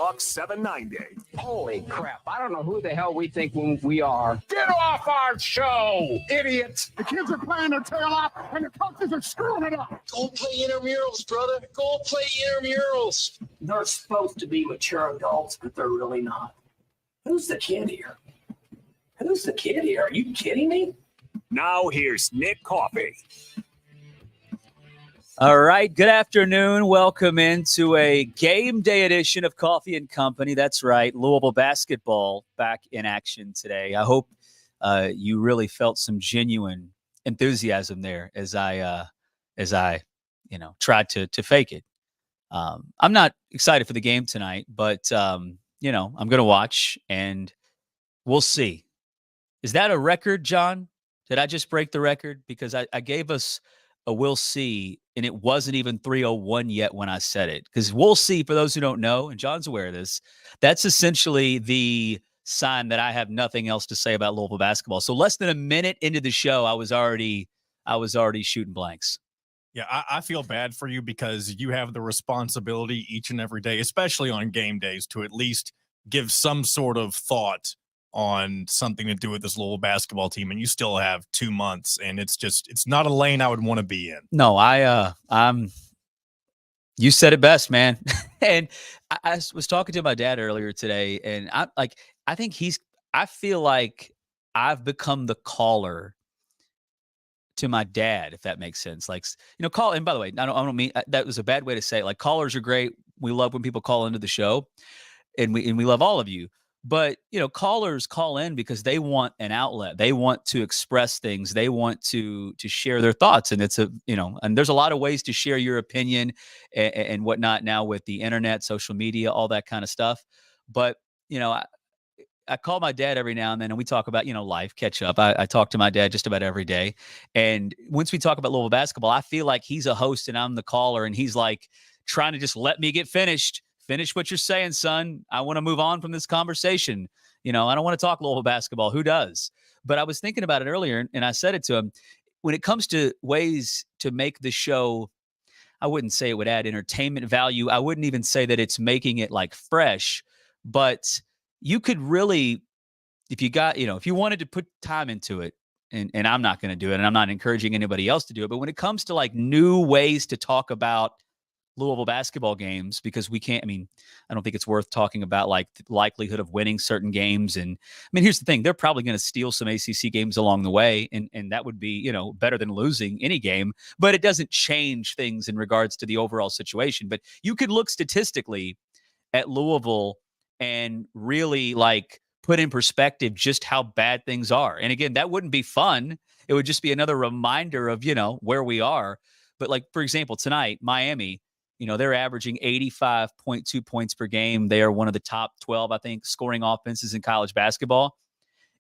Bucks 790. Holy crap. I don't know who the hell we think we are. Get off our show, Idiots. The kids are playing their tail off, and the coaches are screwing it up. Go play intramurals, brother. Go play intramurals. They're supposed to be mature adults, but they're really not. Who's the kid here? Who's the kid here? Are you kidding me? Now here's Nick Coffey. All right, good afternoon. Welcome into a game day edition of Coffey Company. That's right, Louisville basketball back in action today. I hope you really felt some genuine enthusiasm there as I tried to fake it. I'm not excited for the game tonight, but I'm going to watch and we'll see. Is that a record, John? Did I just break the record? Because I gave us a we'll see, and it wasn't even 3:01 yet when I said it. Because we'll see, for those who don't know, and John's aware of this, that's essentially the sign that I have nothing else to say about Louisville basketball. So less than a minute into the show, I was already shooting blanks. Yeah, I feel bad for you because you have the responsibility each and every day, especially on game days, to at least give some sort of thought on something to do with this Louisville basketball team, and you still have 2 months, and it's not a lane I would want to be in. No, you said it best, man. And I was talking to my dad earlier today, and I feel like I've become the caller to my dad, if that makes sense. Like, call. And by the way, I don't mean that was a bad way to say it. Like, callers are great. We love when people call into the show, and we love all of you. But, callers call in because they want an outlet. They want to express things. They want to share their thoughts. And and there's a lot of ways to share your opinion and whatnot now with the internet, social media, all that kind of stuff. But, I call my dad every now and then, and we talk about, life, catch up. I talk to my dad just about every day. And once we talk about Louisville basketball, I feel like he's a host and I'm the caller. And he's like trying to just let me get finished. Finish what you're saying, son. I want to move on from this conversation. I don't want to talk Louisville basketball. Who does? But I was thinking about it earlier, and I said it to him. When it comes to ways to make the show, I wouldn't say it would add entertainment value. I wouldn't even say that it's making it like fresh. But you could really, if you wanted to put time into it, and I'm not going to do it, and I'm not encouraging anybody else to do it. But when it comes to like new ways to talk about Louisville basketball games, because I don't think it's worth talking about like the likelihood of winning certain games. And here's the thing, they're probably going to steal some ACC games along the way. And that would be, better than losing any game, but it doesn't change things in regards to the overall situation. But you could look statistically at Louisville and really like put in perspective just how bad things are. And again, that wouldn't be fun. It would just be another reminder of, where we are. But like, for example, tonight, Miami, they're averaging 85.2 points per game. They are one of the top 12, I think, scoring offenses in college basketball.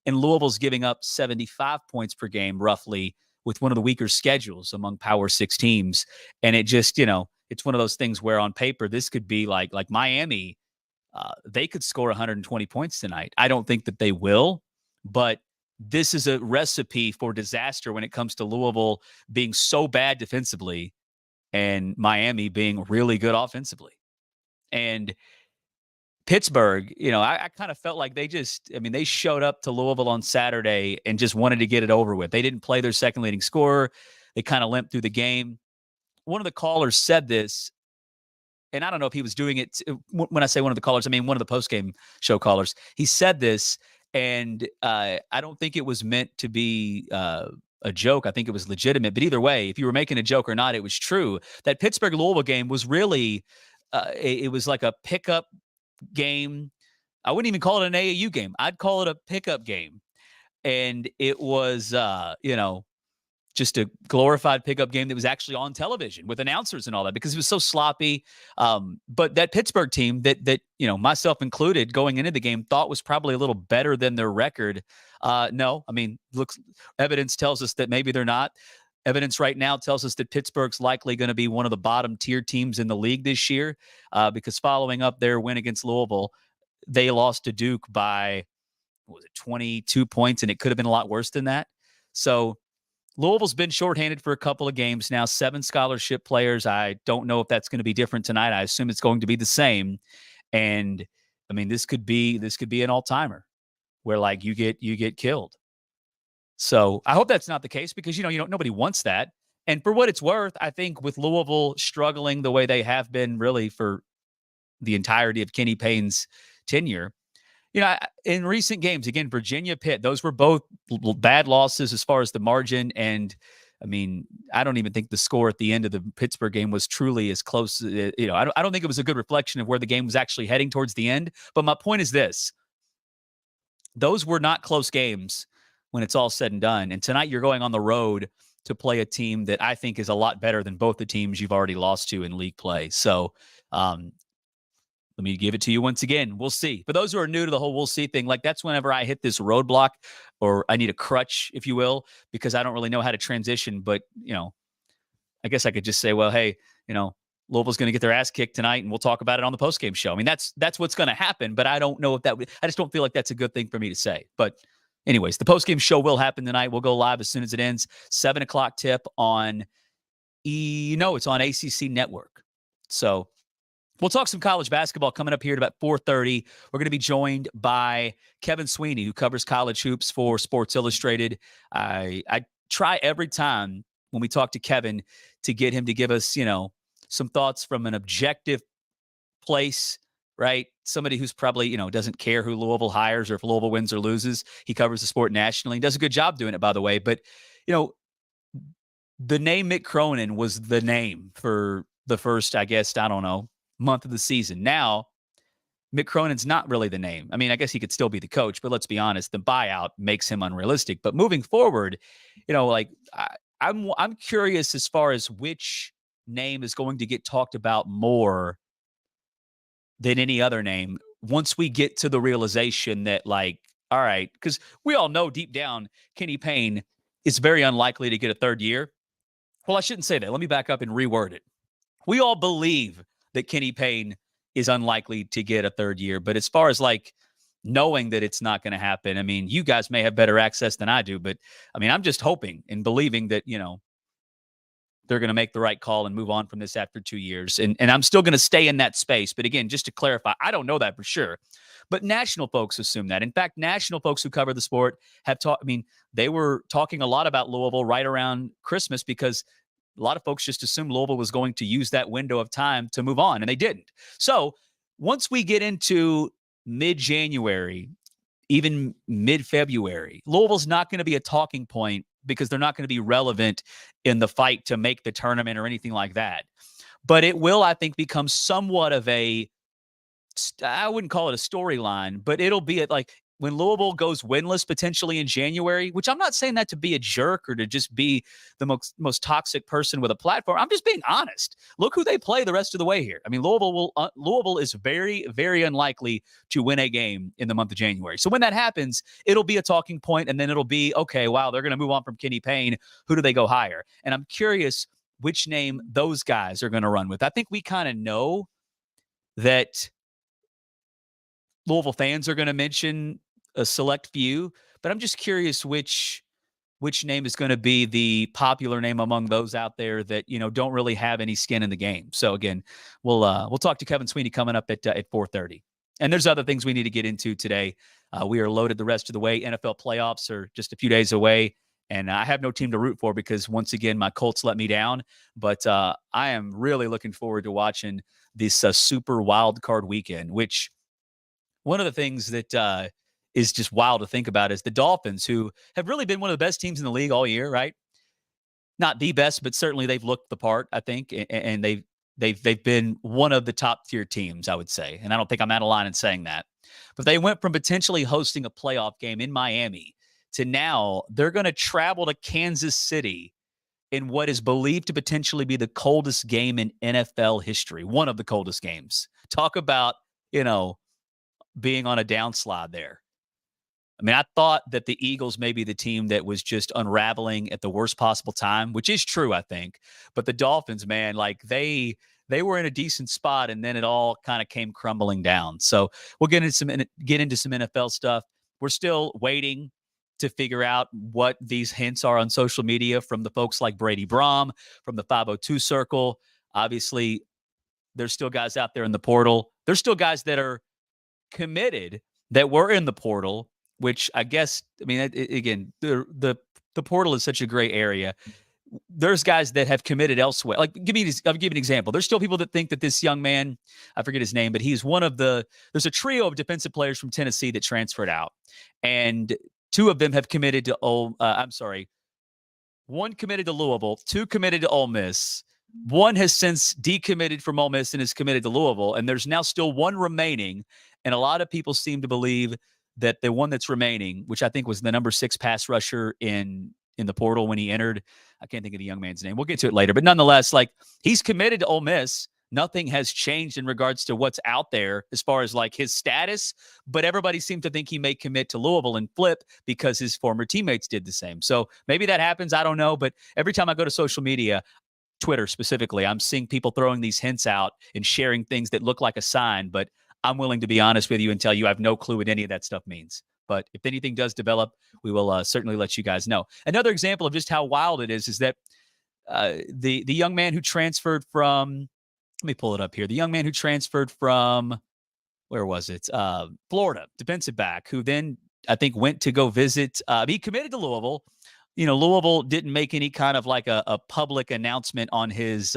And Louisville's giving up 75 points per game, roughly, with one of the weaker schedules among Power 6 teams. And it just, it's one of those things where on paper, this could be like Miami, they could score 120 points tonight. I don't think that they will, but this is a recipe for disaster when it comes to Louisville being so bad defensively and Miami being really good offensively. And Pittsburgh, I kind of felt like they showed up to Louisville on Saturday and just wanted to get it over with. They didn't play their second leading scorer. They kind of limped through the game. One of the callers said this, and I don't know if he was doing it. When I say one of the callers, I mean one of the post-game show callers. He said this, and I don't think it was meant to be a joke. I think it was legitimate. But either way, if you were making a joke or not, it was true. That Pittsburgh-Louisville game was really, it was like a pickup game. I wouldn't even call it an AAU game. I'd call it a pickup game. And it was, just a glorified pickup game that was actually on television with announcers and all that because it was so sloppy. But that Pittsburgh team that myself included going into the game thought was probably a little better than their record. No, evidence tells us that maybe they're not. Evidence right now tells us that Pittsburgh's likely going to be one of the bottom tier teams in the league this year because following up their win against Louisville, they lost to Duke by, 22 points, and it could have been a lot worse than that. So Louisville's been shorthanded for a couple of games now, 7 scholarship players. I don't know if that's going to be different tonight. I assume it's going to be the same. And I mean, this could be an all-timer where like you get killed. So I hope that's not the case because, nobody wants that. And for what it's worth, I think with Louisville struggling the way they have been really for the entirety of Kenny Payne's tenure, in recent games, again, Virginia, Pitt, those were both bad losses as far as the margin. And I mean, I don't even think the score at the end of the Pittsburgh game was truly as close. I don't think it was a good reflection of where the game was actually heading towards the end. But my point is this. Those were not close games when it's all said and done. And tonight you're going on the road to play a team that I think is a lot better than both the teams you've already lost to in league play. So let me give it to you once again. We'll see. For those who are new to the whole we'll see thing, like that's whenever I hit this roadblock or I need a crutch, if you will, because I don't really know how to transition. But, I guess I could just say, well, hey, Louisville's going to get their ass kicked tonight, and we'll talk about it on the postgame show. I mean, that's what's going to happen, but I don't know if I just don't feel like that's a good thing for me to say. But anyways, the postgame show will happen tonight. We'll go live as soon as it ends. 7:00 tip on it's on ACC Network. So we'll talk some college basketball coming up here at about 4:30. We're going to be joined by Kevin Sweeney, who covers college hoops for Sports Illustrated. I try every time when we talk to Kevin to get him to give us, some thoughts from an objective place, right? Somebody who's probably, doesn't care who Louisville hires or if Louisville wins or loses. He covers the sport nationally. He does a good job doing it, by the way. But, the name Mick Cronin was the name for the first, I guess, month of the season. Now, Mick Cronin's not really the name. I mean, I guess he could still be the coach, but let's be honest, the buyout makes him unrealistic. But moving forward, I'm curious as far as which name is going to get talked about more than any other name once we get to the realization that, like, all right, because we all know deep down Kenny Payne is very unlikely to get a third year. Well, I shouldn't say that. Let me back up and reword it. We all believe that Kenny Payne is unlikely to get a third year, but as far as like knowing that it's not going to happen, I mean, you guys may have better access than I do, but I mean, I'm just hoping and believing that, they're going to make the right call and move on from this after 2 years. And I'm still going to stay in that space. But again, just to clarify, I don't know that for sure. But national folks assume that. In fact, national folks who cover the sport have they were talking a lot about Louisville right around Christmas because a lot of folks just assumed Louisville was going to use that window of time to move on, and they didn't. So once we get into mid-January, even mid-February, Louisville's not going to be a talking point because they're not going to be relevant in the fight to make the tournament or anything like that. But it will, I think, become somewhat of I wouldn't call it a storyline, but it'll be like when Louisville goes winless potentially in January, which I'm not saying that to be a jerk or to just be the most toxic person with a platform. I'm just being honest. Look who they play the rest of the way here. I mean, Louisville is very, very unlikely to win a game in the month of January. So when that happens, it'll be a talking point, and then it'll be, okay, wow, they're going to move on from Kenny Payne. Who do they go hire? And I'm curious which name those guys are going to run with. I think we kind of know that Louisville fans are going to mention a select few, but I'm just curious which name is going to be the popular name among those out there that, don't really have any skin in the game. So again, we'll talk to Kevin Sweeney coming up at 4:30. And there's other things we need to get into today. We are loaded the rest of the way. NFL playoffs are just a few days away, and I have no team to root for because once again, my Colts let me down, but I am really looking forward to watching this super wild card weekend, which one of the things that, is just wild to think about is the Dolphins, who have really been one of the best teams in the league all year, right? Not the best, but certainly they've looked the part, I think, and they've been one of the top tier teams, I would say. And I don't think I'm out of line in saying that. But they went from potentially hosting a playoff game in Miami to now they're going to travel to Kansas City in what is believed to potentially be the coldest game in NFL history, one of the coldest games. Talk about, being on a downslide there. I mean, I thought that the Eagles may be the team that was just unraveling at the worst possible time, which is true, I think. But the Dolphins, man, like they were in a decent spot, and then it all kind of came crumbling down. So we'll get into some NFL stuff. We're still waiting to figure out what these hints are on social media from the folks like Brady Brom, from the 502 Circle. Obviously, there's still guys out there in the portal There's still guys that are committed that were in the portal, which I guess, I mean, again, the portal is such a gray area. There's guys that have committed elsewhere. Like, I'll give you an example. There's still people that think that this young man, I forget his name, but he's one of there's a trio of defensive players from Tennessee that transferred out. And two of them have committed to one committed to Louisville, two committed to Ole Miss. One has since decommitted from Ole Miss and is committed to Louisville. And there's now still one remaining. And a lot of people seem to believe that the one that's remaining, which I think was the number 6 pass rusher in the portal when he entered, I can't think of the young man's name. We'll get to it later. But nonetheless, like, he's committed to Ole Miss. Nothing has changed in regards to what's out there as far as like his status. But everybody seemed to think he may commit to Louisville and flip because his former teammates did the same. So maybe that happens. I don't know. But every time I go to social media, Twitter specifically, I'm seeing people throwing these hints out and sharing things that look like a sign. But I'm willing to be honest with you and tell you I have no clue what any of that stuff means. But if anything does develop, we will certainly let you guys know. Another example of just how wild it is that the young man who transferred from, let me pull it up here. The young man who transferred from, where was it? Florida, defensive back, who then I think went to go visit. He committed to Louisville. You know, Louisville didn't make any kind of like a public announcement on his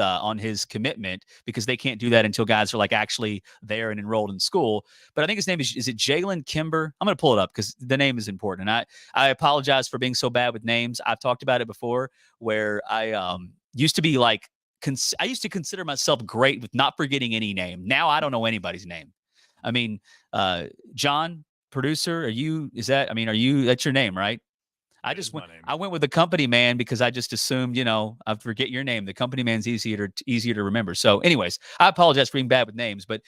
commitment because they can't do that until guys are like actually there and enrolled in school. But I think his name is it Jalen Kimber? I'm going to pull it up because the name is important. And I apologize for being so bad with names. I've talked about it before where I used to be like, I used to consider myself great with not forgetting any name. Now I don't know anybody's name. I mean, John, producer, that's your name, right? I went with the company man because I just assumed, I forget your name. The company man's easier to remember. So anyways, I apologize for being bad with names, but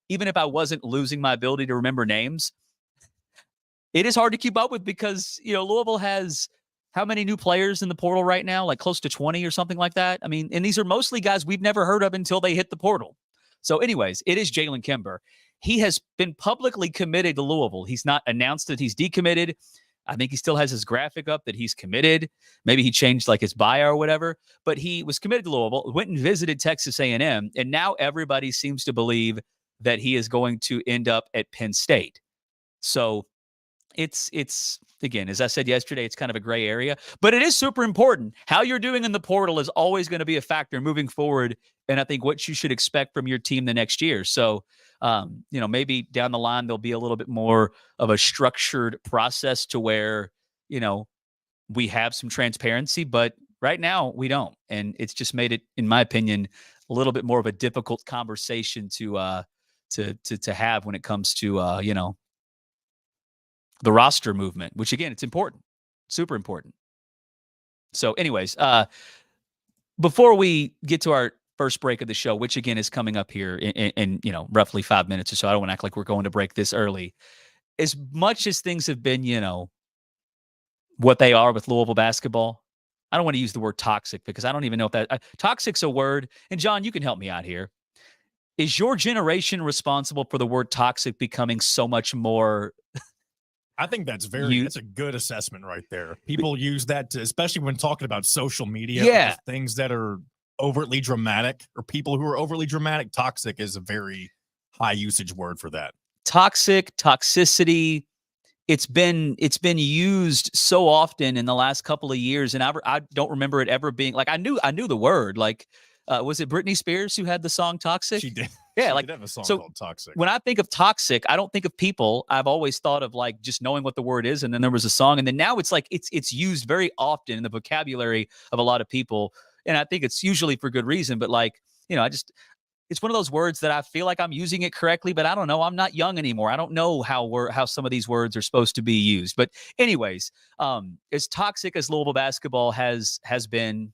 even if I wasn't losing my ability to remember names, it is hard to keep up with because, Louisville has how many new players in the portal right now? Like close to 20 or something like that. I mean, and these are mostly guys we've never heard of until they hit the portal. So anyways, it is Jalen Kimber. He has been publicly committed to Louisville. He's not announced that he's decommitted. I think he still has his graphic up that he's committed. Maybe he changed like his bio or whatever, but he was committed to Louisville, went and visited Texas A&M, and now everybody seems to believe that he is going to end up at Penn State. So it's again, as I said yesterday, it's kind of a gray area, but it is super important. How you're doing in the portal is always going to be a factor moving forward, and I think what you should expect from your team the next year. So maybe down the line, there'll be a little bit more of a structured process to where, we have some transparency, but right now we don't. And it's just made it, in my opinion, a little bit more of a difficult conversation to have when it comes to, the roster movement, which again, it's important, super important. So anyways, before we get to our first break of the show, which again is coming up here in roughly 5 minutes or so. I don't want to act like we're going to break this early. As much as things have been, what they are with Louisville basketball, I don't want to use the word toxic because I don't even know if that toxic's a word. And John, you can help me out here. Is your generation responsible for the word toxic becoming so much more? I think that's a good assessment right there. People use that especially when talking about social media. Yeah. Things that are overtly dramatic or people who are overly dramatic. Toxic is a very high usage word for that. Toxicity. It's been used so often in the last couple of years. And I don't remember it ever being like, I knew the word, like, was it Britney Spears who had the song Toxic? She did. Yeah. She did have a song called Toxic. When I think of toxic, I don't think of people. I've always thought of like just knowing what the word is. And then there was a song. And then now it's like, it's used very often in the vocabulary of a lot of people. And I think it's usually for good reason, but like, it's one of those words that I feel like I'm using it correctly, but I don't know. I'm not young anymore. I don't know how some of these words are supposed to be used. But anyways, as toxic as Louisville basketball has been,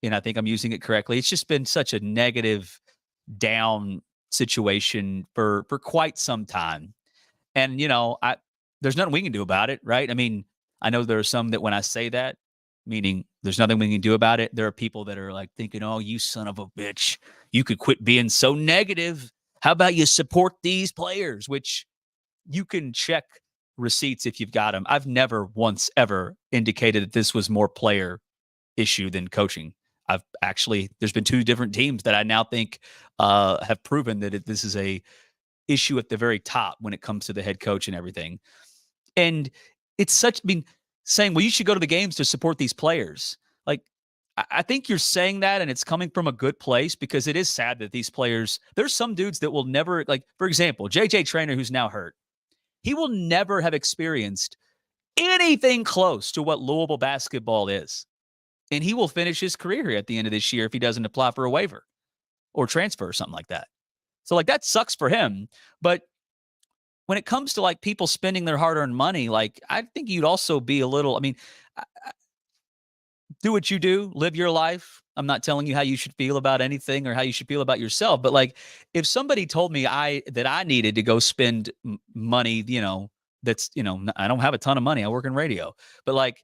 and I think I'm using it correctly, it's just been such a negative down situation for quite some time. And, there's nothing we can do about it, right? I mean, I know there are some that when I say that, meaning there's nothing we can do about it, there are people that are like thinking, oh, you son of a bitch, you could quit being so negative. How about you support these players? Which you can check receipts if you've got them. I've never once ever indicated that this was more player issue than coaching. there's been two different teams that I now think have proven that this is a issue at the very top when it comes to the head coach and everything. And it's saying, well, you should go to the games to support these players. Like, I think you're saying that, and it's coming from a good place, because it is sad that these players, there's some dudes that will never, like, for example, JJ Traynor, who's now hurt, he will never have experienced anything close to what Louisville basketball is. And he will finish his career here at the end of this year if he doesn't apply for a waiver or transfer or something like that. So, like, that sucks for him. But when it comes to, like, people spending their hard-earned money, like, I think you'd also be a little, I mean, do what you do, live your life. I'm not telling you how you should feel about anything or how you should feel about yourself. But, like, if somebody told me that I needed to go spend money, that's, I don't have a ton of money. I work in radio. But, like,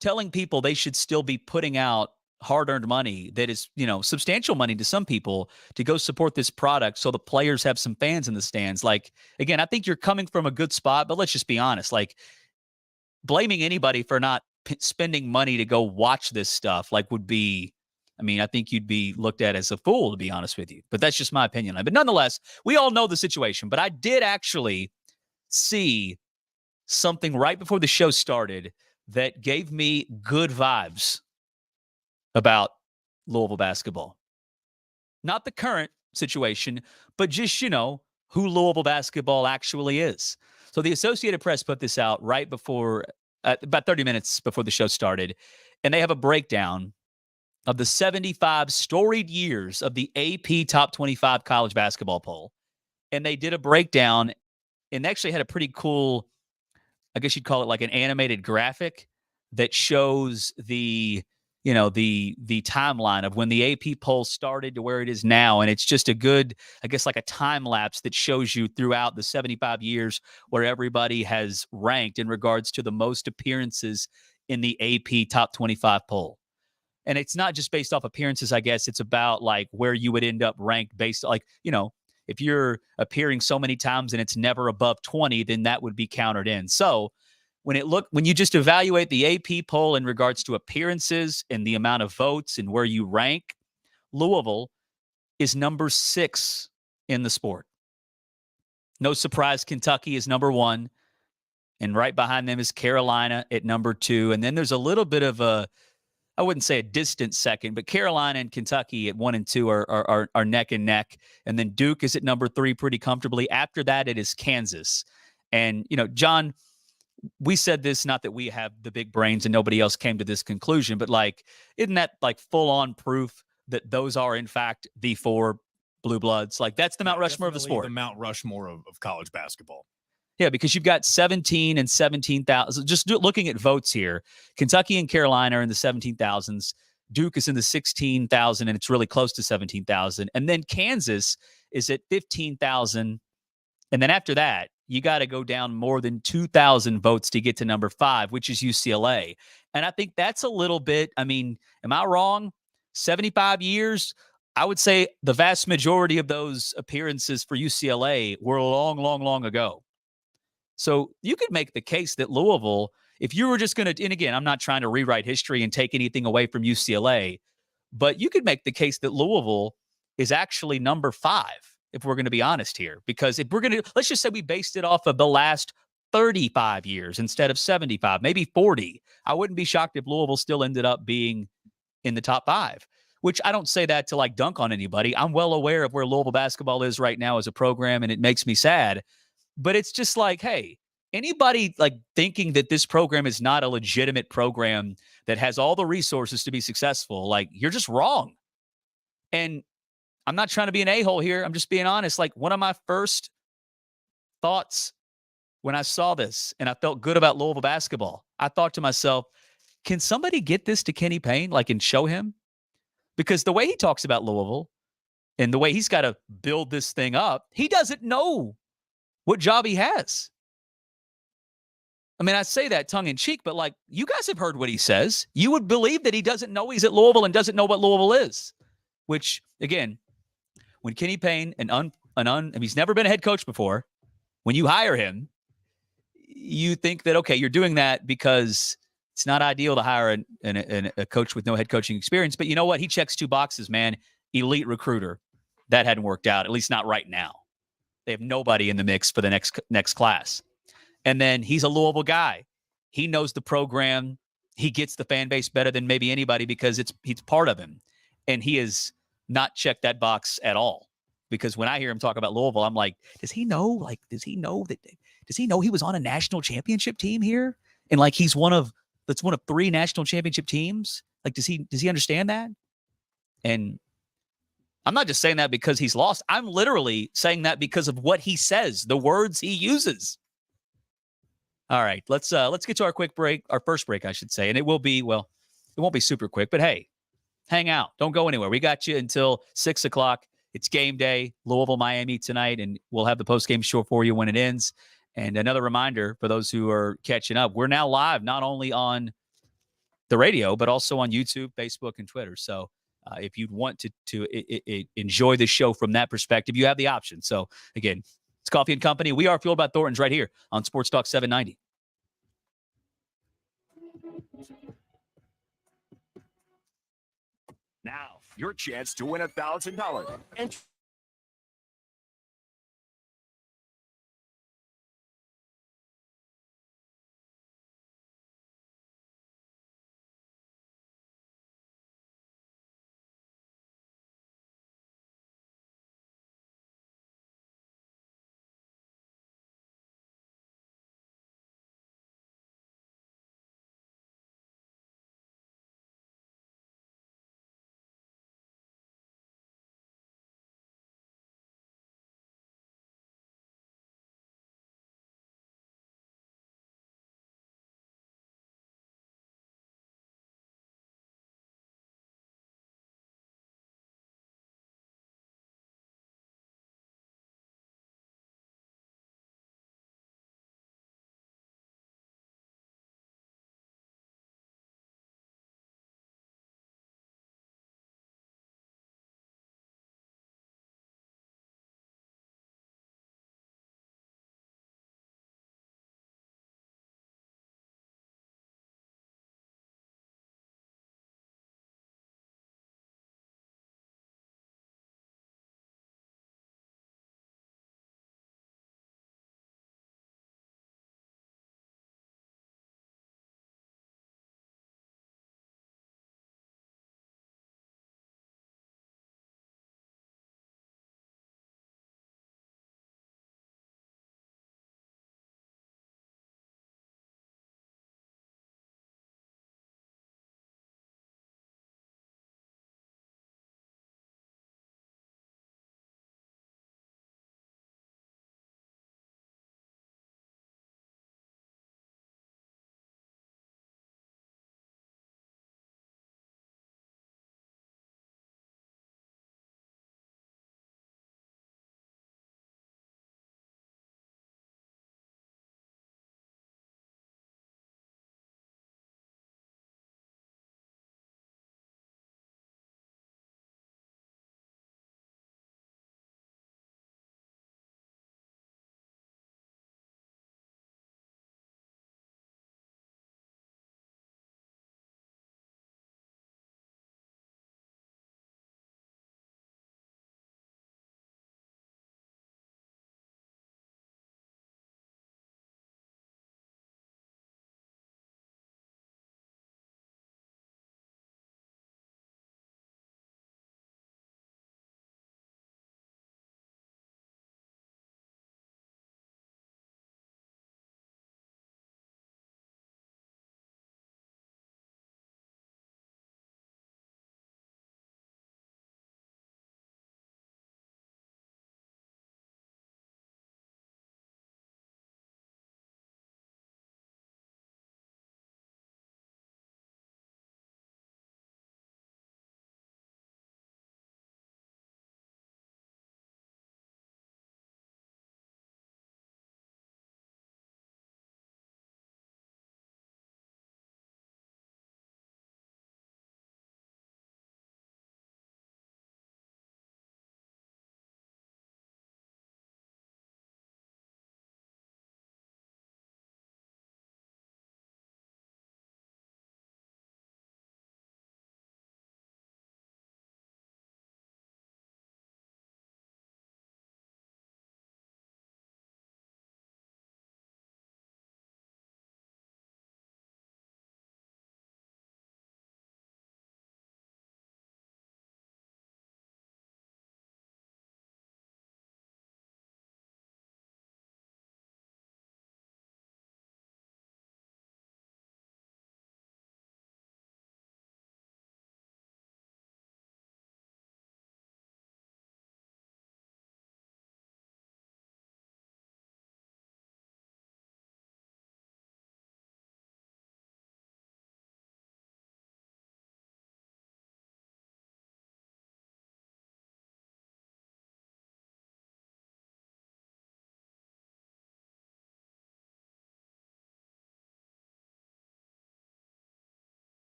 telling people they should still be putting out hard-earned money that is, substantial money to some people to go support this product so the players have some fans in the stands. Like, again, I think you're coming from a good spot, but let's just be honest. Like, blaming anybody for not spending money to go watch this stuff, like, would be, I think you'd be looked at as a fool, to be honest with you. But that's just my opinion. But nonetheless, we all know the situation. But I did actually see something right before the show started that gave me good vibes about Louisville basketball. Not the current situation, but just, who Louisville basketball actually is. So the Associated Press put this out right before, about 30 minutes before the show started, and they have a breakdown of the 75 storied years of the AP Top 25 college basketball poll. And they did a breakdown, and they actually had a pretty cool, I guess you'd call it like an animated graphic that shows the timeline of when the AP poll started to where it is now. And it's just a good, I guess, like a time lapse that shows you throughout the 75 years where everybody has ranked in regards to the most appearances in the AP Top 25 poll. And it's not just based off appearances, I guess. It's about, like, where you would end up ranked based, like, if you're appearing so many times and it's never above 20, then that would be counted in. So when you just evaluate the AP poll in regards to appearances and the amount of votes and where you rank, Louisville is number 6 in the sport. No surprise, Kentucky is number 1. And right behind them is Carolina at number 2. And then there's a little bit of I wouldn't say a distant second, but Carolina and Kentucky at 1 and 2 are neck and neck. And then Duke is at number 3 pretty comfortably. After that, it is Kansas. And, John, we said this, not that we have the big brains and nobody else came to this conclusion, but, like, isn't that, like, full-on proof that those are, in fact, the 4 blue bloods? Like, that's the Mount Rushmore of the sport. The Mount Rushmore of college basketball. Yeah, because you've got 17 and 17,000. Just looking at votes here, Kentucky and Carolina are in the 17,000s. Duke is in the 16,000, and it's really close to 17,000. And then Kansas is at 15,000. And then after that, you got to go down more than 2,000 votes to get to number 5, which is UCLA. And I think that's a little bit, am I wrong? 75 years? I would say the vast majority of those appearances for UCLA were long, long, long ago. So you could make the case that Louisville, if you were just going to, and again, I'm not trying to rewrite history and take anything away from UCLA, but you could make the case that Louisville is actually number 5, if we're going to be honest here. Because if we're going to, let's just say we based it off of the last 35 years instead of 75, maybe 40. I wouldn't be shocked if Louisville still ended up being in the top 5, which I don't say that to, like, dunk on anybody. I'm well aware of where Louisville basketball is right now as a program, and it makes me sad. But it's just like, hey, anybody, like, thinking that this program is not a legitimate program that has all the resources to be successful, like, you're just wrong. And I'm not trying to be an a-hole here. I'm just being honest. Like, one of my first thoughts when I saw this and I felt good about Louisville basketball, I thought to myself, can somebody get this to Kenny Payne, like, and show him? Because the way he talks about Louisville and the way he's got to build this thing up, he doesn't know what job he has. I say that tongue in cheek, but, like, you guys have heard what he says. You would believe that he doesn't know he's at Louisville and doesn't know what Louisville is, which, again, when Kenny Payne, he's never been a head coach before, when you hire him, you think that, okay, you're doing that because It's not ideal to hire a coach with no head coaching experience, but you know what? He checks 2 boxes, man. Elite recruiter. That hadn't worked out, at least not right now. They have nobody in the mix for the next class. And then he's a Louisville guy. He knows the program. He gets the fan base better than maybe anybody because he's part of him. And he has not checked that box at all. Because when I hear him talk about Louisville, I'm like, does he know he was on a national championship team here? And like that's one of 3 national championship teams? Like, does he understand that? And I'm not just saying that because he's lost. I'm literally saying that because of what he says, the words he uses. All right, let's get to our quick break, our first break, I should say. And it won't be super quick, but hey, hang out. Don't go anywhere. We got you until 6 o'clock. It's game day, Louisville, Miami tonight, and we'll have the post-game show for you when it ends. And another reminder for those who are catching up, we're now live not only on the radio, but also on YouTube, Facebook, and Twitter. So if you'd want to enjoy the show from that perspective, you have the option. So again, it's Coffey and Company. We are Fueled by Thornton's right here on Sports Talk 790. Now, your chance to win $1,000.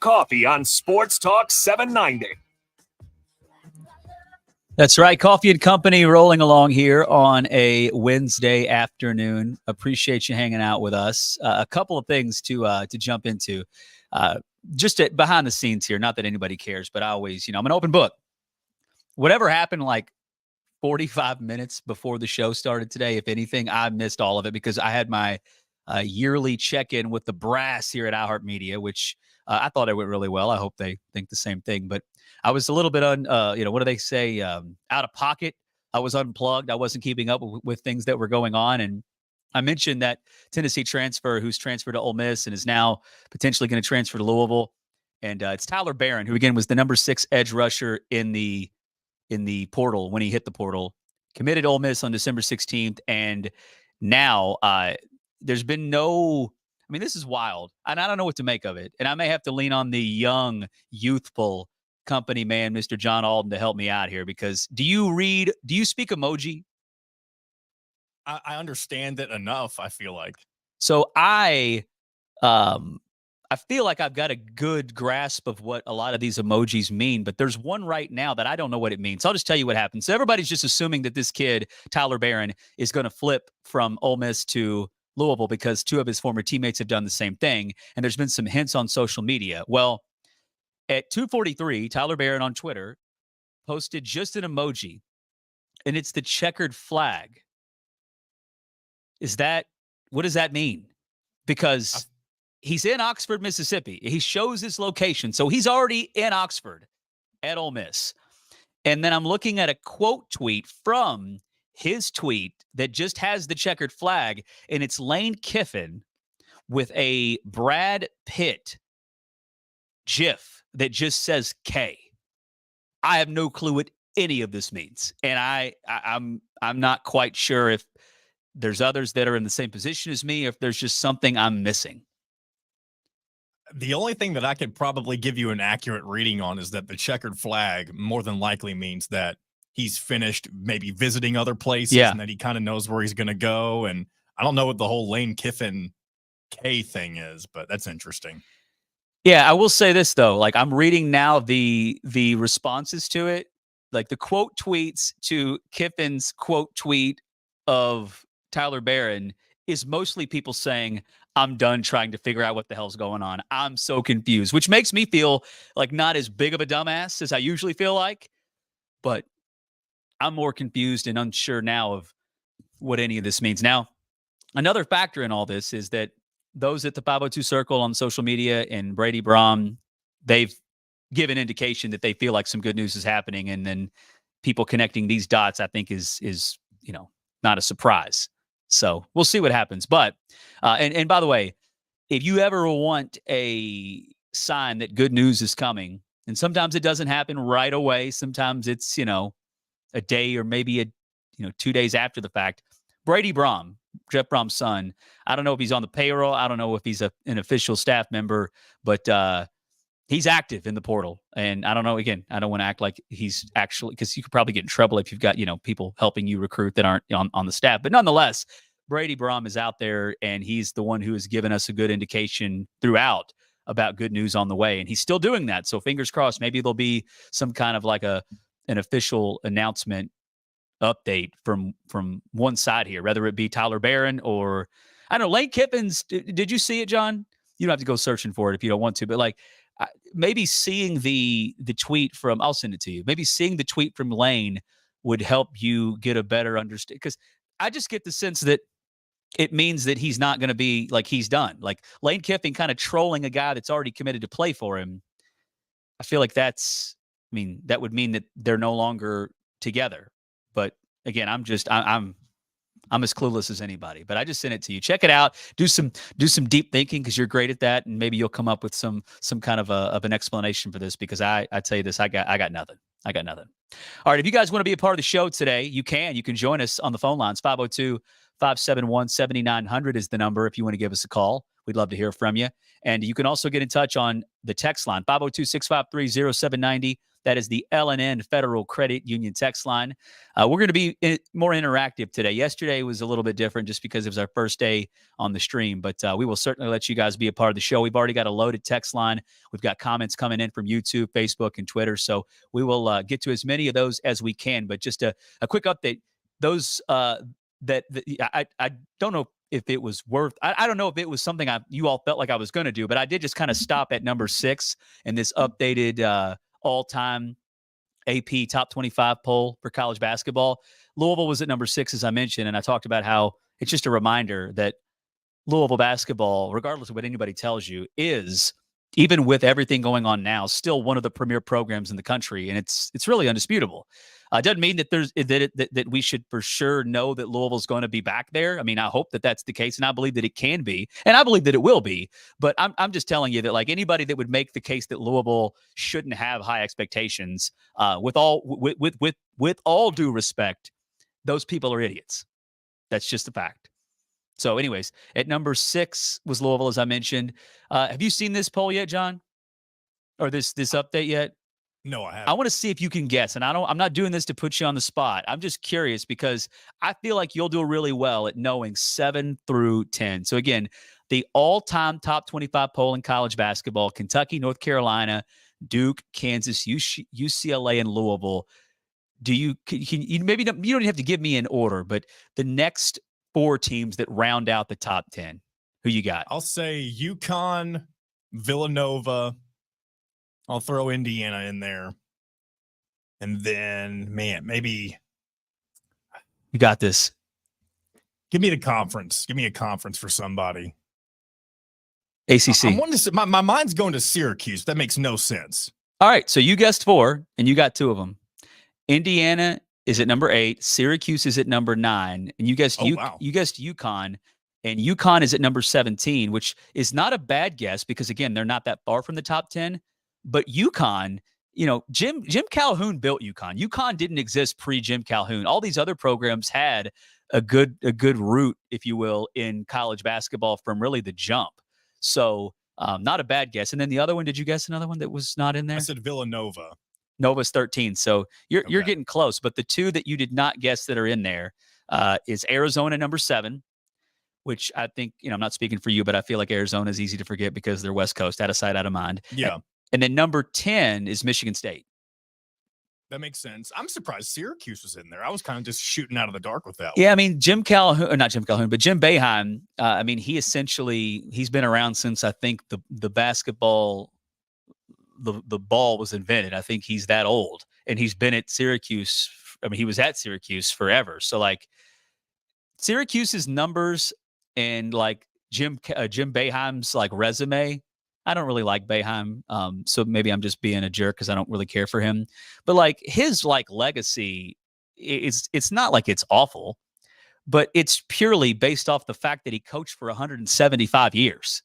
Coffey on Sports Talk 790. That's right. Coffey Company rolling along here on a Wednesday afternoon. Appreciate you hanging out with us. A couple of things to jump into. Just behind the scenes here. Not that anybody cares, but I always, I'm an open book. Whatever happened like 45 minutes before the show started today, if anything, I missed all of it because I had my yearly check-in with the brass here at iHeartMedia, which I thought it went really well. I hope they think the same thing. But I was a little bit what do they say? Out of pocket. I was unplugged. I wasn't keeping up with things that were going on. And I mentioned that Tennessee transfer who's transferred to Ole Miss and is now potentially going to transfer to Louisville. And it's Tyler Barron, who again was the number 6 edge rusher in the portal when he hit the portal, committed to Ole Miss on December 16th. And now there's been this is wild. And I don't know what to make of it. And I may have to lean on the young, youthful company man, Mr. John Alden, to help me out here because do you speak emoji? I understand it enough, I feel like. So I feel like I've got a good grasp of what a lot of these emojis mean, but there's one right now that I don't know what it means. So I'll just tell you what happened. So everybody's just assuming that this kid, Tyler Barron, is going to flip from Ole Miss to Louisville because 2 of his former teammates have done the same thing. And there's been some hints on social media. Well, at 2:43, Tyler Barron on Twitter posted just an emoji, and it's the checkered flag. What does that mean? Because he's in Oxford, Mississippi. He shows his location. So he's already in Oxford at Ole Miss. And then I'm looking at a quote tweet from his tweet that just has the checkered flag, and it's Lane Kiffin with a Brad Pitt GIF that just says K. I have no clue what any of this means. And I'm not quite sure if there's others that are in the same position as me, if there's just something I'm missing. The only thing that I could probably give you an accurate reading on is that the checkered flag more than likely means that he's finished maybe visiting other places and that he kind of knows where he's going to go. And I don't know what the whole Lane Kiffin K thing is, but that's interesting. Yeah, I will say this though, like I'm reading now the responses to it, like the quote tweets to Kiffin's quote tweet of Tyler Barron is mostly people saying, I'm done trying to figure out what the hell's going on. I'm so confused, which makes me feel like not as big of a dumbass as I usually feel like, but I'm more confused and unsure now of what any of this means. Now, another factor in all this is that those at the 502 Circle on social media and Brady Brom, they've given indication that they feel like some good news is happening. And then people connecting these dots, I think is not a surprise. So we'll see what happens. But, and by the way, if you ever want a sign that good news is coming, and sometimes it doesn't happen right away. Sometimes it's, a day or maybe 2 days after the fact. Brady Brom, Jeff Brom's son. I don't know if he's on the payroll. I don't know if he's an official staff member, but he's active in the portal. And I don't know, again, I don't want to act like he's actually, because you could probably get in trouble if you've got, people helping you recruit that aren't on the staff. But nonetheless, Brady Brom is out there, and he's the one who has given us a good indication throughout about good news on the way. And he's still doing that. So fingers crossed, maybe there'll be some kind of like an official announcement update from one side here, whether it be Tyler Barron or, I don't know, Lane Kiffin's. Did you see it, John? You don't have to go searching for it if you don't want to, but like maybe seeing the tweet from, I'll send it to you. Maybe seeing the tweet from Lane would help you get a better understanding, because I just get the sense that it means that he's not going to be like he's done. Like Lane Kiffin kind of trolling a guy that's already committed to play for him. I feel like that would mean that they're no longer together. But again, I'm as clueless as anybody. But I just sent it to you. Check it out. Do some deep thinking, because you're great at that, and maybe you'll come up with some kind of an explanation for this. Because I tell you this, I got nothing. All right, if you guys want to be a part of the show today, you can join us on the phone lines. 502-571-7900 is the number if you want to give us a call. We'd love to hear from you. And you can also get in touch on the text line, 502-653-0790. That is the L&N Federal Credit Union text line. We're going to be more interactive today. Yesterday was a little bit different just because it was our first day on the stream, but we will certainly let you guys be a part of the show. We've already got a loaded text line. We've got comments coming in from YouTube, Facebook, and Twitter, so we will get to as many of those as we can. But just a quick update. Those I don't know if it was worth, I don't know if it was something you all felt like I was going to do, but I did just kind of stop at number 6 in this updated all-time AP top 25 poll for college basketball. Louisville was at number 6, as I mentioned, and I talked about how it's just a reminder that Louisville basketball, regardless of what anybody tells you, is, even with everything going on now, still one of the premier programs in the country, and it's really undisputable. It doesn't mean that that we should for sure know that Louisville's going to be back there. I mean, I hope that that's the case, and I believe that it can be, and I believe that it will be. But I'm just telling you that, like, anybody that would make the case that Louisville shouldn't have high expectations, with all due respect, those people are idiots. That's just a fact. So, anyways, at number 6 was Louisville, as I mentioned. Have you seen this poll yet, John? Or this update yet? No, I haven't. I want to see if you can guess, and I'm not doing this to put you on the spot. I'm just curious because I feel like you'll do really well at knowing 7 through 10. So again, the all-time top 25 poll in college basketball: Kentucky, North Carolina, Duke, Kansas, UCLA, and Louisville. You maybe you don't even have to give me an order, but the next 4 teams that round out the top 10, who you got? I'll say UConn, Villanova. I'll throw Indiana in there. And then, maybe. You got this. Give me the conference. Give me a conference for somebody. ACC. I wanted to say, my mind's going to Syracuse. That makes no sense. All right. So you guessed 4, and you got 2 of them. Indiana is at number 8. Syracuse is at number 9. And you guessed, you guessed UConn. And UConn is at number 17, which is not a bad guess because, again, they're not that far from the top 10. But UConn, Jim Calhoun built UConn. UConn didn't exist pre-Jim Calhoun. All these other programs had a good route, if you will, in college basketball from really the jump. So not a bad guess. And then the other one, did you guess another one that was not in there? I said Villanova. Nova's 13. So you're getting close. But the 2 that you did not guess that are in there is Arizona, number 7, which I think, I'm not speaking for you, but I feel like Arizona is easy to forget because they're West Coast, out of sight, out of mind. Yeah. And then number 10 is Michigan State. That makes sense. I'm surprised Syracuse was in there. I was kind of just shooting out of the dark with that one. Yeah, I mean, Jim Boeheim, I mean, he's been around since, I think, the basketball, the ball was invented. I think he's that old. And he's been at Syracuse. I mean, he was at Syracuse forever. So, like, Syracuse's numbers and, like, Jim Boeheim's, like, resume, I don't really like Boeheim, so maybe I'm just being a jerk because I don't really care for him. But, like, his, like, legacy, it's not like it's awful, but it's purely based off the fact that he coached for 175 years.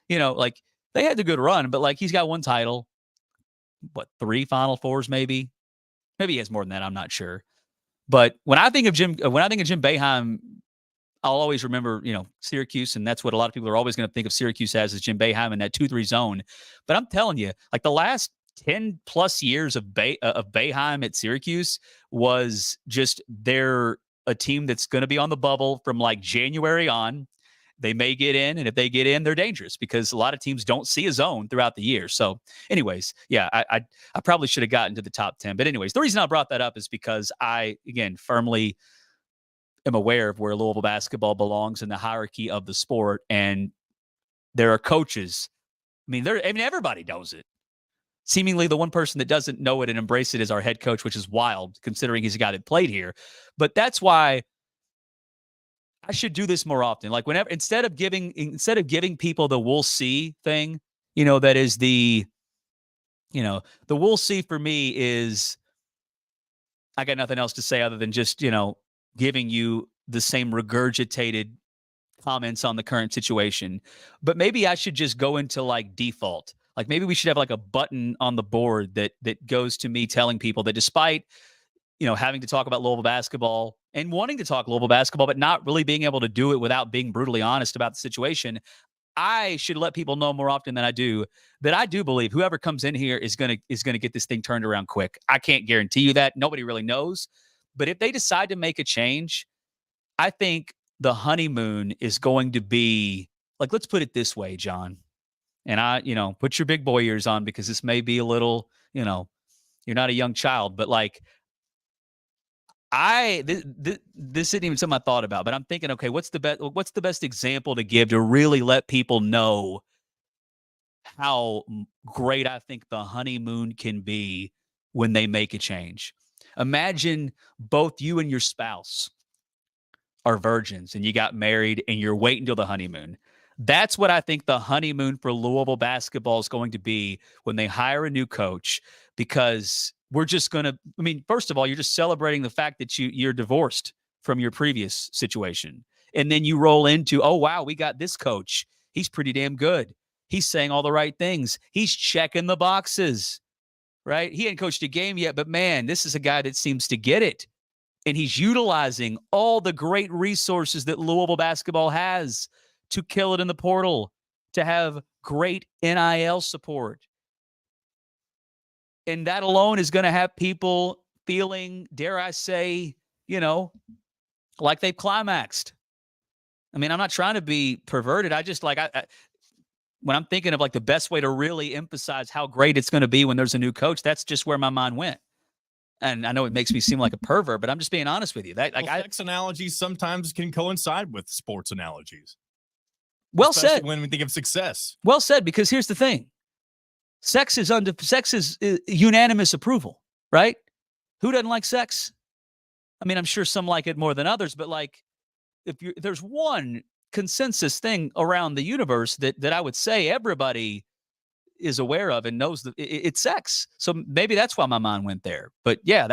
Like, they had a good run, but, like, he's got 1 title, 3 Final Fours maybe? Maybe he has more than that, I'm not sure. But when I think of Jim Boeheim, I'll always remember, Syracuse, and that's what a lot of people are always going to think of Syracuse as, is Jim Boeheim in that 2-3 zone. But I'm telling you, like, the last 10 plus years of Boeheim at Syracuse was just, they're a team that's going to be on the bubble from, like, January on. They may get in, and if they get in, they're dangerous because a lot of teams don't see a zone throughout the year. So anyways, yeah, I probably should have gotten to the top 10. But anyways, the reason I brought that up is because I, again, firmly am aware of where Louisville basketball belongs in the hierarchy of the sport. And there are coaches. I mean, everybody knows it. Seemingly the one person that doesn't know it and embrace it is our head coach, which is wild considering he's a guy that played here. But that's why I should do this more often. Like, whenever, instead of giving people the we'll see thing, that is the we'll see for me is, I got nothing else to say other than just, giving you the same regurgitated comments on the current situation. But maybe I should just go into, like, default. Like, maybe we should have, like, a button on the board that goes to me telling people that despite, having to talk about Louisville basketball and wanting to talk Louisville basketball, but not really being able to do it without being brutally honest about the situation, I should let people know more often than I do that I do believe whoever comes in here is gonna get this thing turned around quick. I can't guarantee you that. Nobody really knows. But if they decide to make a change, I think the honeymoon is going to be like, let's put it this way, John. And put your big boy ears on because this may be a little, you're not a young child, but like this isn't even something I thought about, but I'm thinking, okay, what's the best example to give to really let people know how great I think the honeymoon can be when they make a change. Imagine both you and your spouse are virgins and you got married and you're waiting till the honeymoon. That's what I think the honeymoon for Louisville basketball is going to be when they hire a new coach, because we're just going to, first of all, you're just celebrating the fact that you're divorced from your previous situation. And then you roll into, oh, wow, we got this coach. He's pretty damn good. He's saying all the right things. He's checking the boxes, right? He hadn't coached a game yet, but man, this is a guy that seems to get it. And he's utilizing all the great resources that Louisville basketball has to kill it in the portal, to have great NIL support. And that alone is going to have people feeling, dare I say, like they've climaxed. I'm not trying to be perverted. I just when I'm thinking of like the best way to really emphasize how great it's going to be when there's a new coach, that's just where my mind went. And I know it makes me seem like a pervert, but I'm just being honest with you. Sex analogies sometimes can coincide with sports analogies. Well Especially said. when we think of success. Well said, because here's the thing. Sex is unanimous approval, right? Who doesn't like sex? I'm sure some like it more than others, but like if there's one consensus thing around the universe that I would say everybody is aware of and knows that it's sex. So maybe that's why my mind went there. But yeah,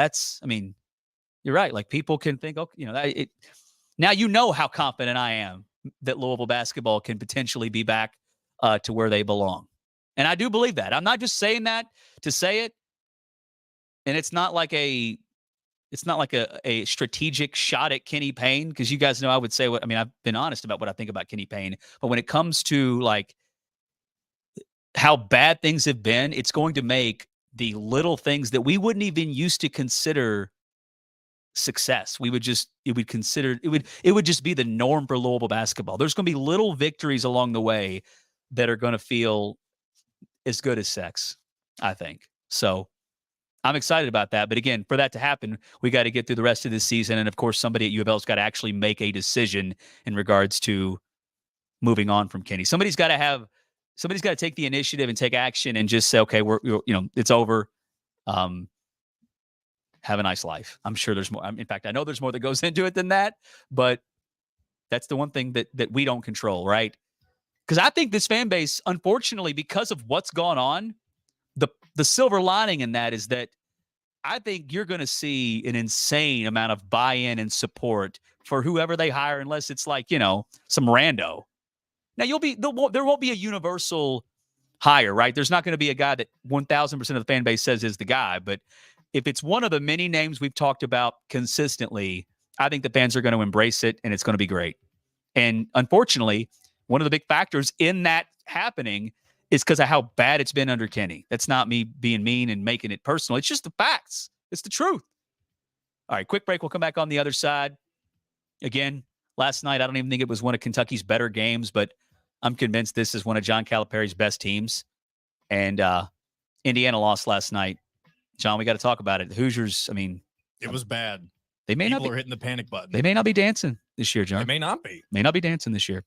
you're right. Like people can think, okay, now how confident I am that Louisville basketball can potentially be back to where they belong. And I do believe that. I'm not just saying that to say it. And it's not like a strategic shot at Kenny Payne, because you guys know I would say I've been honest about what I think about Kenny Payne. But when it comes to like how bad things have been, it's going to make the little things that we wouldn't even used to consider success. It would just be the norm for Louisville basketball. There's going to be little victories along the way that are going to feel as good as sex, I think. So I'm excited about that. But again, for that to happen, we got to get through the rest of this season. And of course, somebody at U of L's got to actually make a decision in regards to moving on from Kenny. Somebody's got to take the initiative and take action and just say, okay, it's over. Have a nice life. I'm sure there's more. In fact, I know there's more that goes into it than that, but that's the one thing that we don't control, right? Because I think this fan base, unfortunately, because of what's gone on, the silver lining in that is that I think you're going to see an insane amount of buy-in and support for whoever they hire, unless it's like, some rando. Now there won't be a universal hire, right? There's not going to be a guy that 1,000% of the fan base says is the guy, but if it's one of the many names we've talked about consistently, I think the fans are going to embrace it and it's going to be great. And unfortunately, one of the big factors in that happening is because of how bad it's been under Kenny. That's not me being mean and making it personal. It's just the facts. It's the truth. All right, quick break. We'll come back on the other side. Again, last night, I don't even think it was one of Kentucky's better games, but I'm convinced this is one of John Calipari's best teams. And Indiana lost last night. John, we got to talk about it. The Hoosiers, it was bad. People are hitting the panic button. They may not be dancing this year, John. They may not be. May not be dancing this year.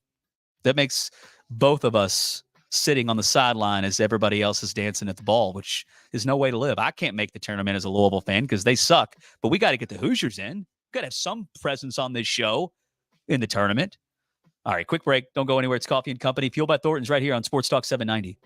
That makes both of us sitting on the sideline as everybody else is dancing at the ball, which is no way to live. I can't make the tournament as a Louisville fan because they suck, but we got to get the Hoosiers in. We've got to have some presence on this show in the tournament. All right, quick break. Don't go anywhere. It's Coffey Company. Fueled by Thornton's right here on Sports Talk 790.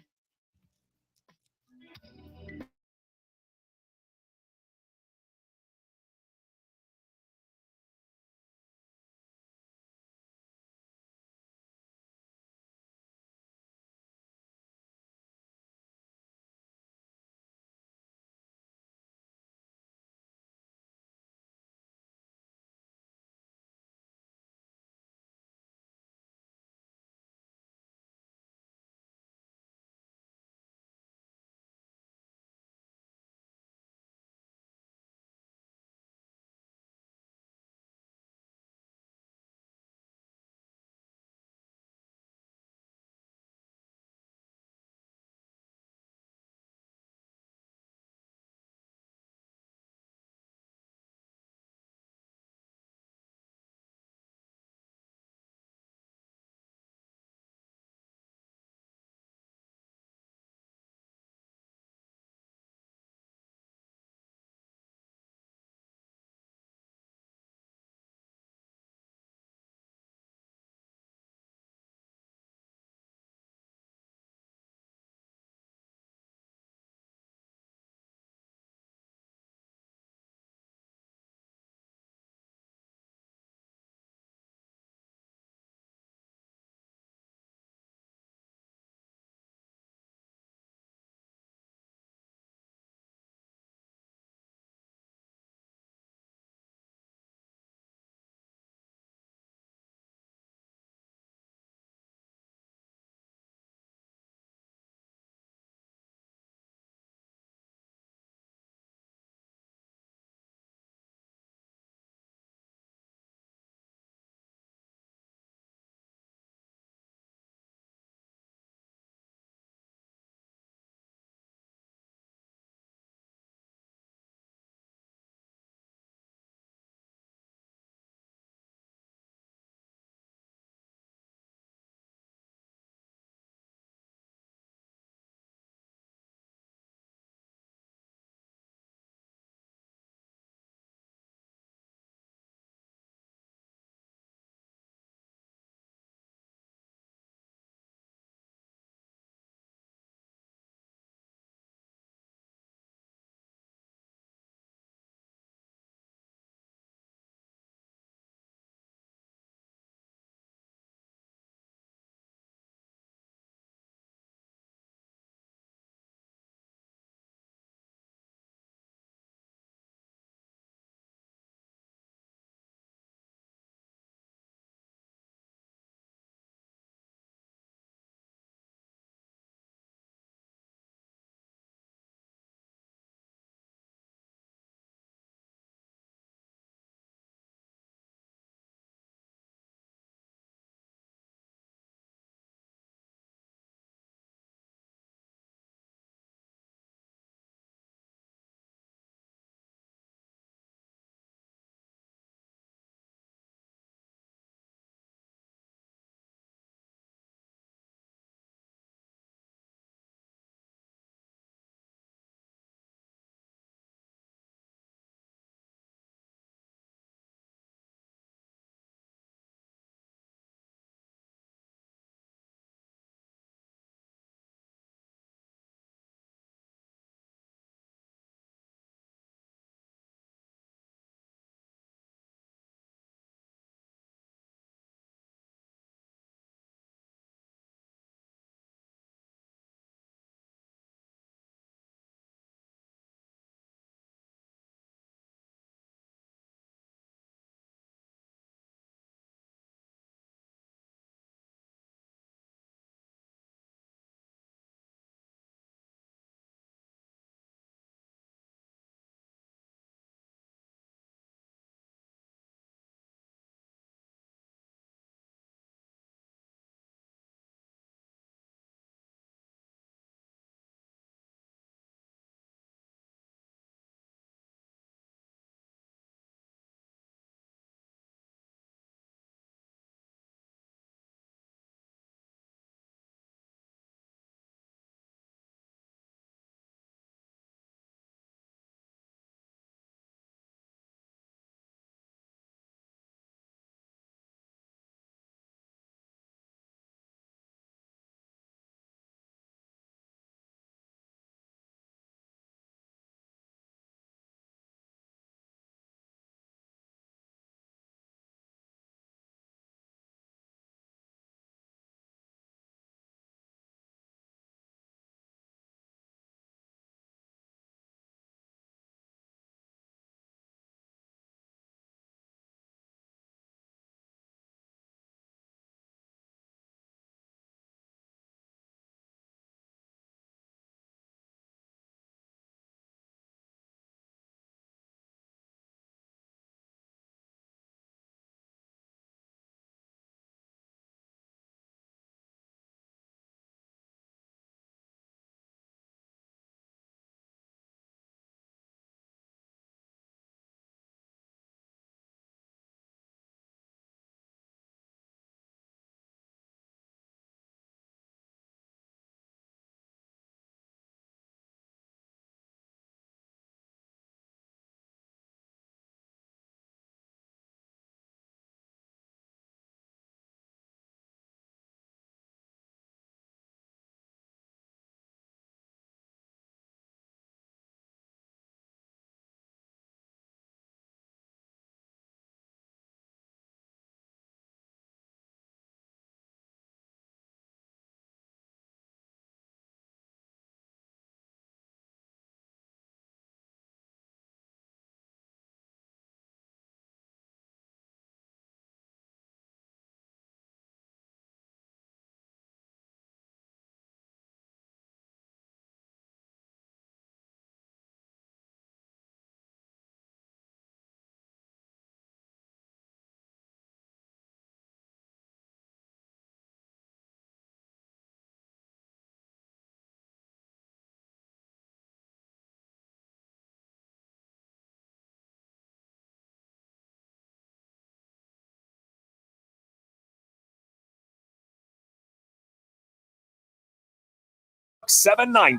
$7.90.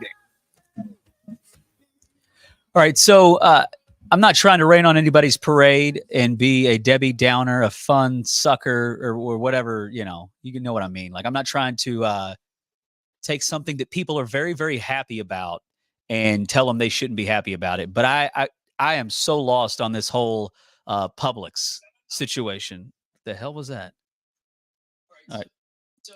All right, so I'm not trying to rain on anybody's parade and be a Debbie Downer, a fun sucker, or whatever, you know what I mean. Like, I'm not trying to take something that people are very, very happy about and tell them they shouldn't be happy about it. But I am so lost on this whole Publix situation. The hell was that? All right. So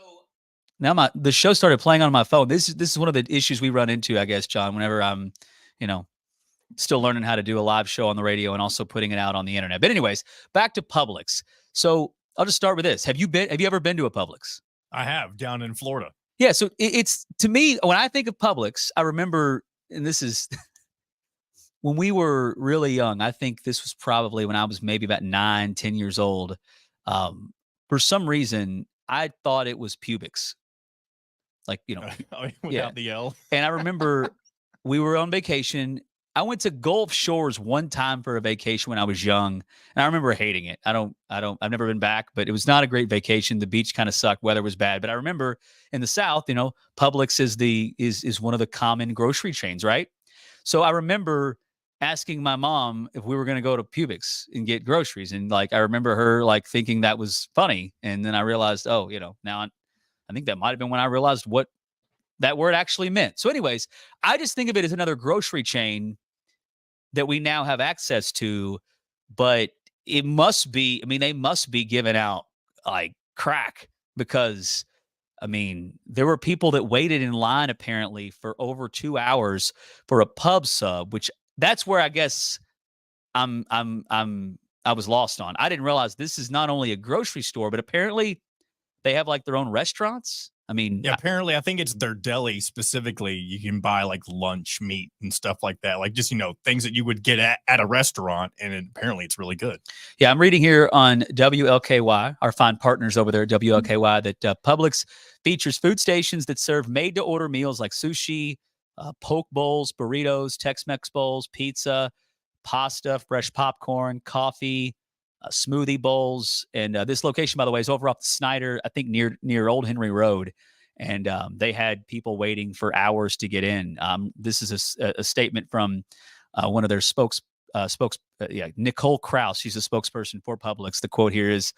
now the show started playing on my phone. This is one of the issues we run into, I guess, John, whenever I'm, still learning how to do a live show on the radio and also putting it out on the internet. But anyways, back to Publix. So I'll just start with this. Have you ever been to a Publix? I have, down in Florida. Yeah. So it's, to me, when I think of Publix, I remember, and this is when we were really young. I think this was probably when I was maybe about 9, 10 years old. For some reason, I thought it was Publix. Like, without the L. And I remember we were on vacation. I went to Gulf Shores one time for a vacation when I was young, and I remember hating it. I've never been back, but it was not a great vacation. The beach kind of sucked. Weather was bad. But I remember in the South, Publix is one of the common grocery chains, right? So I remember asking my mom if we were going to go to Publix and get groceries. And I remember her thinking that was funny. And then I realized, now I think that might've been when I realized what that word actually meant. So anyways, I just think of it as another grocery chain that we now have access to, but it must be, they must be giving out crack, because there were people that waited in line apparently for over 2 hours for a pub sub, which that's where I guess I was lost on. I didn't realize this is not only a grocery store, but apparently they have their own restaurants. Yeah, apparently I think it's their deli specifically. You can buy lunch meat and stuff like that. Just, things that you would get at a restaurant. And apparently it's really good. Yeah, I'm reading here on WLKY, our fine partners over there at WLKY, that Publix features food stations that serve made-to-order meals like sushi, poke bowls, burritos, Tex-Mex bowls, pizza, pasta, fresh popcorn, coffee, smoothie bowls. And this location, by the way, is over off the Snyder, I think near Old Henry Road. And they had people waiting for hours to get in. This is a statement from one of their Nicole Krause. She's a spokesperson for Publix. The quote here is,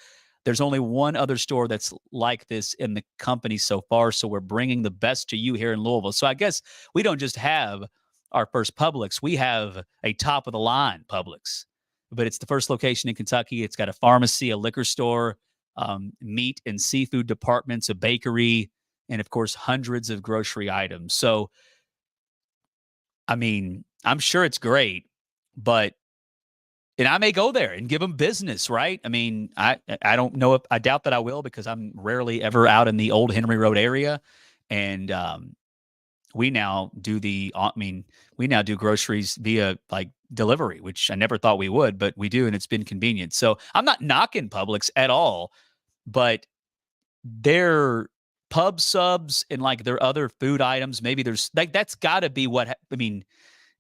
"There's only one other store that's like this in the company so far, so we're bringing the best to you here in Louisville." So I guess we don't just have our first Publix, we have a top-of-the-line Publix. But it's the first location in Kentucky. It's got a pharmacy, a liquor store, meat and seafood departments, a bakery, and of course, hundreds of grocery items. So, I'm sure it's great, and I may go there and give them business, right? I don't know if, I doubt that I will, because I'm rarely ever out in the Old Henry Road area. And we now do groceries via delivery, which I never thought we would, but we do, and it's been convenient. So I'm not knocking Publix at all, but their pub subs and their other food items, maybe there's that's got to be what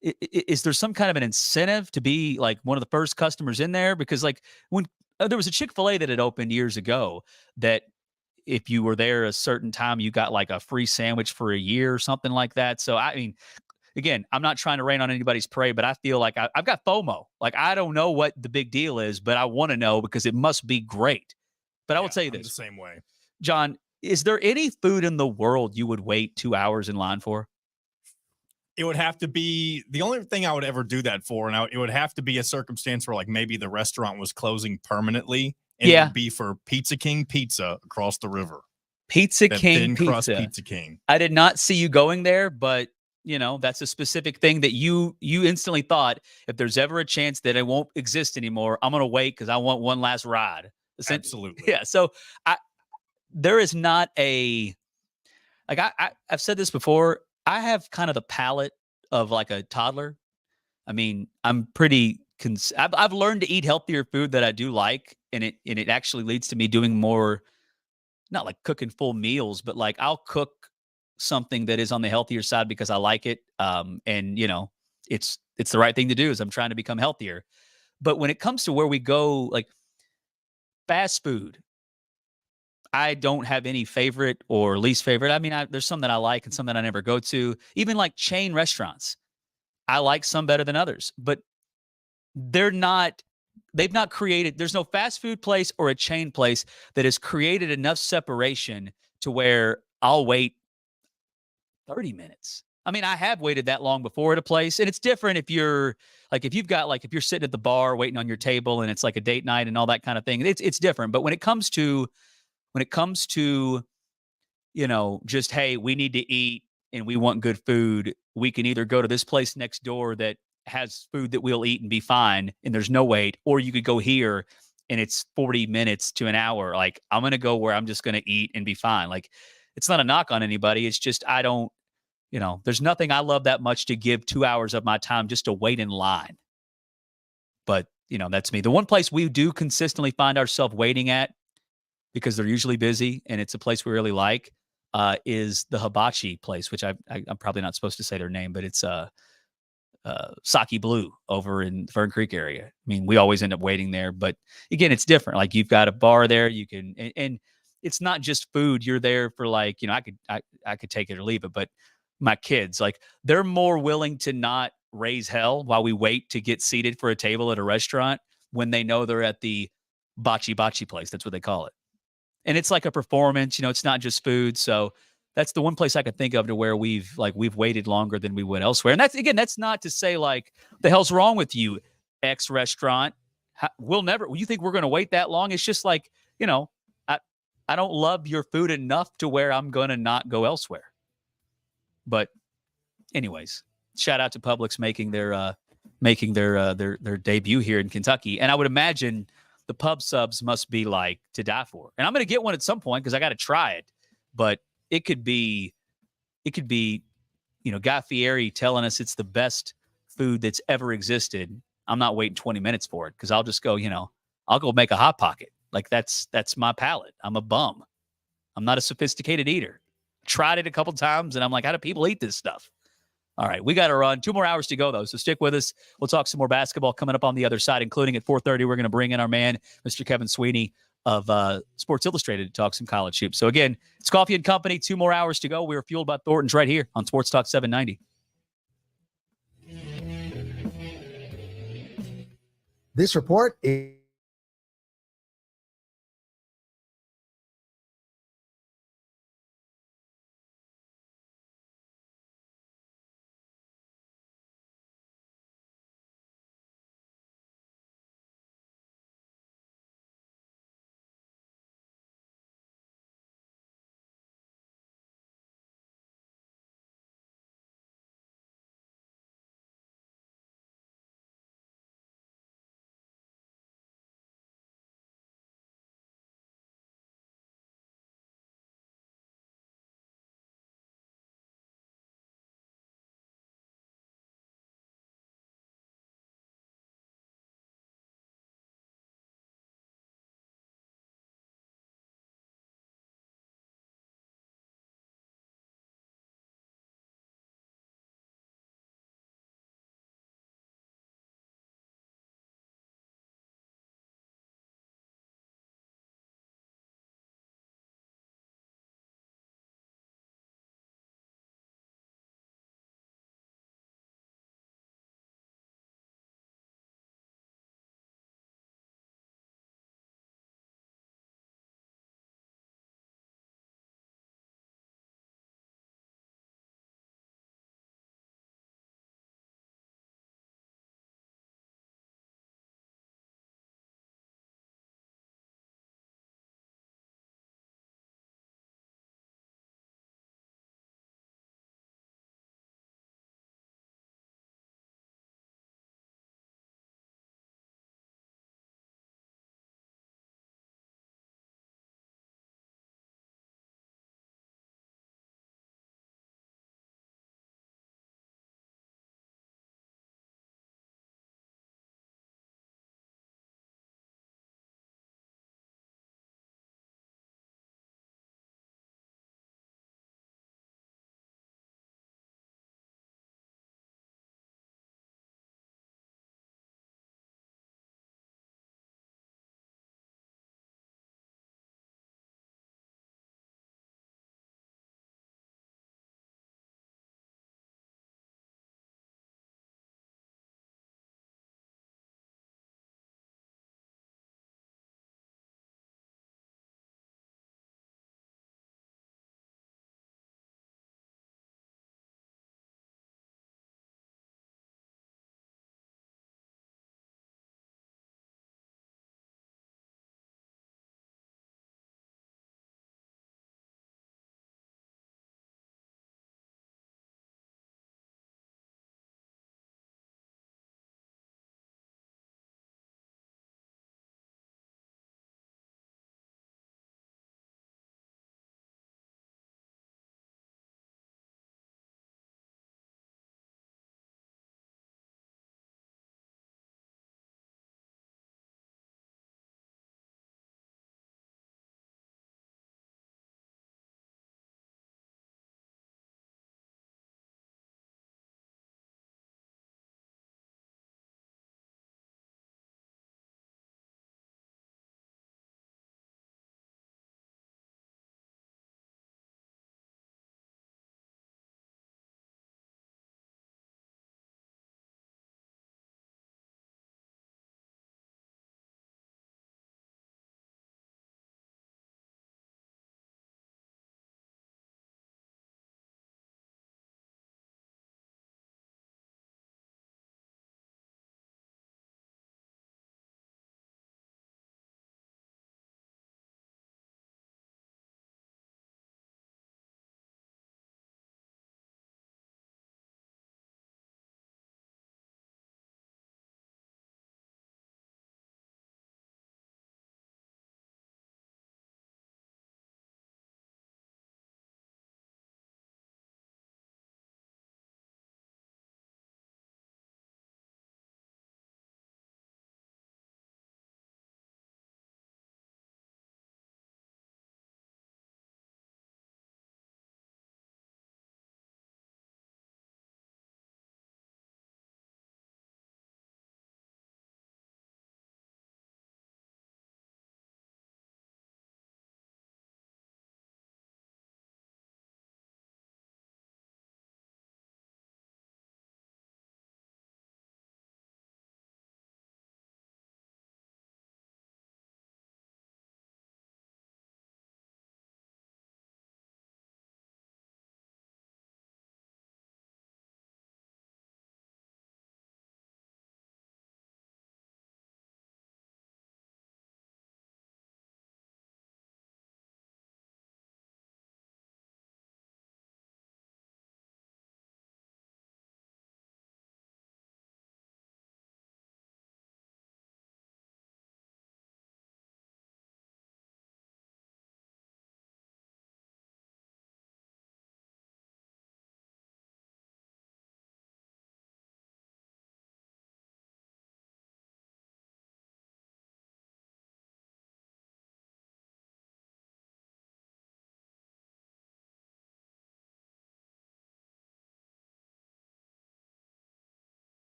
is there some kind of an incentive to be one of the first customers in there? Because when there was a Chick-fil-A that had opened years ago, that if you were there a certain time, you got a free sandwich for a year or something like that. So again, I'm not trying to rain on anybody's parade, but I feel like I've got FOMO. I don't know what the big deal is, but I want to know, because it must be great. But I will tell you this. The same way. John, is there any food in the world you would wait 2 hours in line for? It would have to be the only thing I would ever do that for. And it would have to be a circumstance where maybe the restaurant was closing permanently. And it would be for Pizza King Pizza across the river. Pizza King Pizza. Pizza King. I did not see you going there, but that's a specific thing that you instantly thought, if there's ever a chance that it won't exist anymore, I'm going to wait because I want one last ride. Absolutely. Yeah. So there is not a, I've said this before. I have kind of the palate of a toddler. I'm pretty, I've learned to eat healthier food that I do like. And it actually leads to me doing more, not cooking full meals, but I'll cook something that is on the healthier side because I like it. And it's the right thing to do, as I'm trying to become healthier. But when it comes to where we go, fast food, I don't have any favorite or least favorite. I mean, there's some that I like and some that I never go to. Even like chain restaurants, I like some better than others, but they've not created, there's no fast food place or a chain place that has created enough separation to where I'll wait 30 minutes. I mean, I have waited that long before at a place, and it's different if you're like, if you're sitting at the bar waiting on your table and it's like a date night and all that kind of thing, it's different. But when it comes to, just, hey, we need to eat and we want good food, we can either go to this place next door that has food that we'll eat and be fine and there's no wait, or you could go here and it's 40 minutes to an hour. Like, I'm going to go where I'm just going to eat and be fine. Like, it's not a knock on anybody. It's just, I don't, there's nothing I love that much to give 2 hours of my time just to wait in line. But, that's me. The one place we do consistently find ourselves waiting at, because they're usually busy and it's a place we really like, is the hibachi place, which I'm probably not supposed to say their name, but it's Saki Blue over in Fern Creek area. I mean, we always end up waiting there, but again, it's different. Like, you've got a bar there, you can, and it's not just food. You're there for like, I could take it or leave it, but my kids, like, they're more willing to not raise hell while we wait to get seated for a table at a restaurant when they know they're at the bachi place. That's what they call it. And it's like a performance, it's not just food. So that's the one place I could think of to where we've waited longer than we would elsewhere. And that's not to say like, the hell's wrong with you, X restaurant? You think we're going to wait that long? It's just like, I don't love your food enough to where I'm going to not go elsewhere. But anyways, shout out to Publix making their debut here in Kentucky. And I would imagine the pub subs must be like to die for. And I'm going to get one at some point because I got to try it. But it could be, Guy Fieri telling us it's the best food that's ever existed. I'm not waiting 20 minutes for it because I'll just go, I'll go make a Hot Pocket. Like, that's my palate. I'm a bum. I'm not a sophisticated eater. Tried it a couple times and I'm like, how do people eat this stuff? All right, we got to run. 2 more hours to go, though, so stick with us. We'll talk some more basketball coming up on the other side, including at 4:30. We're going to bring in our man, Mr. Kevin Sweeney of Sports Illustrated, to talk some college hoops. So, again, it's Coffey and Company. 2 more hours to go. We're fueled by Thornton's right here on Sports Talk 790. This report is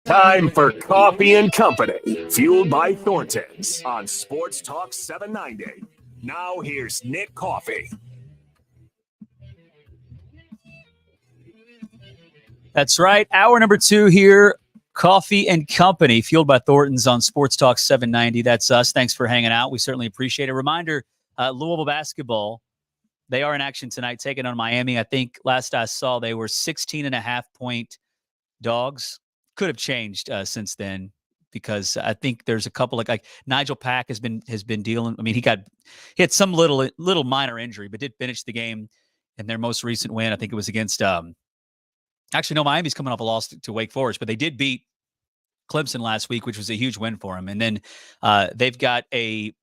Time for Coffee and Company, fueled by Thornton's on Sports Talk 790. Now here's Nick Coffey. That's right. Hour number 2 here. Coffee and Company, fueled by Thornton's on Sports Talk 790. That's us. Thanks for hanging out. We certainly appreciate it. Reminder, Louisville basketball, they are in action tonight, taking on Miami. I think last I saw they were 16.5-point dogs. Could have changed since then, because I think there's a couple like Nigel Pack has been dealing. I mean, he had some little minor injury, but did finish the game in their most recent win. I think it was against actually no, Miami's coming off a loss to Wake Forest, but they did beat Clemson last week, which was a huge win for them. And then they've got this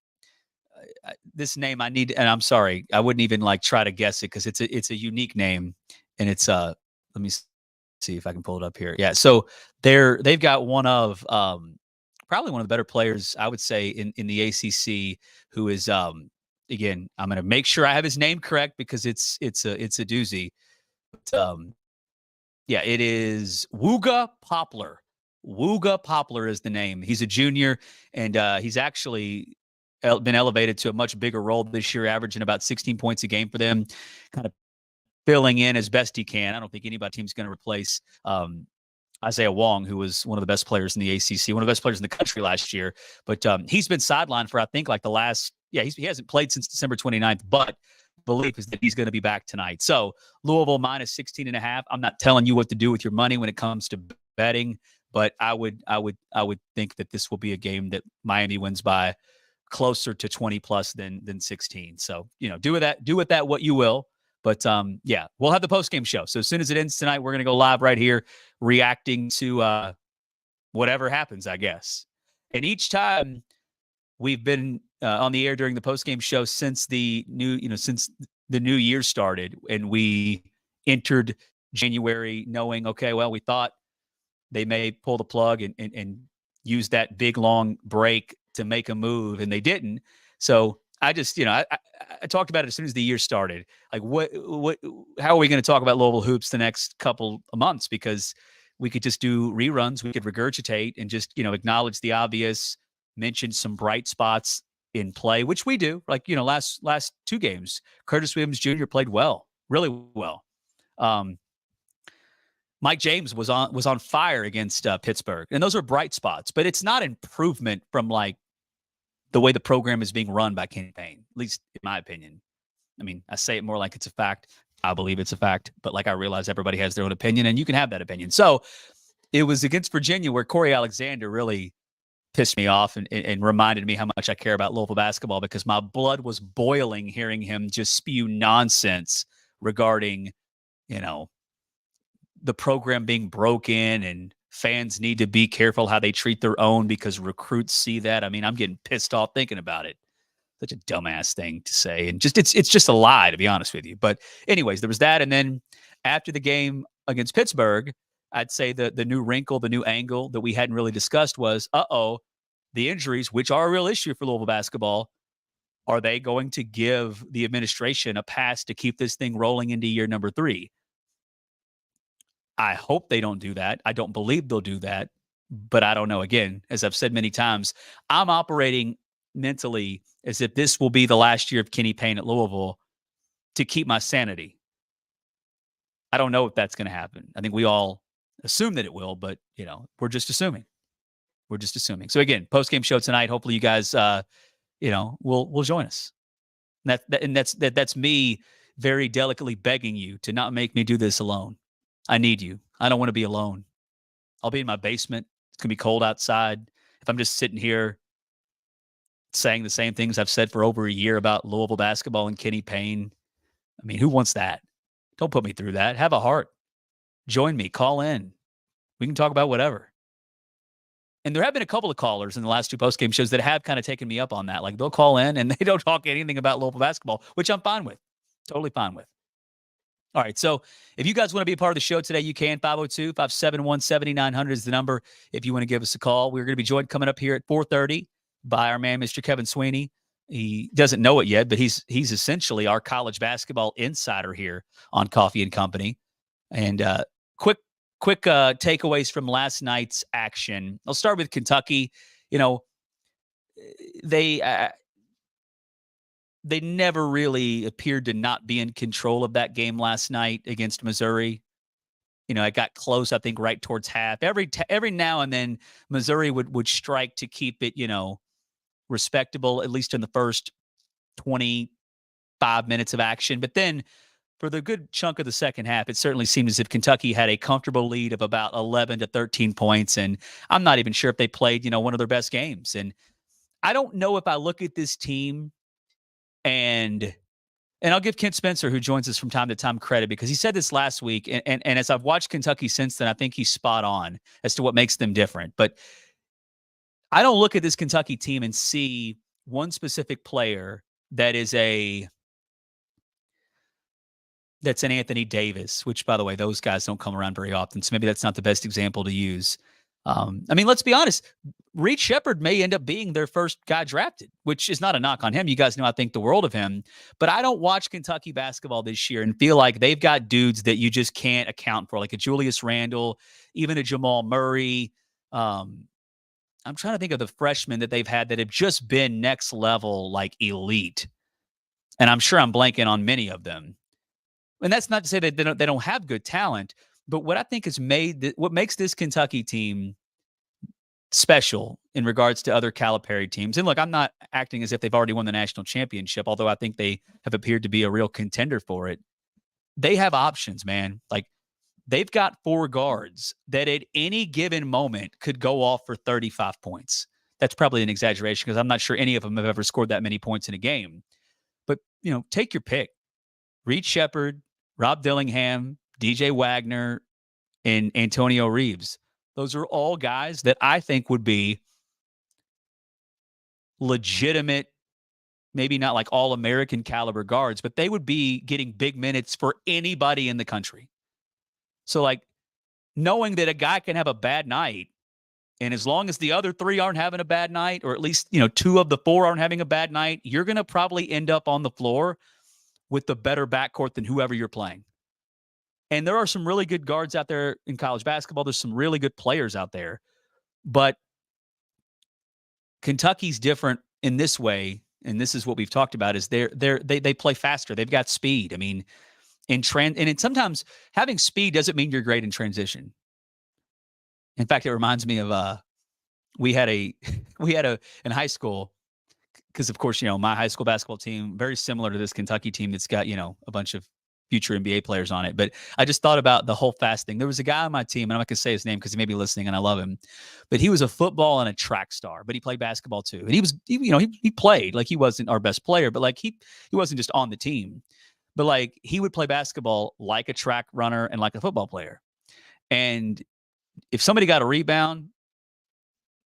name I need, and I'm sorry, I wouldn't even try to guess it because it's a unique name, and it's let me see if I can pull it up here. Yeah, so they've got one of probably one of the better players, I would say, in the ACC, who is again, I'm going to make sure I have his name correct because it's a doozy. But, yeah, it is Wooga Poplar. Wooga Poplar is the name. He's a junior, and he's actually been elevated to a much bigger role this year, averaging about 16 points a game for them, kind of filling in as best he can. I don't think anybody team's going to replace Isaiah Wong, who was one of the best players in the ACC, one of the best players in the country last year. But he's been sidelined for, I think, the last – he hasn't played since December 29th, but belief is that he's going to be back tonight. So Louisville minus 16.5. I'm not telling you what to do with your money when it comes to betting, but I would think that this will be a game that Miami wins by closer to 20 plus than 16. So, do with that what you will. But yeah, we'll have the post-game show. So as soon as it ends tonight, we're going to go live right here, reacting to whatever happens, I guess. And each time we've been on the air during the post-game show since the new year started, and we entered January knowing, okay, well, we thought they may pull the plug and use that big long break to make a move, and they didn't. So I just, I talked about it as soon as the year started. How are we going to talk about Louisville hoops the next couple of months? Because we could just do reruns, we could regurgitate and just, acknowledge the obvious, mention some bright spots in play, which we do. Last 2 games, Curtis Williams Jr. played well, really well. Mike James was on fire against Pittsburgh, and those are bright spots. But it's not improvement from the way the program is being run by Kenny Payne, at least in my opinion. I mean, I say it more like it's a fact. I believe it's a fact, but I realize everybody has their own opinion, and you can have that opinion. So it was against Virginia where Corey Alexander really pissed me off and reminded me how much I care about Louisville basketball, because my blood was boiling hearing him just spew nonsense regarding, the program being broken and fans need to be careful how they treat their own because recruits see that. I mean, I'm getting pissed off thinking about it. Such a dumbass thing to say. And just it's just a lie, to be honest with you. But anyways, there was that. And then after the game against Pittsburgh, I'd say the new wrinkle, the new angle that we hadn't really discussed was, the injuries, which are a real issue for Louisville basketball. Are they going to give the administration a pass to keep this thing rolling into year number 3? I hope they don't do that. I don't believe they'll do that, but I don't know. Again, as I've said many times, I'm operating mentally as if this will be the last year of Kenny Payne at Louisville to keep my sanity. I don't know if that's going to happen. I think we all assume that it will, but we're just assuming. We're just assuming. So again, post-game show tonight. Hopefully you guys, will join us. That's me very delicately begging you to not make me do this alone. I need you. I don't want to be alone. I'll be in my basement. It's going to be cold outside. If I'm just sitting here saying the same things I've said for over a year about Louisville basketball and Kenny Payne, I mean, who wants that? Don't put me through that. Have a heart. Join me. Call in. We can talk about whatever. And there have been a couple of callers in the last 2 postgame shows that have kind of taken me up on that. They'll call in and they don't talk anything about Louisville basketball, which I'm fine with. Totally fine with. All right, so if you guys want to be a part of the show today, you can. 502-571-7900 is the number if you want to give us a call. We're going to be joined coming up here at 4:30 by our man, Mr. Kevin Sweeney. He doesn't know it yet, but he's essentially our college basketball insider here on Coffee and Company. And quick quick takeaways from last night's action. I'll start with Kentucky. You know, they never really appeared to not be in control of that game last night against Missouri. You know, it got close, I think, right towards half. Every now and then, Missouri would strike to keep it, you know, respectable, at least in the first 25 minutes of action. But then for the good chunk of the second half, it certainly seemed as if Kentucky had a comfortable lead of about 11 to 13 points. And I'm not even sure if they played, you know, one of their best games. And I don't know if I look at this team and I'll give Kent Spencer, who joins us from time to time, credit because he said this last week. And as I've watched Kentucky since then, I think he's spot on as to what makes them different. But I don't look at this Kentucky team and see one specific player that's an Anthony Davis, which, by the way, those guys don't come around very often. So maybe that's not the best example to use. I mean, let's be honest. Reed Shepherd may end up being their first guy drafted, which is not a knock on him. You guys know I think the world of him. But I don't watch Kentucky basketball this year and feel like they've got dudes that you just can't account for, like a Julius Randle, even a Jamal Murray. I'm trying to think of the freshmen that they've had that have just been next level, like elite. And I'm sure I'm blanking on many of them. And that's not to say that they don't have good talent, but what I think has what makes this Kentucky team special in regards to other Calipari teams. And look, I'm not acting as if they've already won the national championship, although I think they have appeared to be a real contender for it. They have options, man. Like, they've got 4 guards that at any given moment could go off for 35 points. That's probably an exaggeration because I'm not sure any of them have ever scored that many points in a game. But, you know, take your pick. Reed Shepherd, Rob Dillingham, DJ Wagner, and Antonio Reeves. Those are all guys that I think would be legitimate, maybe not like all-American caliber guards, but they would be getting big minutes for anybody in the country. So, like, knowing that a guy can have a bad night, and as long as the other 3 aren't having a bad night, or at least, you know, 2 of the 4 aren't having a bad night, you're going to probably end up on the floor with the better backcourt than whoever you're playing. And there are some really good guards out there in college basketball. There's some really good players out there. But Kentucky's different in this way, and this is what we've talked about, is they play faster. They've got speed. I mean, sometimes having speed doesn't mean you're great in transition. In fact, it reminds me of we had a in high school, because of course, you know, my high school basketball team, very similar to this Kentucky team that's got, you know, a bunch of future NBA players on it. But I just thought about the whole fast thing. There was a guy on my team, and I'm not going to say his name because he may be listening and I love him, but he was a football and a track star, but he played basketball too. And he played, like, he wasn't our best player, but like he wasn't just on the team, but like he would play basketball like a track runner and like a football player. And if somebody got a rebound,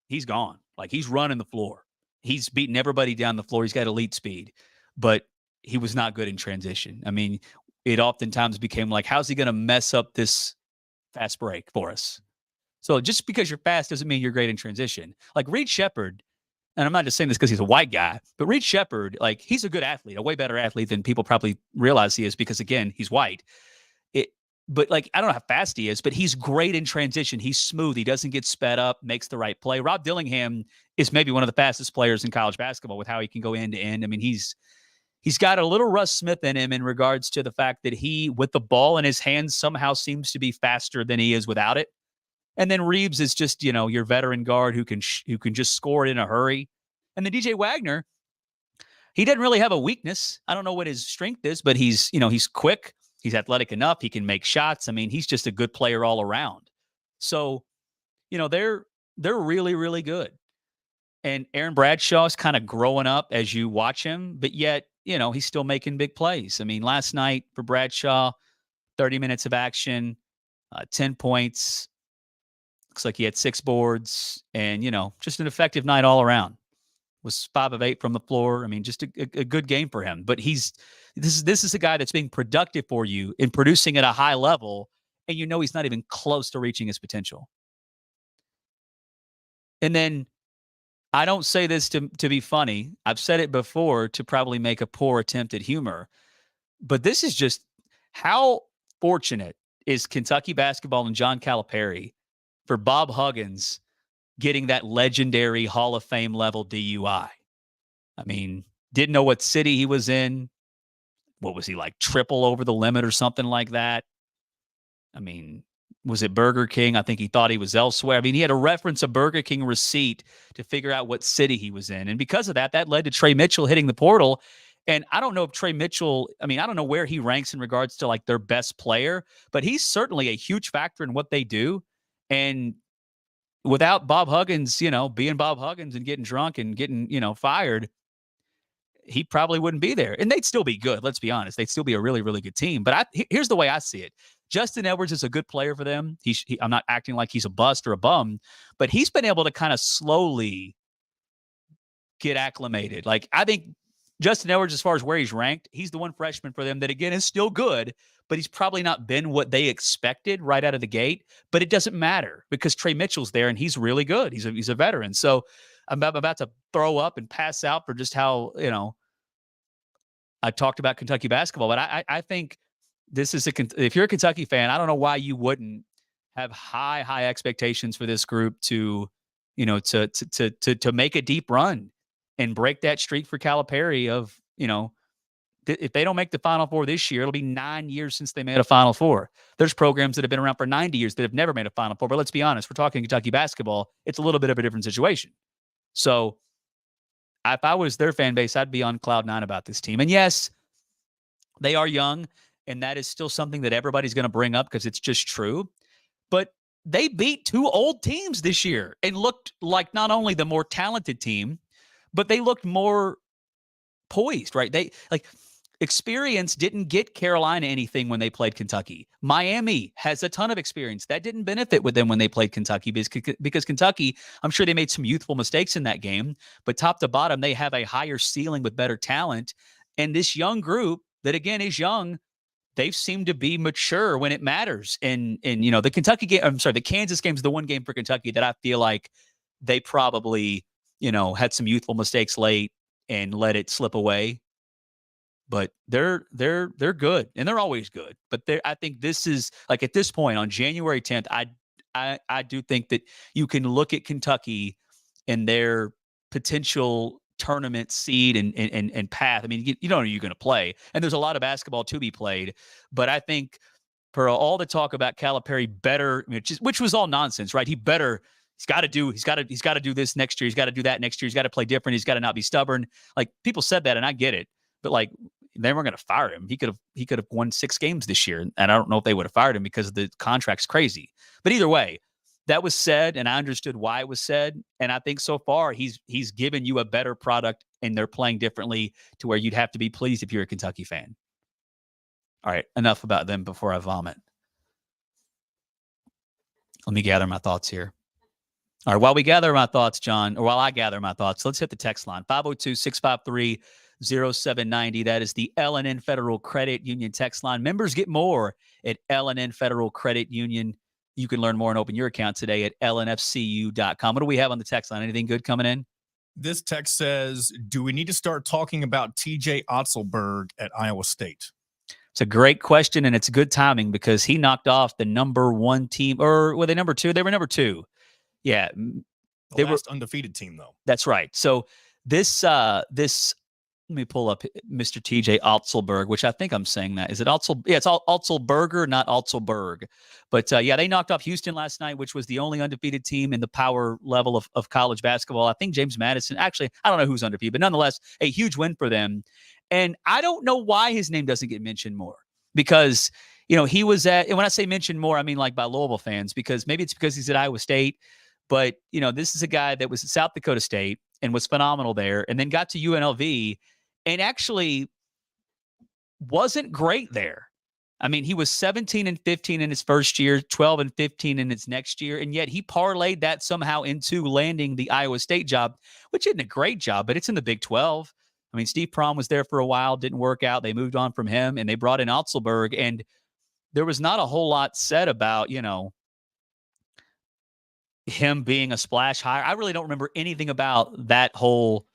he's gone. Like, he's running the floor. He's beating everybody down the floor. He's got elite speed, but he was not good in transition. I mean, it oftentimes became like, how's he going to mess up this fast break for us? So just because you're fast doesn't mean you're great in transition. Like Reed Shepherd, and I'm not just saying this because he's a white guy, but Reed Shepherd, like, he's a good athlete, a way better athlete than people probably realize he is because, again, he's white. But like, I don't know how fast he is, but he's great in transition. He's smooth. He doesn't get sped up, makes the right play. Rob Dillingham is maybe one of the fastest players in college basketball with how he can go end to end. I mean, he's got a little Russ Smith in him in regards to the fact that he, with the ball in his hands, somehow seems to be faster than he is without it. And then Reeves is just, you know, your veteran guard who can just score it in a hurry. And then DJ Wagner, he doesn't really have a weakness. I don't know what his strength is, but he's quick. He's athletic enough. He can make shots. I mean, he's just a good player all around. So, you know, they're really, really good. And Aaron Bradshaw is kind of growing up as you watch him, but yet, you know, he's still making big plays. I mean, last night for Bradshaw, 30 minutes of action, 10 points. Looks like he had 6 boards and, you know, just an effective night all around. Was 5 of 8 from the floor. I mean, just a good game for him. But this is a guy that's being productive for you in producing at a high level, and you know he's not even close to reaching his potential. And then I don't say this to be funny. I've said it before to probably make a poor attempt at humor. But this is just how fortunate is Kentucky basketball and John Calipari for Bob Huggins getting that legendary Hall of Fame level DUI. I mean, didn't know what city he was in. What was he like, triple over the limit or something like that? I mean, was it Burger King? I think he thought he was elsewhere. I mean, he had to reference a Burger King receipt to figure out what city he was in. And because of that, that led to Trey Mitchell hitting the portal. And I don't know if Trey Mitchell, I mean, I don't know where he ranks in regards to like their best player, but he's certainly a huge factor in what they do. And without Bob Huggins, being Bob Huggins and getting drunk and getting, fired, he probably wouldn't be there. And they'd still be good. Let's be honest. They'd still be a really, really good team. But here's the way I see it. Justin Edwards is a good player for them. I'm not acting like he's a bust or a bum, but he's been able to kind of slowly get acclimated. Like, I think Justin Edwards, as far as where he's ranked, he's the one freshman for them that, again, is still good, but he's probably not been what they expected right out of the gate. But it doesn't matter because Trey Mitchell's there and he's really good. He's a veteran. So I'm about to throw up and pass out for just how, I talked about Kentucky basketball. But I think this is if you're a Kentucky fan, I don't know why you wouldn't have high expectations for this group to make a deep run and break that streak for Calipari of, if they don't make the Final Four this year, it'll be 9 years since they made a Final Four. There's programs that have been around for 90 years that have never made a Final Four. But let's be honest, we're talking Kentucky basketball. It's a little bit of a different situation. So if I was their fan base, I'd be on cloud nine about this team. And yes, they are young, and that is still something that everybody's going to bring up because it's just true. But they beat two old teams this year and looked like not only the more talented team, but they looked more poised, right? Experience didn't get Carolina anything when they played Kentucky. Miami has a ton of experience. That didn't benefit with them when they played Kentucky because Kentucky, I'm sure they made some youthful mistakes in that game, but top to bottom, they have a higher ceiling with better talent. And this young group that, again, is young, they've seemed to be mature when it matters. And the Kentucky game, the Kansas game is the one game for Kentucky that I feel like they probably, had some youthful mistakes late and let it slip away. But they're good, and they're always good. But I think this is like, at this point on January 10th, I do think that you can look at Kentucky and their potential tournament seed and path. I mean, you don't know who you're going to play, and there's a lot of basketball to be played. But I think for all the talk about Calipari better, which was all nonsense, right? He's got to do this next year. He's got to do that next year. He's got to play different. He's got to not be stubborn. Like, people said that, and I get it. But like, they weren't going to fire him. He could have won 6 games this year, and I don't know if they would have fired him because the contract's crazy. But either way, that was said, and I understood why it was said. And I think so far he's given you a better product, and they're playing differently to where you'd have to be pleased if you're a Kentucky fan. All right, enough about them before I vomit. Let me gather my thoughts here. All right, while we gather my thoughts, John, or while I gather my thoughts, let's hit the text line, 502-653-0790. That is the L&N Federal Credit Union text line. Members get more at L&N Federal Credit Union. You can learn more and open your account today at lnfcu.com. What do we have on the text line? Anything good coming in? This text says, do we need to start talking about TJ Otzelberg at Iowa State? It's a great question, and it's good timing because he knocked off the number 1 team, or were they number 2? They were number 2. Yeah. They were undefeated team, though. That's right. So this let me pull up Mr. TJ Otzelberg, which I think I'm saying that. Is it Otzel? Yeah, it's Otzelberger, not Otzelberg. But they knocked off Houston last night, which was the only undefeated team in the power level of college basketball. I think James Madison, actually, I don't know who's undefeated, but nonetheless, a huge win for them. And I don't know why his name doesn't get mentioned more because, he was at, and when I say mentioned more, I mean like by Louisville fans, because maybe it's because he's at Iowa State. But, this is a guy that was at South Dakota State and was phenomenal there, and then got to UNLV and actually wasn't great there. I mean, he was 17-15 in his first year, 12-15 in his next year, and yet he parlayed that somehow into landing the Iowa State job, which isn't a great job, but it's in the Big 12. I mean, Steve Prohm was there for a while, didn't work out. They moved on from him, and they brought in Otzelberg, and there was not a whole lot said about, him being a splash hire. I really don't remember anything about that whole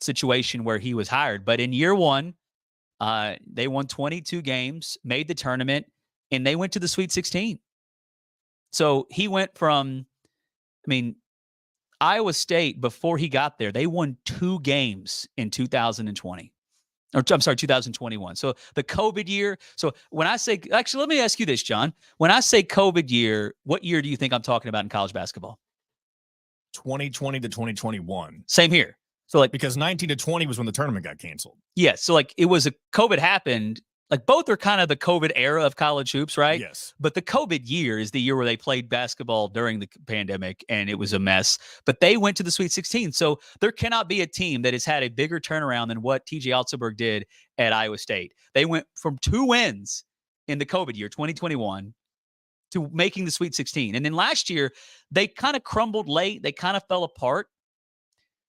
situation where he was hired. But in year 1, they won 22 games, made the tournament, and they went to the Sweet 16. So he went from, Iowa State, before he got there, they won 2 games in 2020. Or I'm sorry, 2021. So the COVID year. So when I say, actually, let me ask you this, John. When I say COVID year, what year do you think I'm talking about in college basketball? 2020 to 2021. Same here. So like, because 19 to 20 was when the tournament got canceled. Yes. So like, it was COVID happened. Like, both are kind of the COVID era of college hoops, right? Yes. But the COVID year is the year where they played basketball during the pandemic, and it was a mess. But they went to the Sweet 16. So there cannot be a team that has had a bigger turnaround than what TJ Otzelberg did at Iowa State. They went from 2 wins in the COVID year, 2021, to making the Sweet 16. And then last year, they kind of crumbled late. They kind of fell apart,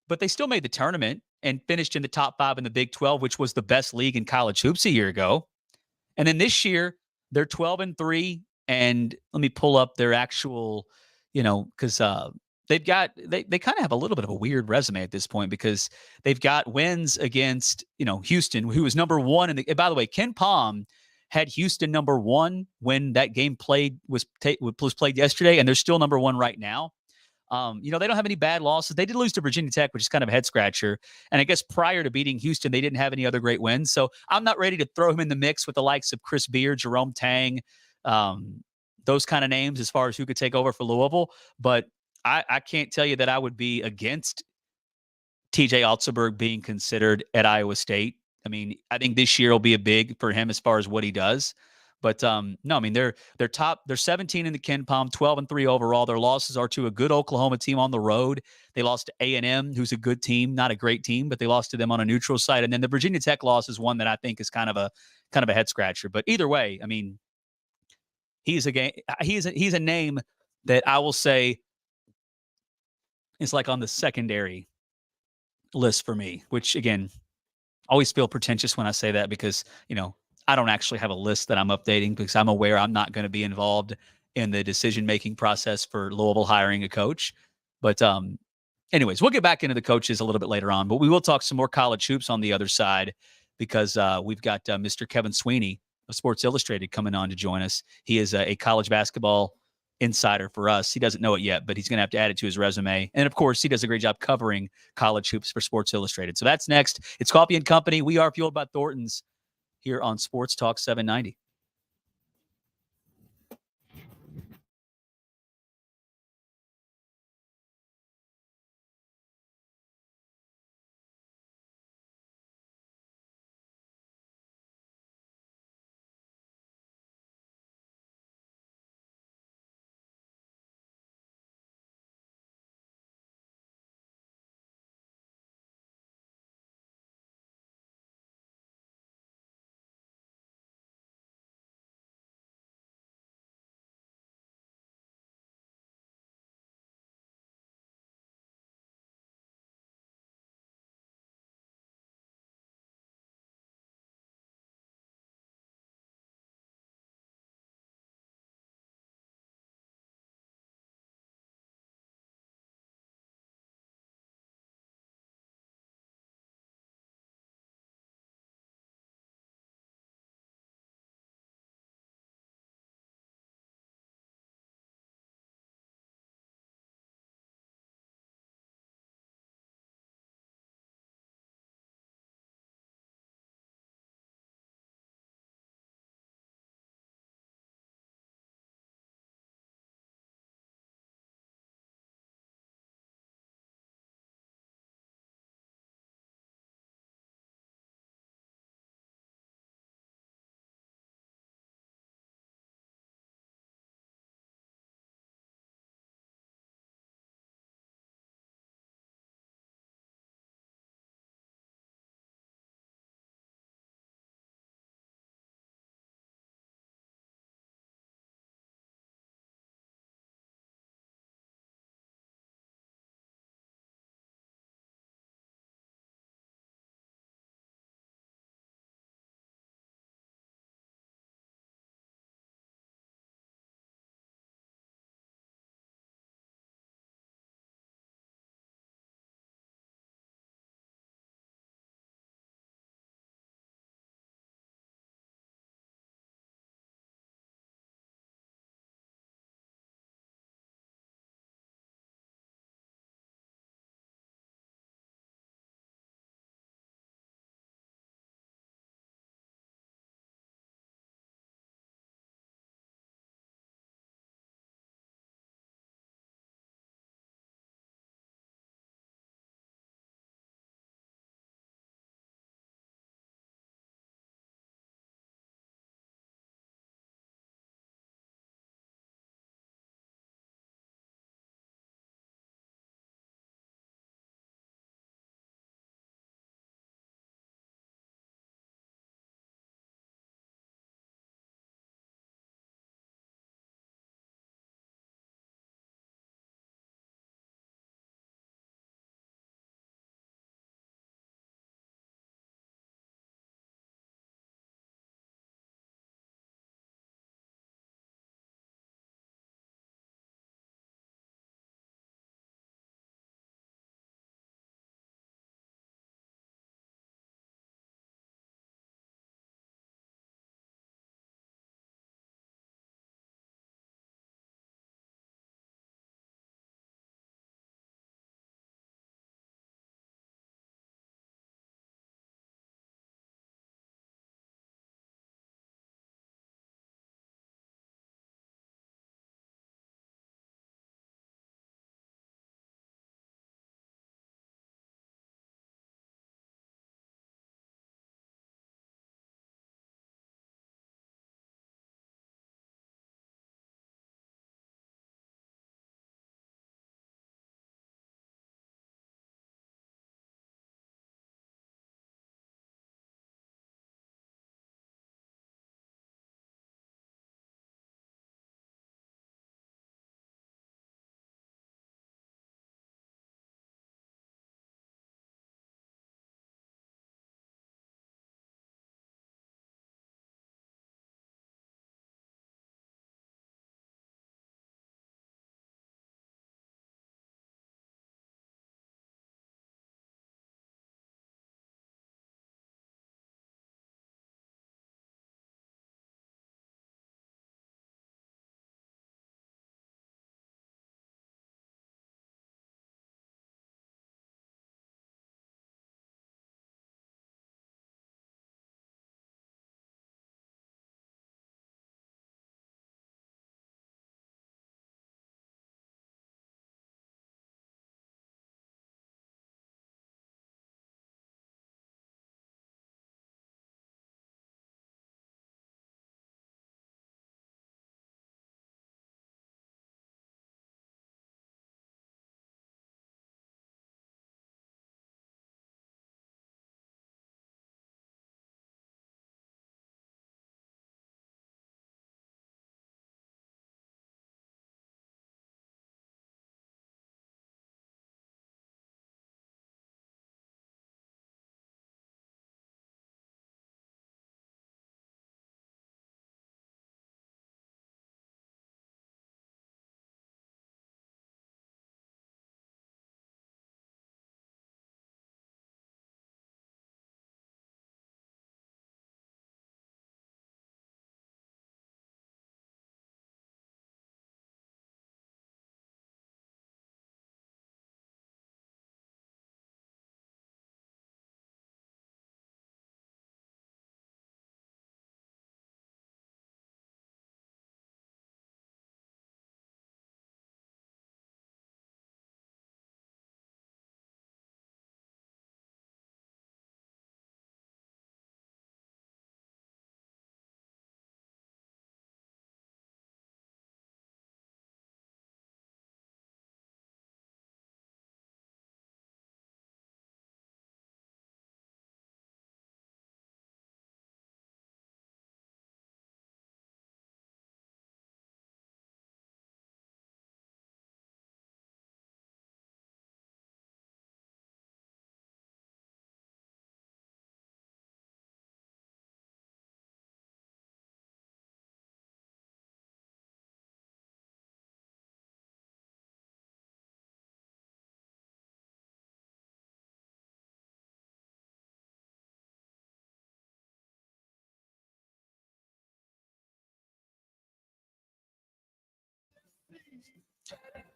but they still made the tournament and finished in the top 5 in the Big 12, which was the best league in college hoops a year ago. And then this year, they're 12-3. And let me pull up their actual, because they kind of have a little bit of a weird resume at this point, because they've got wins against, Houston, who was number 1. And by the way, Ken Pom had Houston number 1 when that game was played yesterday, and they're still number 1 right now. They don't have any bad losses. They did lose to Virginia Tech, which is kind of a head scratcher. And I guess prior to beating Houston, they didn't have any other great wins. So I'm not ready to throw him in the mix with the likes of Chris Beard, Jerome Tang, those kind of names as far as who could take over for Louisville. But I can't tell you that I would be against TJ Otzelberg being considered at Iowa State. I think this year will be a big for him as far as what he does. But no, they're top. They're 17 in the Ken Pom, 12-3 overall. Their losses are to a good Oklahoma team on the road. They lost to A&M, who's a good team, not a great team, but they lost to them on a neutral site. And then the Virginia Tech loss is one that I think is kind of a head scratcher. But either way, he's a name that I will say is like on the secondary list for me. Which again, always feel pretentious when I say that, because I don't actually have a list that I'm updating, because I'm aware I'm not going to be involved in the decision-making process for Louisville hiring a coach. But anyways, we'll get back into the coaches a little bit later on, but we will talk some more college hoops on the other side, because we've got Mr. Kevin Sweeney of Sports Illustrated coming on to join us. He is a college basketball insider for us. He doesn't know it yet, but he's going to have to add it to his resume. And of course, he does a great job covering college hoops for Sports Illustrated. So that's next. It's Coffey Company. We are fueled by Thornton's here on Sports Talk 790.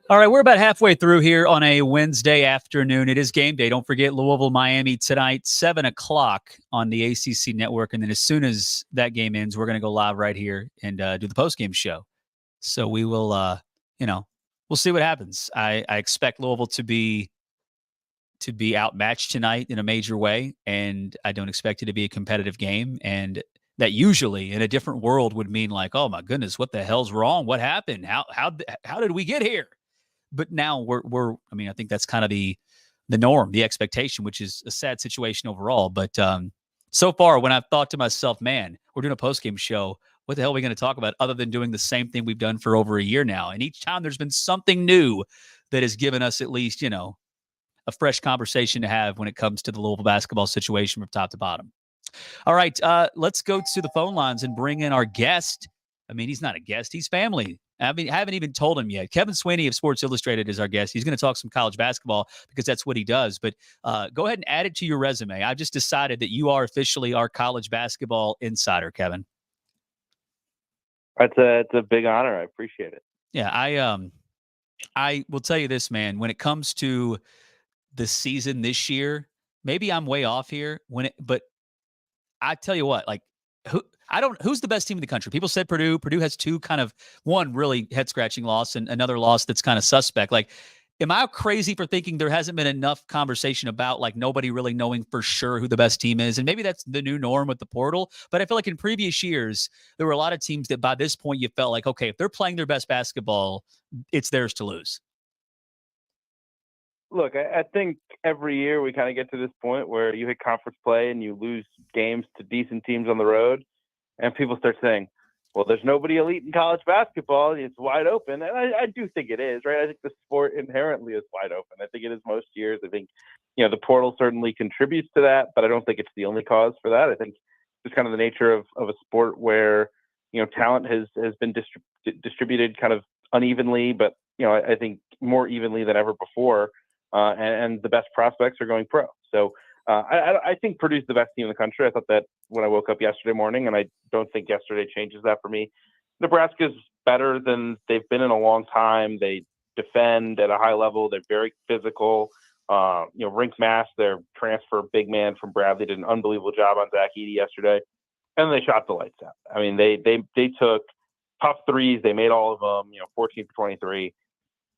All right, we're about halfway through here on a Wednesday afternoon. It is game day. Don't forget Louisville, Miami tonight, 7 o'clock on the ACC network. And then as soon as that game ends, we're going to go live right here and do the postgame show. So we will, we'll see what happens. I expect Louisville to be outmatched tonight in a major way, and I don't expect it to be a competitive game. And that usually in a different world would mean like, oh my goodness, what the hell's wrong? What happened? How did we get here? But now I think that's kind of the norm, the expectation, which is a sad situation overall. But so far, when I've thought to myself, man, we're doing a postgame show, what the hell are we going to talk about other than doing the same thing we've done for over a year now? And each time there's been something new that has given us at least, a fresh conversation to have when it comes to the Louisville basketball situation from top to bottom. All right, let's go to the phone lines and bring in our guest. I mean, he's not a guest, he's family. I haven't even told him yet. Kevin Sweeney of Sports Illustrated is our guest. He's going to talk some college basketball because that's what he does. But go ahead and add it to your resume. I've just decided that you are officially our college basketball insider, Kevin. It's a big honor. I appreciate it. Yeah, I will tell you this, man. When it comes to the season this year, maybe I'm way off here. But I tell you what, like who's the best team in the country? People said Purdue. Purdue has two kind of one really head scratching loss and another loss that's kind of suspect. Like, am I crazy for thinking there hasn't been enough conversation about like nobody really knowing for sure who the best team is? And maybe that's the new norm with the portal. But I feel like in previous years, there were a lot of teams that by this point you felt like, okay, if they're playing their best basketball, it's theirs to lose. Look, I think every year we kind of get to this point where you hit conference play and you lose games to decent teams on the road. And people start saying, well, there's nobody elite in college basketball. It's wide open. And I do think it is, right? I think the sport inherently is wide open. I think it is most years. I think, the portal certainly contributes to that, but I don't think it's the only cause for that. I think it's kind of the nature of a sport where, talent has been distributed kind of unevenly, but, I think more evenly than ever before. And the best prospects are going pro. So I think Purdue's the best team in the country. I thought that when I woke up yesterday morning, and I don't think yesterday changes that for me. Nebraska's better than they've been in a long time. They defend at a high level. They're very physical. Rink Mass, their transfer big man from Bradley, did an unbelievable job on Zach Edey yesterday, and they shot the lights out. I mean, they took tough threes. They made all of them. 14 for 23.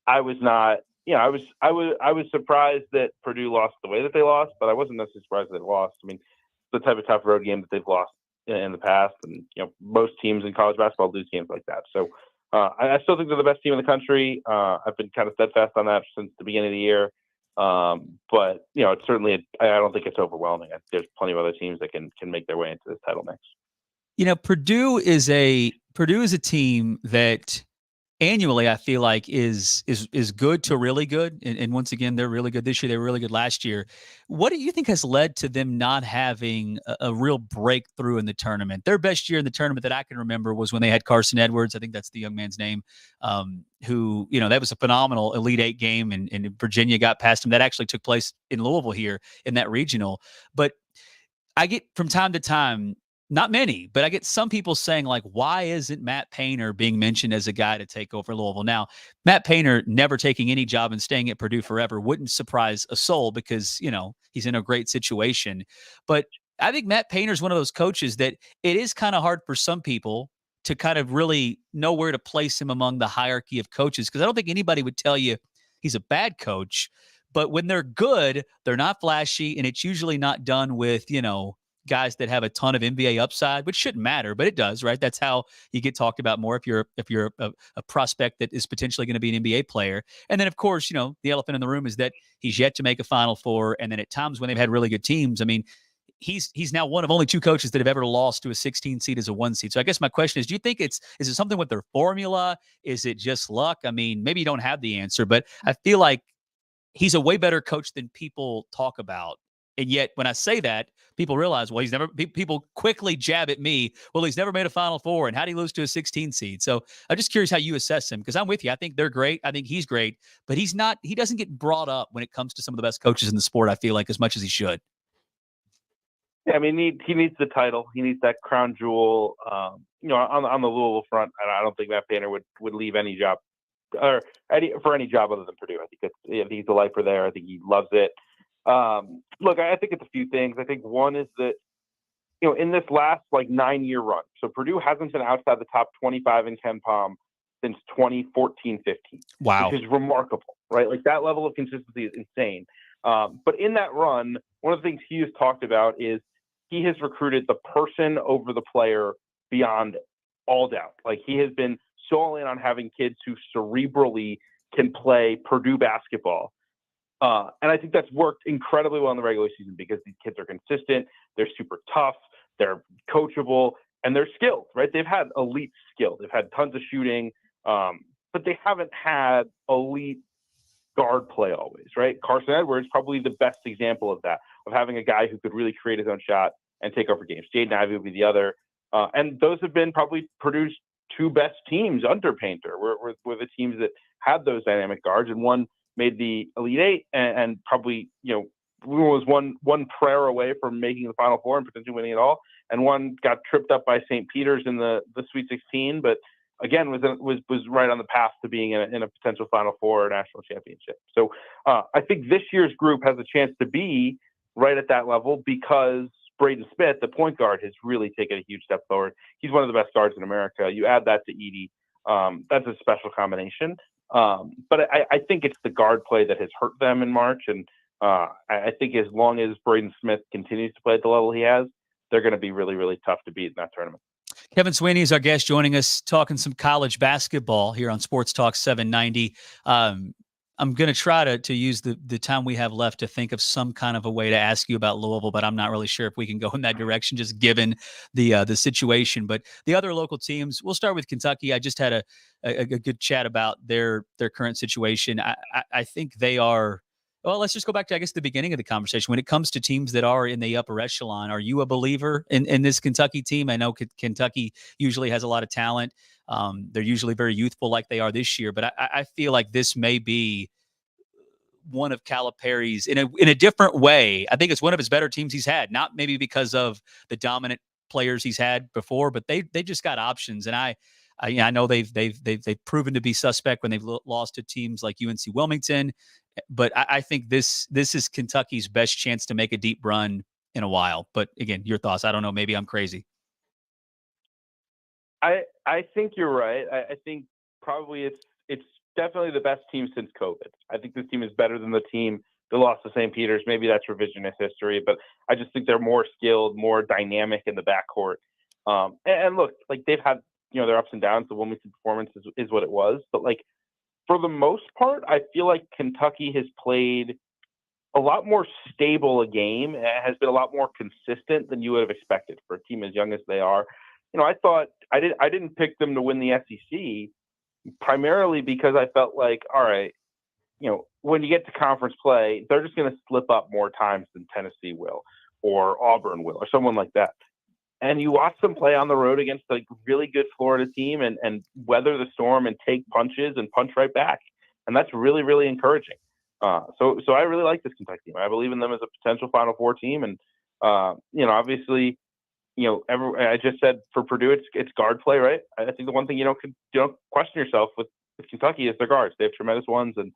I was not. I was surprised that Purdue lost the way that they lost, but I wasn't necessarily surprised that they lost. I mean, the type of tough road game that they've lost in the past, and most teams in college basketball lose games like that. So I still think they're the best team in the country. I've been kind of steadfast on that since the beginning of the year. But it's certainly I don't think it's overwhelming. There's plenty of other teams that can make their way into this title mix. Purdue is a team that annually, I feel like is good to really good, and once again, they're really good this year. They were really good last year. What do you think has led to them not having a real breakthrough in the tournament? Their best year in the tournament that I can remember was when they had Carson Edwards. I think that's the young man's name. Who that was a phenomenal Elite Eight game, and Virginia got past him. That actually took place in Louisville here in that regional. But I get from time to time. Not many, but I get some people saying, like, why isn't Matt Painter being mentioned as a guy to take over Louisville? Now, Matt Painter never taking any job and staying at Purdue forever wouldn't surprise a soul because, he's in a great situation. But I think Matt Painter is one of those coaches that it is kind of hard for some people to kind of really know where to place him among the hierarchy of coaches, because I don't think anybody would tell you he's a bad coach. But when they're good, they're not flashy, and it's usually not done with, guys that have a ton of NBA upside, which shouldn't matter, but it does, right? That's how you get talked about more if you're a prospect that is potentially going to be an NBA player. And then, of course, the elephant in the room is that he's yet to make a Final Four. And then at times when they've had really good teams, I mean, he's now one of only two coaches that have ever lost to a 16 seed as a 1 seed. So I guess my question is, do you think is it something with their formula? Is it just luck? I mean, maybe you don't have the answer, but I feel like he's a way better coach than people talk about. And yet, when I say that, people realize, well, people quickly jab at me. Well, he's never made a Final Four. And how did he lose to a 16 seed? So I'm just curious how you assess him, because I'm with you. I think they're great. I think he's great. But he doesn't get brought up when it comes to some of the best coaches in the sport, I feel like, as much as he should. Yeah, I mean, he needs the title. He needs that crown jewel. On the Louisville front, I don't think Matt Painter would leave any job or for any job other than Purdue. I think he's a lifer there. I think he loves it. Look, I think it's a few things. I think one is that, in this last 9-year run, so Purdue hasn't been outside the top 25 in Ken Palm since 2014-15. Wow. Which is remarkable, right? That level of consistency is insane. But in that run, one of the things he has talked about is he has recruited the person over the player beyond all doubt. He has been so all in on having kids who cerebrally can play Purdue basketball. And I think that's worked incredibly well in the regular season because these kids are consistent, they're super tough, they're coachable, and they're skilled, right? They've had elite skill. They've had tons of shooting, but they haven't had elite guard play always, right? Carson Edwards, probably the best example of that, of having a guy who could really create his own shot and take over games. Jaden Ivey would be the other. And those have been probably Purdue's two best teams under Painter, were the teams that had those dynamic guards, and one made the Elite Eight and probably, was one prayer away from making the Final Four and potentially winning it all. And one got tripped up by St. Peter's in the Sweet 16, but again, was right on the path to being in a potential Final Four or national championship. So I think this year's group has a chance to be right at that level because Braden Smith, the point guard, has really taken a huge step forward. He's one of the best guards in America. You add that to Edey, that's a special combination. But I think it's the guard play that has hurt them in March. And I think as long as Braden Smith continues to play at the level he has, they're going to be really, really tough to beat in that tournament. Kevin Sweeney is our guest, joining us, talking some college basketball here on Sports Talk 790. I'm going to try to use the time we have left to think of some kind of a way to ask you about Louisville, but I'm not really sure if we can go in that direction just given the situation. But the other local teams, we'll start with Kentucky. I just had a good chat about their current situation. I think they are. Well, let's just go back to, I guess, the beginning of the conversation. When it comes to teams that are in the upper echelon, are you a believer in this Kentucky team? I know Kentucky usually has a lot of talent. They're usually very youthful like they are this year, but I feel like this may be one of Calipari's in a different way. I think it's one of his better teams he's had, not maybe because of the dominant players he's had before, but they just got options. And I know they've proven to be suspect when they've lost to teams like UNC Wilmington. But I think this is Kentucky's best chance to make a deep run in a while. But again, your thoughts? I don't know. Maybe I'm crazy. I think you're right. I think probably it's definitely the best team since COVID. I think this team is better than the team that lost to St. Peter's. Maybe that's revisionist history, but I just think they're more skilled, more dynamic in the backcourt. And look, they've had their ups and downs. The Wilmington performance is what it was, but for the most part, I feel like Kentucky has played a lot more stable a game and has been a lot more consistent than you would have expected for a team as young as they are. I thought I didn't pick them to win the SEC primarily because I felt like, all right, when you get to conference play, they're just going to slip up more times than Tennessee will or Auburn will or someone like that. And you watch them play on the road against a really good Florida team and weather the storm and take punches and punch right back. And that's really, really encouraging. So I really like this Kentucky team. I believe in them as a potential Final Four team. And, obviously, I just said for Purdue, it's guard play, right? I think the one thing you don't question yourself with Kentucky is their guards. They have tremendous ones and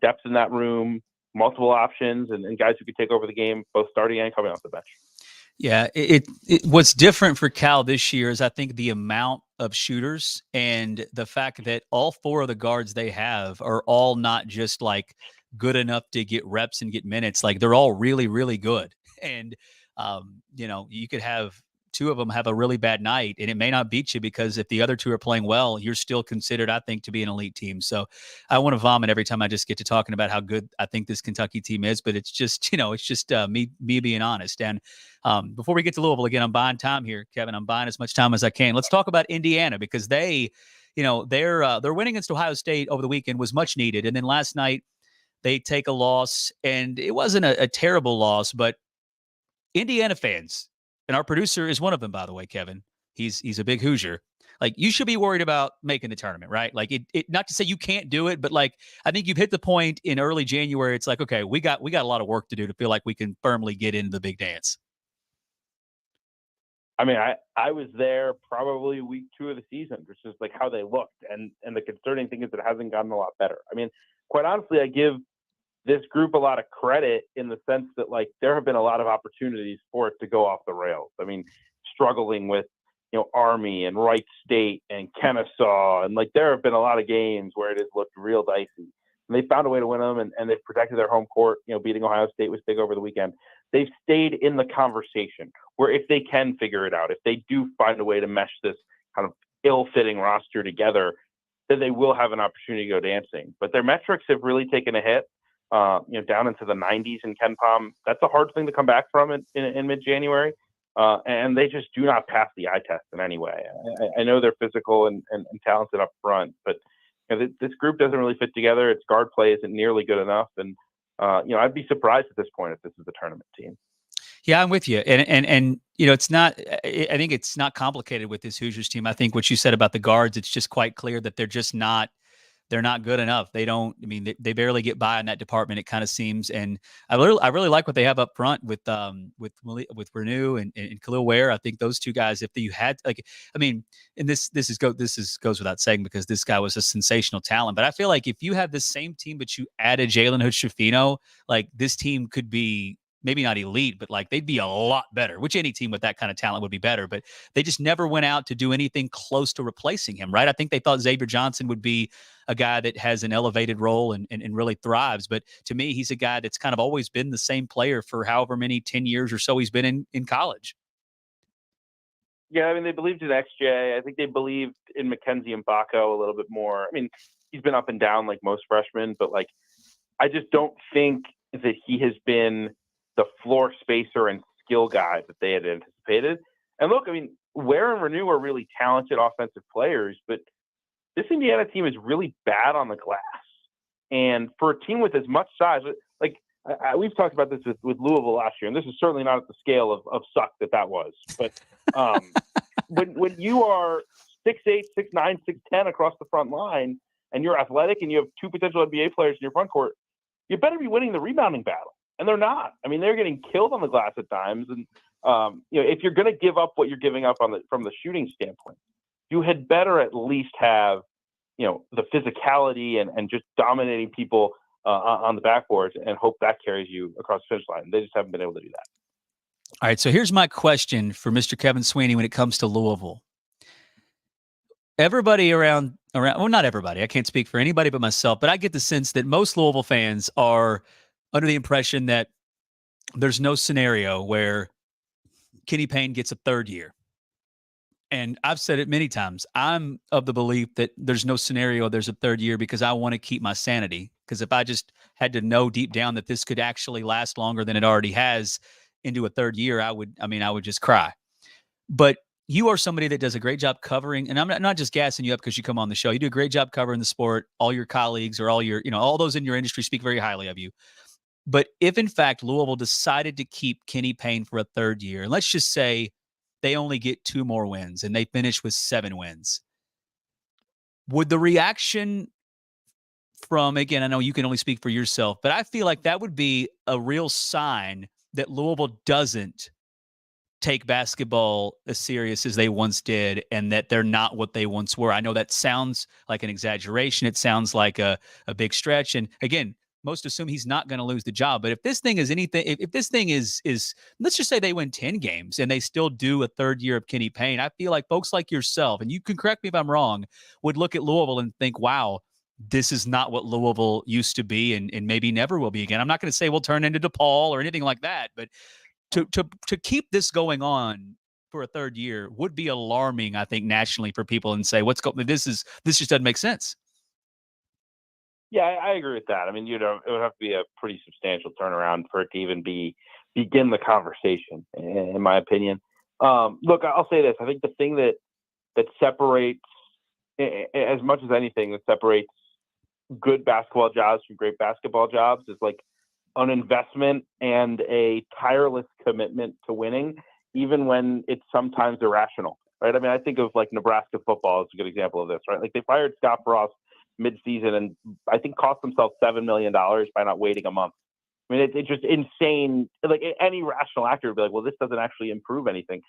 depth in that room, multiple options, and guys who could take over the game, both starting and coming off the bench. Yeah, what's different for Cal this year is I think the amount of shooters and the fact that all four of the guards they have are all not just good enough to get reps and get minutes. They're all really, really good. And, you could have two of them have a really bad night and it may not beat you because if the other two are playing well, you're still considered, I think, to be an elite team. So I want to vomit every time I just get to talking about how good I think this Kentucky team is, but it's just, me being honest. And before we get to Louisville, again, I'm buying time here, Kevin. I'm buying as much time as I can. Let's talk about Indiana because their winning against Ohio State over the weekend was much needed. And then last night they take a loss and it wasn't a terrible loss, but Indiana fans, and our producer is one of them, by the way, Kevin. He's a big Hoosier. You should be worried about making the tournament, right? It not to say you can't do it, but I think you've hit the point in early January. It's okay, we got a lot of work to do to feel like we can firmly get into the big dance. I mean, I was there probably week 2 of the season, which is like how they looked. And the concerning thing is it hasn't gotten a lot better. I mean, quite honestly, I give this group a lot of credit in the sense that like there have been a lot of opportunities for it to go off the rails. I mean, struggling with, Army and Wright State and Kennesaw. And like there have been a lot of games where it has looked real dicey. And they found a way to win them, and they've protected their home court. Beating Ohio State was big over the weekend. They've stayed in the conversation where if they can figure it out, if they do find a way to mesh this kind of ill-fitting roster together, then they will have an opportunity to go dancing. But their metrics have really taken a hit, down into the 90s in KenPom. That's a hard thing to come back from in mid-January. And they just do not pass the eye test in any way. I know they're physical and talented up front, but this group doesn't really fit together. Its guard play isn't nearly good enough. And, I'd be surprised at this point if this is the tournament team. Yeah, I'm with you. And it's not, I think it's not complicated with this Hoosiers team. I think what you said about the guards, it's just quite clear that they're just not, they're not good enough. They barely get by in that department. It kind of seems, and I really like what they have up front with Renew and Khalil Ware. I think those two guys, if you had and this goes without saying because this guy was a sensational talent. But I feel like if you have this same team, but you added Jalen Hood-Schifino, like this team could be maybe not elite, but like they'd be a lot better, which any team with that kind of talent would be better. But they just never went out to do anything close to replacing him, right? I think they thought Xavier Johnson would be a guy that has an elevated role and really thrives. But to me, he's a guy that's kind of always been the same player for however many 10 years or so he's been in college. Yeah, I mean, they believed in XJ. I think they believed in Mackenzie and Baco a little bit more. I mean, he's been up and down like most freshmen, but like, I just don't think that he has been the floor spacer and skill guy that they had anticipated. And look, I mean, Ware and Renew are really talented offensive players, but this Indiana team is really bad on the glass. And for a team with as much size, like we've talked about this with Louisville last year, and this is certainly not at the scale of suck that was. But when you are 6'8", 6'9", 6'10" across the front line, and you're athletic and you have two potential NBA players in your front court, you better be winning the rebounding battle. And they're not. I mean, they're getting killed on the glass at times. And, if you're going to give up what you're giving up from the shooting standpoint, you had better at least have, the physicality and just dominating people on the backboards and hope that carries you across the finish line. They just haven't been able to do that. All right. So here's my question for Mr. Kevin Sweeney when it comes to Louisville. Everybody around, well, not everybody. I can't speak for anybody but myself, but I get the sense that most Louisville fans are under the impression that there's no scenario where Kenny Payne gets a third year. And I've said it many times. I'm of the belief that there's no scenario there's a third year because I want to keep my sanity. Because if I just had to know deep down that this could actually last longer than it already has into a third year, I would just cry. But you are somebody that does a great job covering, and I'm not just gassing you up because you come on the show. You do a great job covering the sport. All your colleagues or all those in your industry speak very highly of you. But if, in fact, Louisville decided to keep Kenny Payne for a third year, and let's just say they only get 2 more wins and they finish with 7 wins, would the reaction from, again, I know you can only speak for yourself, but I feel like that would be a real sign that Louisville doesn't take basketball as serious as they once did and that they're not what they once were. I know that sounds like an exaggeration. It sounds like a big stretch. And again, most assume he's not going to lose the job. But if this thing is anything, if this thing is, let's just say they win 10 games and they still do a third year of Kenny Payne, I feel like folks like yourself, and you can correct me if I'm wrong, would look at Louisville and think, wow, this is not what Louisville used to be and maybe never will be again. I'm not going to say we'll turn into DePaul or anything like that, but to keep this going on for a third year would be alarming, I think, nationally for people and say, this just doesn't make sense. Yeah, I agree with that. I mean, it would have to be a pretty substantial turnaround for it to even begin the conversation, in my opinion. Look, I'll say this. I think the thing that separates, as much as anything, that separates good basketball jobs from great basketball jobs is like an investment and a tireless commitment to winning, even when it's sometimes irrational, right? I mean, I think of like Nebraska football as a good example of this, right? Like they fired Scott Frost mid-season and I think cost themselves $7 million by not waiting a month. I mean, it's just insane. Like any rational actor would be like, well, this doesn't actually improve anything.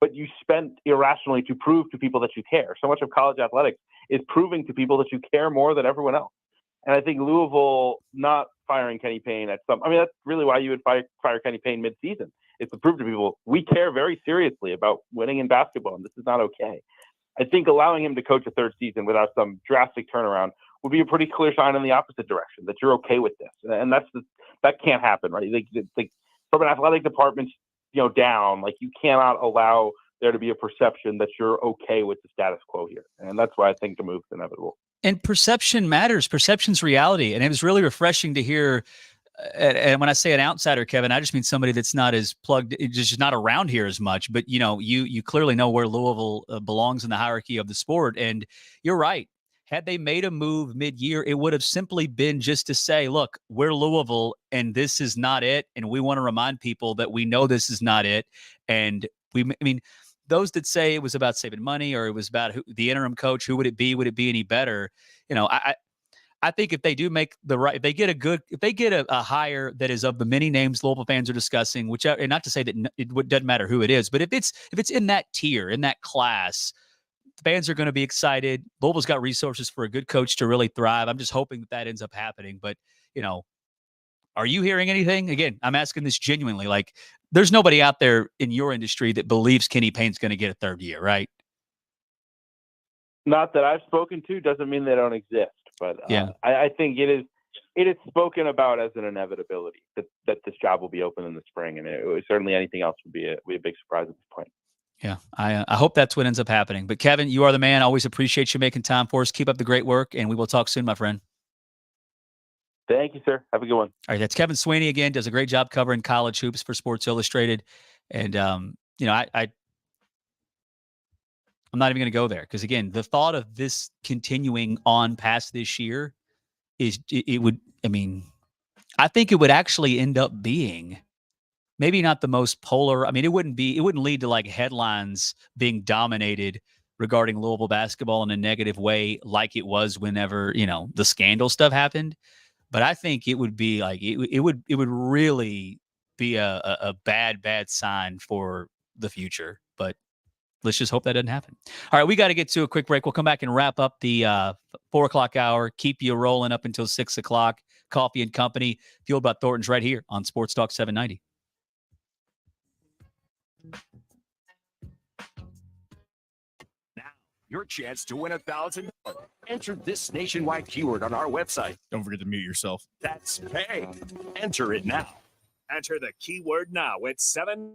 but you spent irrationally to prove to people that you care. So much of college athletics is proving to people that you care more than everyone else. And I think Louisville not firing Kenny Payne that's really why you would fire Kenny Payne mid-season. It's to prove to people we care very seriously about winning in basketball, and this is not okay. I think allowing him to coach a third season without some drastic turnaround would be a pretty clear sign in the opposite direction that you're okay with this, and that can't happen, right? Like from an athletic department, down, like you cannot allow there to be a perception that you're okay with the status quo here, and that's why I think the move is inevitable. And perception matters. Perception's reality, and it was really refreshing to hear. And when I say an outsider, Kevin, I just mean somebody that's not as plugged, just not around here as much. But you clearly know where Louisville belongs in the hierarchy of the sport, and you're right. Had they made a move mid-year, it would have simply been just to say, look, we're Louisville, and this is not it, and we want to remind people that we know this is not it. And those that say it was about saving money or it was about the interim coach, who would it be? Would it be any better? I think if they do make if they get a hire that is of the many names Louisville fans are discussing, and not to say that it doesn't matter who it is, but if it's in that tier, in that class, the fans are going to be excited. Louisville's got resources for a good coach to really thrive. I'm just hoping that ends up happening. But, are you hearing anything? Again, I'm asking this genuinely. Like, there's nobody out there in your industry that believes Kenny Payne's going to get a third year, right? Not that I've spoken to, doesn't mean they don't exist. But yeah. I think it is spoken about as an inevitability that this job will be open in the spring, and certainly anything else would be a big surprise at this point. Yeah, I hope that's what ends up happening. But Kevin, you are the man. Always appreciate you making time for us. Keep up the great work, and we will talk soon, my friend. Thank you, sir. Have a good one. All right, that's Kevin Sweeney again. Does a great job covering college hoops for Sports Illustrated, and I'm not even going to go there because, again, the thought of this continuing on past this year I think it would actually end up being maybe not the most polar. It wouldn't lead to like headlines being dominated regarding Louisville basketball in a negative way like it was whenever, the scandal stuff happened. But I think it would be like it would really be a bad sign for the future. But let's just hope that doesn't happen. All right, we got to get to a quick break. We'll come back and wrap up the 4 o'clock hour. Keep you rolling up until 6 o'clock. Coffey and Company, fueled by Thornton's, right here on Sports Talk 790. Now, your chance to win $1,000. Enter this nationwide keyword on our website. Don't forget to mute yourself. That's pay. Enter it now. Enter the keyword now at 7.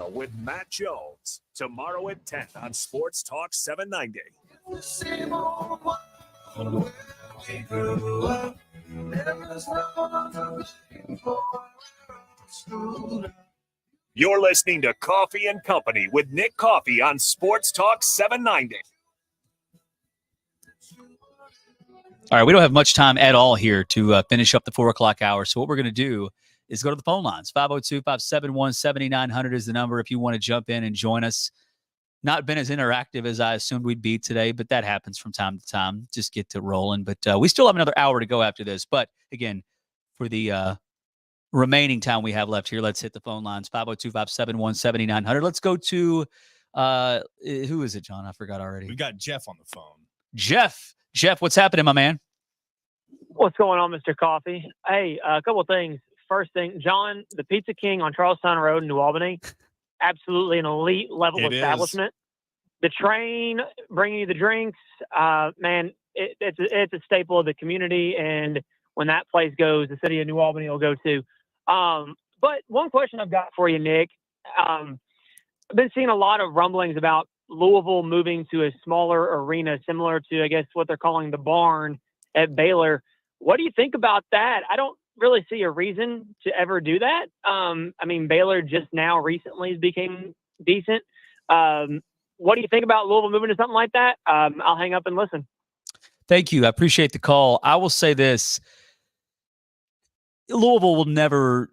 with Matt Jones tomorrow at 10 on Sports Talk 790. You're listening to Coffee and Company with Nick Coffey on Sports Talk 790. All right, we don't have much time at all here to finish up the 4 o'clock hour. So what we're going to do is go to the phone lines. 502-571-7900 is the number if you want to jump in and join us. Not been as interactive as I assumed we'd be today, but that happens from time to time. Just get to rolling. But we still have another hour to go after this. But again, for the remaining time we have left here, let's hit the phone lines. 502-571-7900. Let's go to, who is it, John? I forgot already. We got Jeff on the phone. Jeff, what's happening, my man? What's going on, Mr. Coffey? Hey, a couple of things. First thing, John, the Pizza King on Charlestown Road in New Albany, absolutely an elite level establishment. The train bringing you the drinks, man, it's a staple of the community. And when that place goes, the city of New Albany will go too. But one question I've got for you, Nick, I've been seeing a lot of rumblings about Louisville moving to a smaller arena, similar to, I guess, what they're calling the barn at Baylor. What do you think about that? I don't really see a reason to ever do that. I mean, Baylor just now recently became decent. What do you think about Louisville moving to something like that? I'll hang up and listen. Thank you. I appreciate the call. I will say this. Louisville will never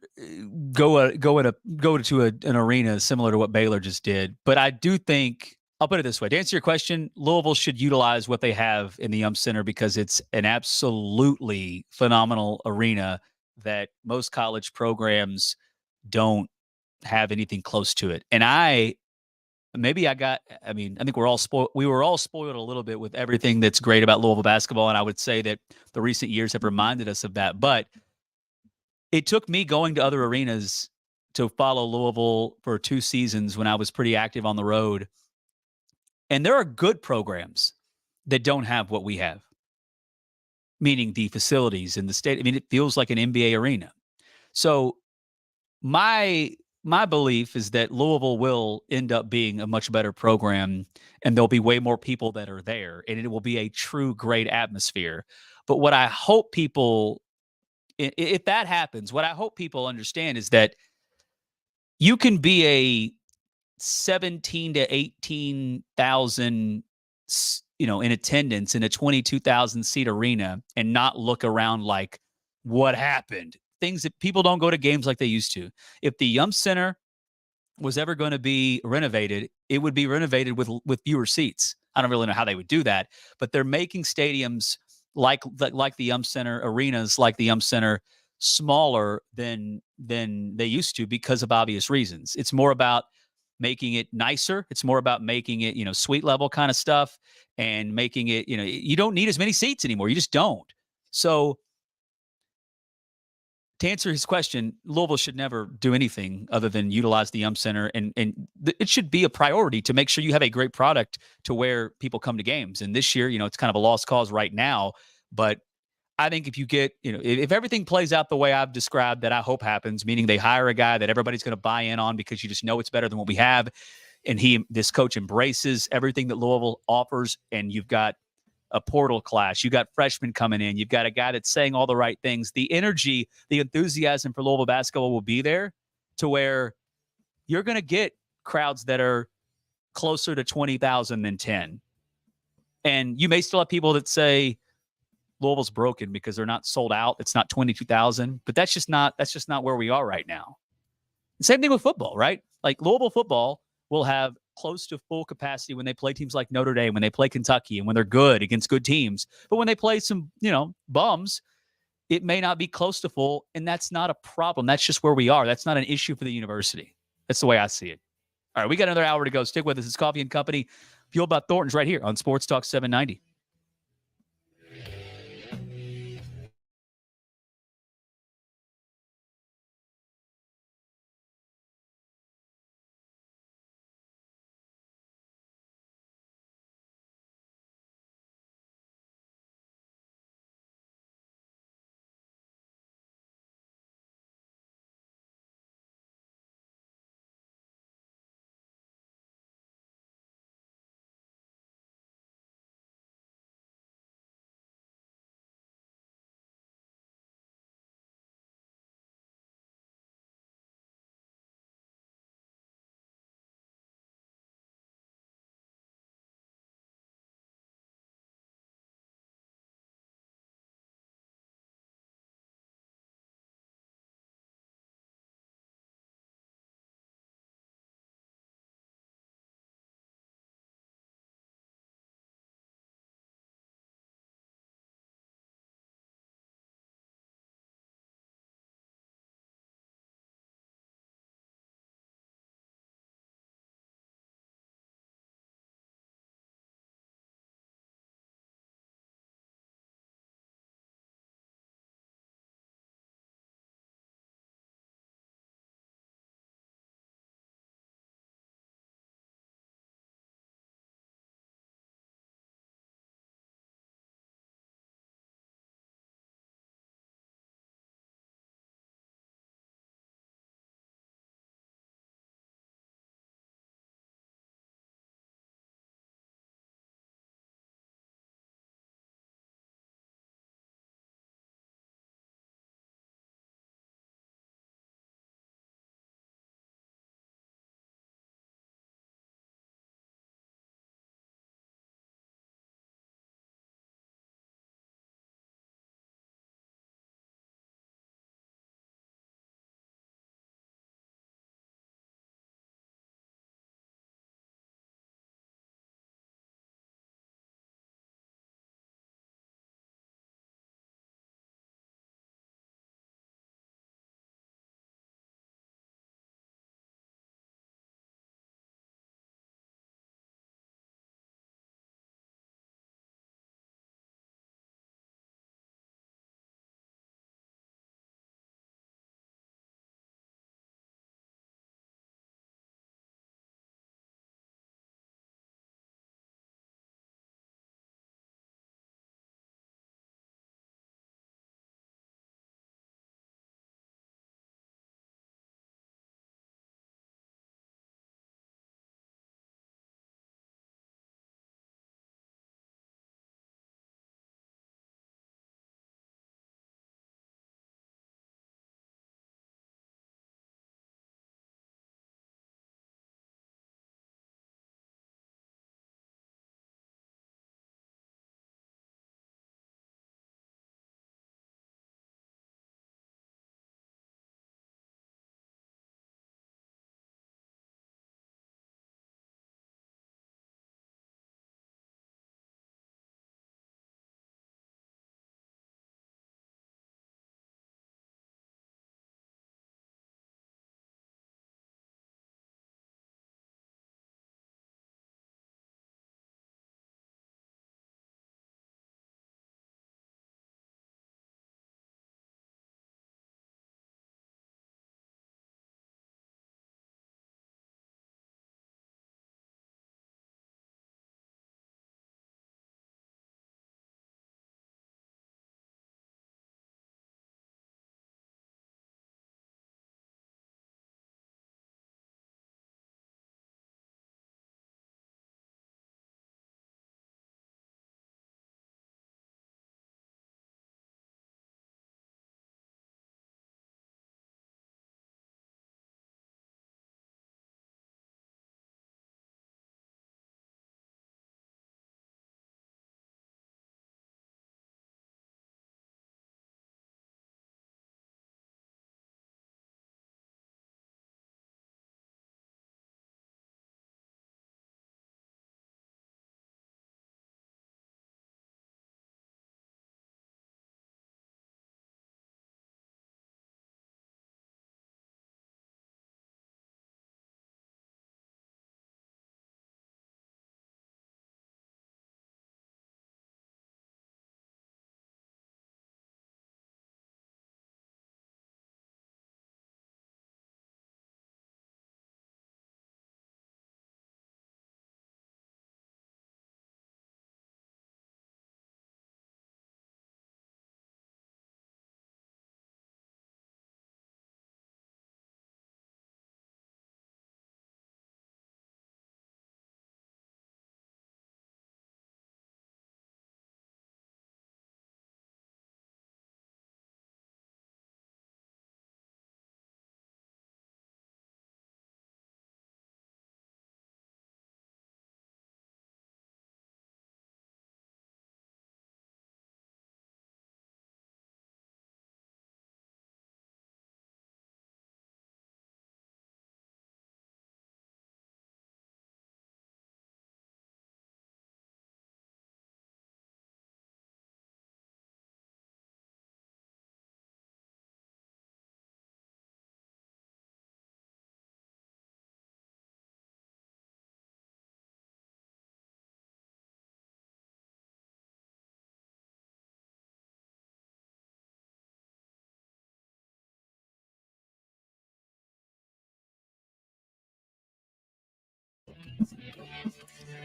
go to an arena similar to what Baylor just did. But I do think, I'll put it this way. To answer your question, Louisville should utilize what they have in the Yum Center because it's an absolutely phenomenal arena that most college programs don't have anything close to it. And I think we're all spoiled. We were all spoiled a little bit with everything that's great about Louisville basketball. And I would say that the recent years have reminded us of that. But it took me going to other arenas to follow Louisville for 2 seasons when I was pretty active on the road. And there are good programs that don't have what we have, meaning the facilities in the state. I mean, it feels like an NBA arena. So my belief is that Louisville will end up being a much better program, and there'll be way more people that are there, and it will be a true great atmosphere. But what I hope people, if that happens, what I hope people understand is that you can be a 17 to 18,000, in attendance in a 22,000 seat arena and not look around like what happened. Things that people don't go to games like they used to. If the Yum Center was ever going to be renovated, it would be renovated with fewer seats. I don't really know how they would do that, but they're making stadiums like the Yum Center, arenas like the Yum Center, smaller than they used to because of obvious reasons. It's more about making it nicer. It's more about making it, suite level kind of stuff and making it, you don't need as many seats anymore. You just don't. So to answer his question, Louisville should never do anything other than utilize the Yum Center. And it should be a priority to make sure you have a great product to where people come to games. And this year, it's kind of a lost cause right now, but I think if you get, if everything plays out the way I've described that I hope happens, meaning they hire a guy that everybody's going to buy in on because you just know it's better than what we have, and this coach embraces everything that Louisville offers, and you've got a portal class, you got freshmen coming in, you've got a guy that's saying all the right things, the energy, the enthusiasm for Louisville basketball will be there to where you're going to get crowds that are closer to 20,000 than 10. And you may still have people that say, Louisville's broken because they're not sold out. It's not 22,000, but that's just not where we are right now. Same thing with football, right? Like Louisville football will have close to full capacity when they play teams like Notre Dame, when they play Kentucky, and when they're good against good teams. But when they play some, bums, it may not be close to full, and that's not a problem. That's just where we are. That's not an issue for the university. That's the way I see it. All right, we got another hour to go. Stick with us. It's Coffee and Company, fueled by Thornton's right here on Sports Talk 790.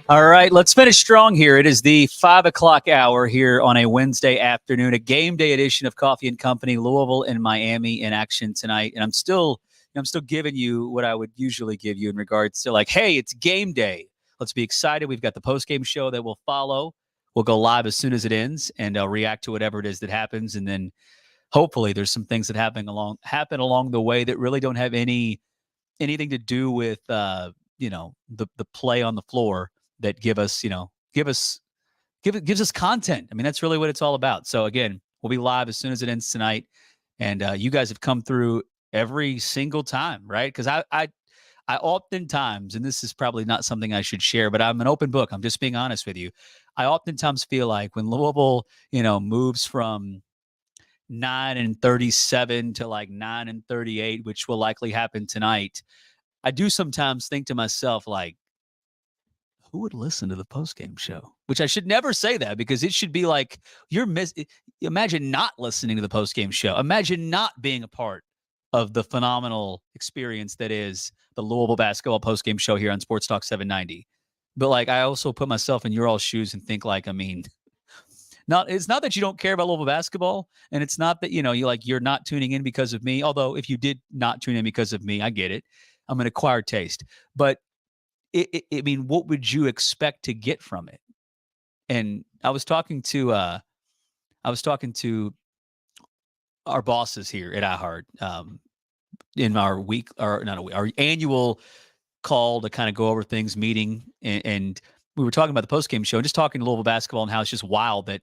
All right, let's finish strong here. It is the 5 o'clock hour here on a Wednesday afternoon, a game day edition of Coffee and Company, Louisville and Miami in action tonight. And I'm still giving you what I would usually give you in regards to like, hey, it's game day. Let's be excited. We've got the post-game show that will follow. We'll go live as soon as it ends, and I'll react to whatever it is that happens. And then hopefully there's some things that happen along the way that really don't have anything to do with the play on the floor that gives us content. I mean, that's really what it's all about. So again, we'll be live as soon as it ends tonight. And you guys have come through every single time, right? Because I oftentimes, and this is probably not something I should share, but I'm an open book. I'm just being honest with you. I oftentimes feel like when Louisville, moves from 9-37 to like 9-38, which will likely happen tonight, I do sometimes think to myself, like, who would listen to the postgame show? Which I should never say that, because it should be like imagine not listening to the postgame show. Imagine not being a part of the phenomenal experience that is the Louisville basketball postgame show here on Sports Talk 790. But like, I also put myself in your all shoes and think like, I mean, it's not that you don't care about Louisville basketball, and it's not that, you're not tuning in because of me. Although if you did not tune in because of me, I get it. I'm an acquired taste. But I mean, what would you expect to get from it? And I was talking to our bosses here at iHeart in our our annual call to kind of go over things, meeting, and we were talking about the postgame show and just talking Louisville basketball and how it's just wild that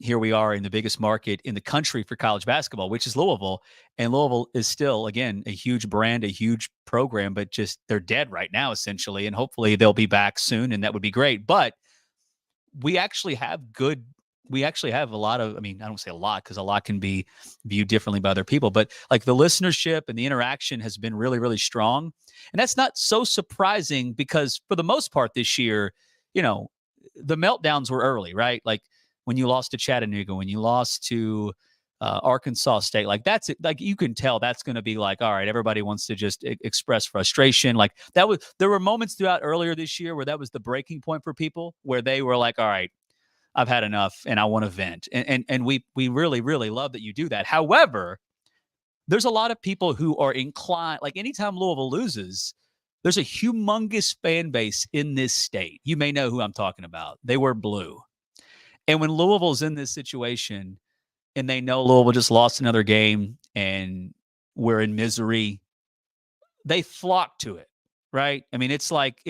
here we are in the biggest market in the country for college basketball, which is Louisville. And Louisville is still, again, a huge brand, a huge program, but just they're dead right now, essentially. And hopefully they'll be back soon, and that would be great. But we actually have a lot of, I mean, I don't say a lot because a lot can be viewed differently by other people, but like the listenership and the interaction has been really, really strong. And that's not so surprising because for the most part this year, the meltdowns were early, right? Like when you lost to Chattanooga, when you lost to Arkansas State, like that's it. Like you can tell that's going to be like, all right, everybody wants to just express frustration. Like there were moments throughout earlier this year where that was the breaking point for people, where they were like, all right, I've had enough and I want to vent. And we really, really love that you do that. However, there's a lot of people who are inclined, like anytime Louisville loses, there's a humongous fan base in this state. You may know who I'm talking about. They wear blue. And when Louisville's in this situation and they know Louisville just lost another game and we're in misery, they flock to it, right? I mean, it's like,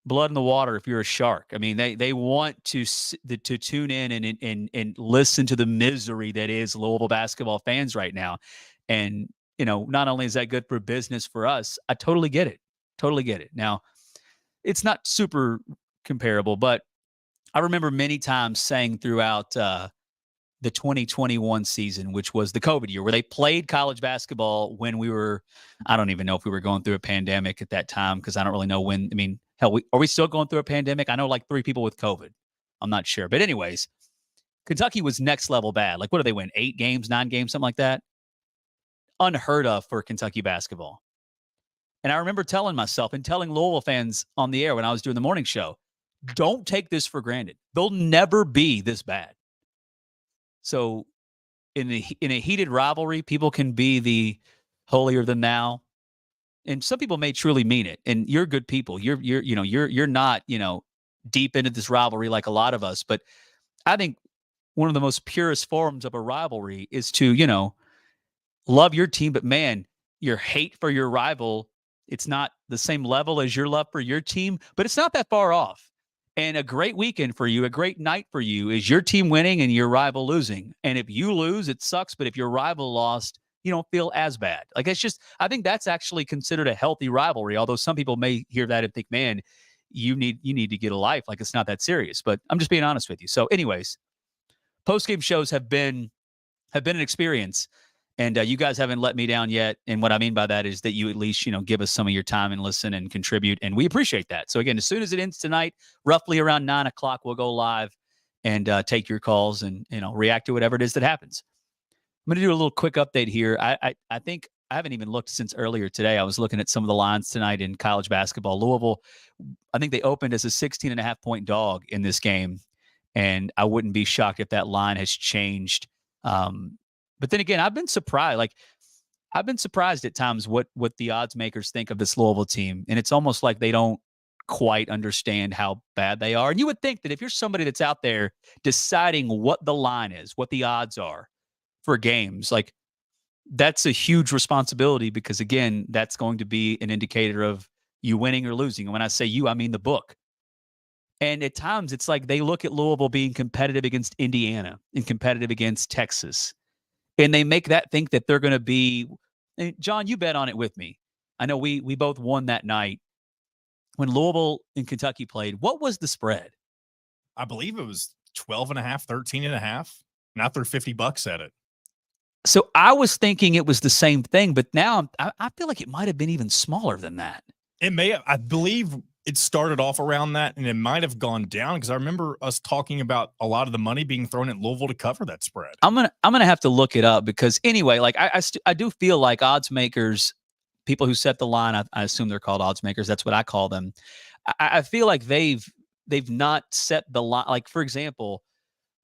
blood in the water if you're a shark. I mean, they want to tune in and listen to the misery that is Louisville basketball fans right now. And, not only is that good for business for us, I totally get it. Totally get it. Now, it's not super comparable, but I remember many times saying throughout the 2021 season, which was the COVID year, where they played college basketball when I don't even know if we were going through a pandemic at that time, because I don't really know when. I mean, hell, are we still going through a pandemic? I know like 3 people with COVID. I'm not sure. But anyways, Kentucky was next level bad. Like, what did they win? 8 games, 9 games, something like that? Unheard of for Kentucky basketball. And I remember telling myself and telling Louisville fans on the air when I was doing the morning show, don't take this for granted. They'll never be this bad. So in a heated rivalry, people can be the holier than thou. And some people may truly mean it. And you're good people. You're not, deep into this rivalry like a lot of us. But I think one of the most purest forms of a rivalry is to, love your team. But man, your hate for your rival, it's not the same level as your love for your team, but it's not that far off. And a great weekend for you, a great night for you is your team winning and your rival losing. And if you lose, it sucks. But if your rival lost, you don't feel as bad. Like, it's just, I think that's actually considered a healthy rivalry. Although some people may hear that and think, man, you need to get a life. Like, it's not that serious. But I'm just being honest with you. So anyways, post-game shows have been an experience. And you guys haven't let me down yet. And what I mean by that is that you at least, give us some of your time and listen and contribute. And we appreciate that. So again, as soon as it ends tonight, roughly around 9 o'clock, we'll go live and take your calls and, react to whatever it is that happens. I'm going to do a little quick update here. I think I haven't even looked since earlier today. I was looking at some of the lines tonight in college basketball. Louisville, I think they opened as a 16.5-point dog in this game, and I wouldn't be shocked if that line has changed. But then again, I've been surprised. I've been surprised at times what the odds makers think of this Louisville team, and it's almost like they don't quite understand how bad they are. And you would think that if you're somebody that's out there deciding what the line is, what the odds are for games, like that's a huge responsibility because, again, that's going to be an indicator of you winning or losing. And when I say you, I mean the book. And at times it's like they look at Louisville being competitive against Indiana and competitive against Texas. And they make that think that they're going to be – and John, you bet on it with me. I know we both won that night. When Louisville and Kentucky played, what was the spread? I believe it was 12.5, 13.5. And I threw $50 at it. So I was thinking it was the same thing, but now I feel like it might have been even smaller than that. It may have. I believe it started off around that, and it might have gone down because I remember us talking about a lot of the money being thrown at Louisville to cover that spread. I'm gonna have to look it up because anyway, like I do feel like odds makers, people who set the line, I assume they're called odds makers. That's what I call them. I feel like they've not set the line. Like, for example,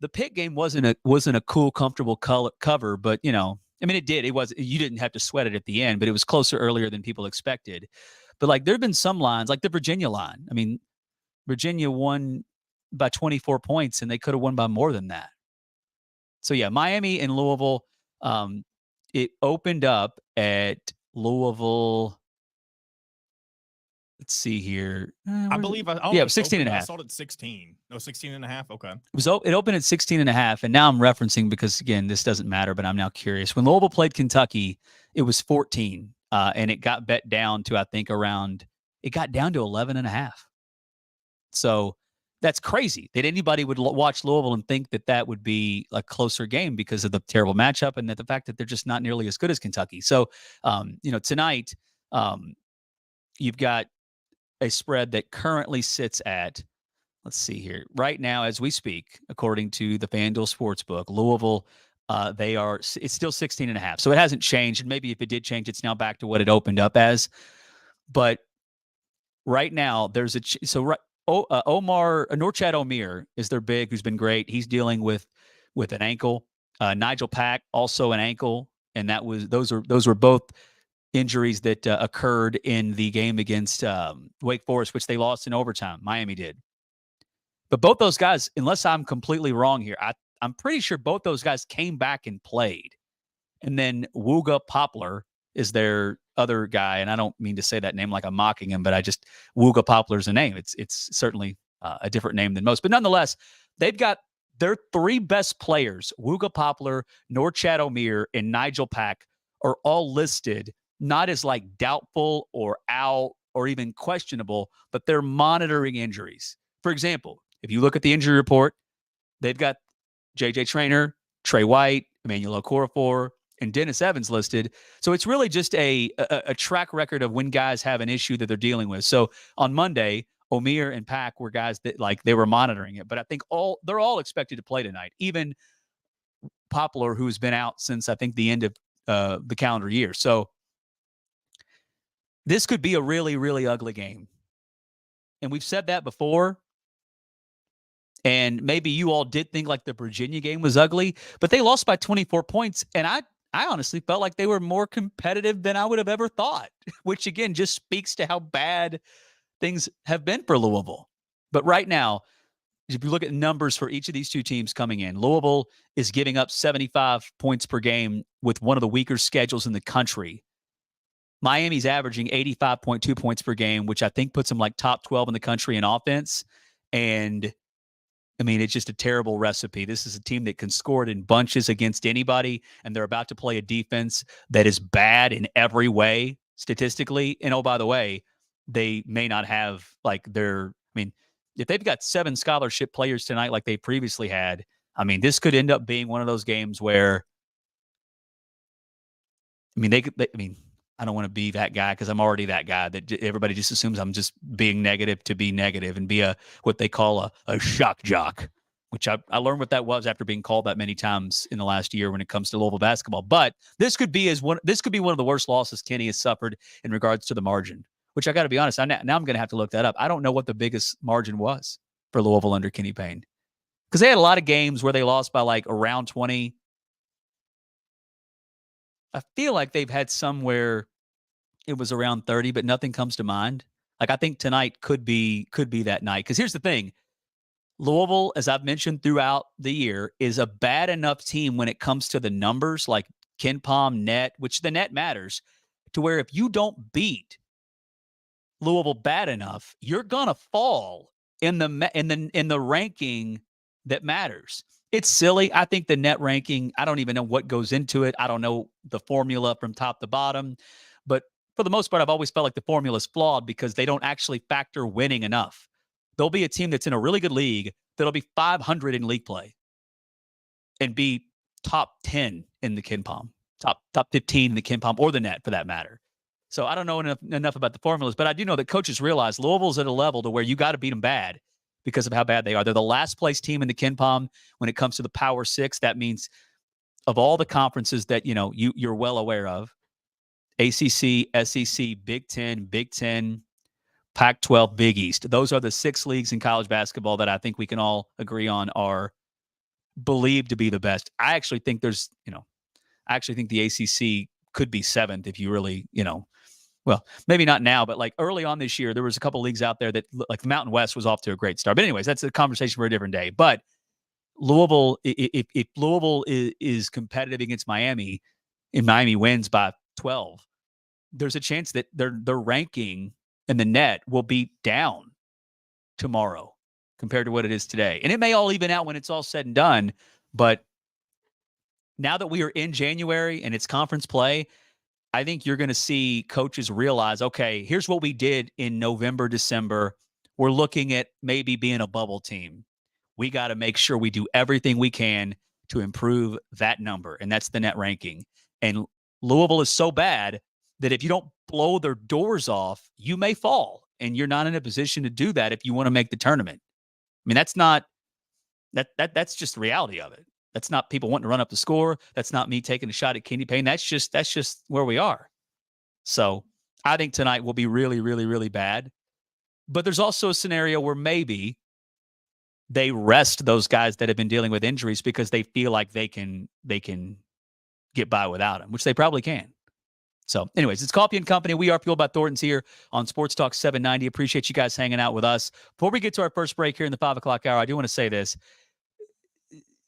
the Pitt game wasn't a cool, comfortable cover, but I mean, it did. It was. You didn't have to sweat it at the end, but it was closer earlier than people expected. But like, there have been some lines, like the Virginia line. I mean, Virginia won by 24 points, and they could have won by more than that. So yeah, Miami and Louisville. It opened up at Louisville. Let's see here. I believe it 16.5. I saw it at 16. No, 16.5. Okay. It opened at 16.5, and now I'm referencing because, again, this doesn't matter, but I'm now curious. When Louisville played Kentucky, it was 14, and it got bet down to, I think, it got down to 11.5. So that's crazy that anybody would watch Louisville and think that would be a closer game because of the terrible matchup and that the fact that they're just not nearly as good as Kentucky. So, tonight you've got a spread that currently sits at, let's see here, right now as we speak, according to the FanDuel Sportsbook, Louisville, it's still 16.5. So it hasn't changed. And maybe if it did change, it's now back to what it opened up as. But right now there's Norchad Omier is their big, who's been great. He's dealing with an ankle. Nigel Pack, also an ankle. And those were both injuries that occurred in the game against Wake Forest, which they lost in overtime. Miami did. But both those guys, unless I'm completely wrong here, I'm pretty sure both those guys came back and played. And then Wooga Poplar is their other guy. And I don't mean to say that name like I'm mocking him, but Wooga Poplar's a name. It's certainly a different name than most. But nonetheless, they've got their three best players, Wooga Poplar, Norchad Omier, and Nigel Pack, are all listed not as like doubtful or out or even questionable, but they're monitoring injuries. For example, if you look at the injury report, they've got J.J. Traynor, Trey White, Emmanuel Okorafor, and Dennis Evans listed. So it's really just a track record of when guys have an issue that they're dealing with. So on Monday, Omier and Pack were guys that they were monitoring it. But I think they're all expected to play tonight. Even Poplar, who's been out since I think the end of the calendar year. So this could be a really, really ugly game. And we've said that before. And maybe you all did think like the Virginia game was ugly, but they lost by 24 points. And I honestly felt like they were more competitive than I would have ever thought, which again just speaks to how bad things have been for Louisville. But right now, if you look at numbers for each of these two teams coming in, Louisville is giving up 75 points per game with one of the weaker schedules in the country. Miami's averaging 85.2 points per game, which I think puts them like top 12 in the country in offense. And I mean, it's just a terrible recipe. This is a team that can score it in bunches against anybody, and they're about to play a defense that is bad in every way statistically. And oh, by the way, they may not have if they've got 7 scholarship players tonight like they previously had, I mean, this could end up being one of those games where, I don't want to be that guy because I'm already that guy that everybody just assumes I'm just being negative to be negative and be what they call a shock jock. which I learned what that was after being called that many times in the last year when it comes to Louisville basketball. But this could be one of the worst losses Kenny has suffered in regards to the margin, which I got to be honest, now I'm going to have to look that up. I don't know what the biggest margin was for Louisville under Kenny Payne, because they had a lot of games where they lost by like around 20. I feel like they've had some where it was around 30, but nothing comes to mind. Like, I think tonight could be that night. Because here's the thing. Louisville, as I've mentioned throughout the year, is a bad enough team when it comes to the numbers, like KenPom, net, which the net matters, to where if you don't beat Louisville bad enough, you're gonna fall in the ranking that matters. It's silly. I think the net ranking, I don't even know what goes into it. I don't know the formula from top to bottom. But for the most part, I've always felt like the formula is flawed because they don't actually factor winning enough. There'll be a team that's in a really good league that'll be 500 in league play and be top 10 in the KenPom, top 15 in the KenPom or the net for that matter. So I don't know enough about the formulas, but I do know that coaches realize Louisville's at a level to where you got to beat them bad because of how bad they are. They're the last place team in the KenPom when it comes to the Power Six. That means of all the conferences that you're well aware of, ACC, SEC, Big Ten, Pac-12, Big East. Those are the 6 leagues in college basketball that I think we can all agree on are believed to be the best. I actually think the ACC could be 7th if you really, well, maybe not now, but like early on this year, there was a couple leagues out there that like the Mountain West was off to a great start. But anyways, that's a conversation for a different day. But Louisville, if Louisville is competitive against Miami, and Miami wins by 12, there's a chance that their ranking in the net will be down tomorrow compared to what it is today. And it may all even out when it's all said and done. But now that we are in January and it's conference play, I think you're going to see coaches realize, okay, here's what we did in November, December. We're looking at maybe being a bubble team. We got to make sure we do everything we can to improve that number. And that's the net ranking. And Louisville is so bad that if you don't blow their doors off, you may fall. And you're not in a position to do that if you want to make the tournament. I mean, that's just the reality of it. That's not people wanting to run up the score. That's not me taking a shot at Kenny Payne. That's just where we are. So I think tonight will be really, really, really bad. But there's also a scenario where maybe they rest those guys that have been dealing with injuries because they feel like they can get by without him, which they probably can. So anyways, it's Coffey and Company. We are Fueled by Thornton's here on Sports Talk 790. Appreciate you guys hanging out with us. Before we get to our first break here in the 5 o'clock hour, I do want to say this.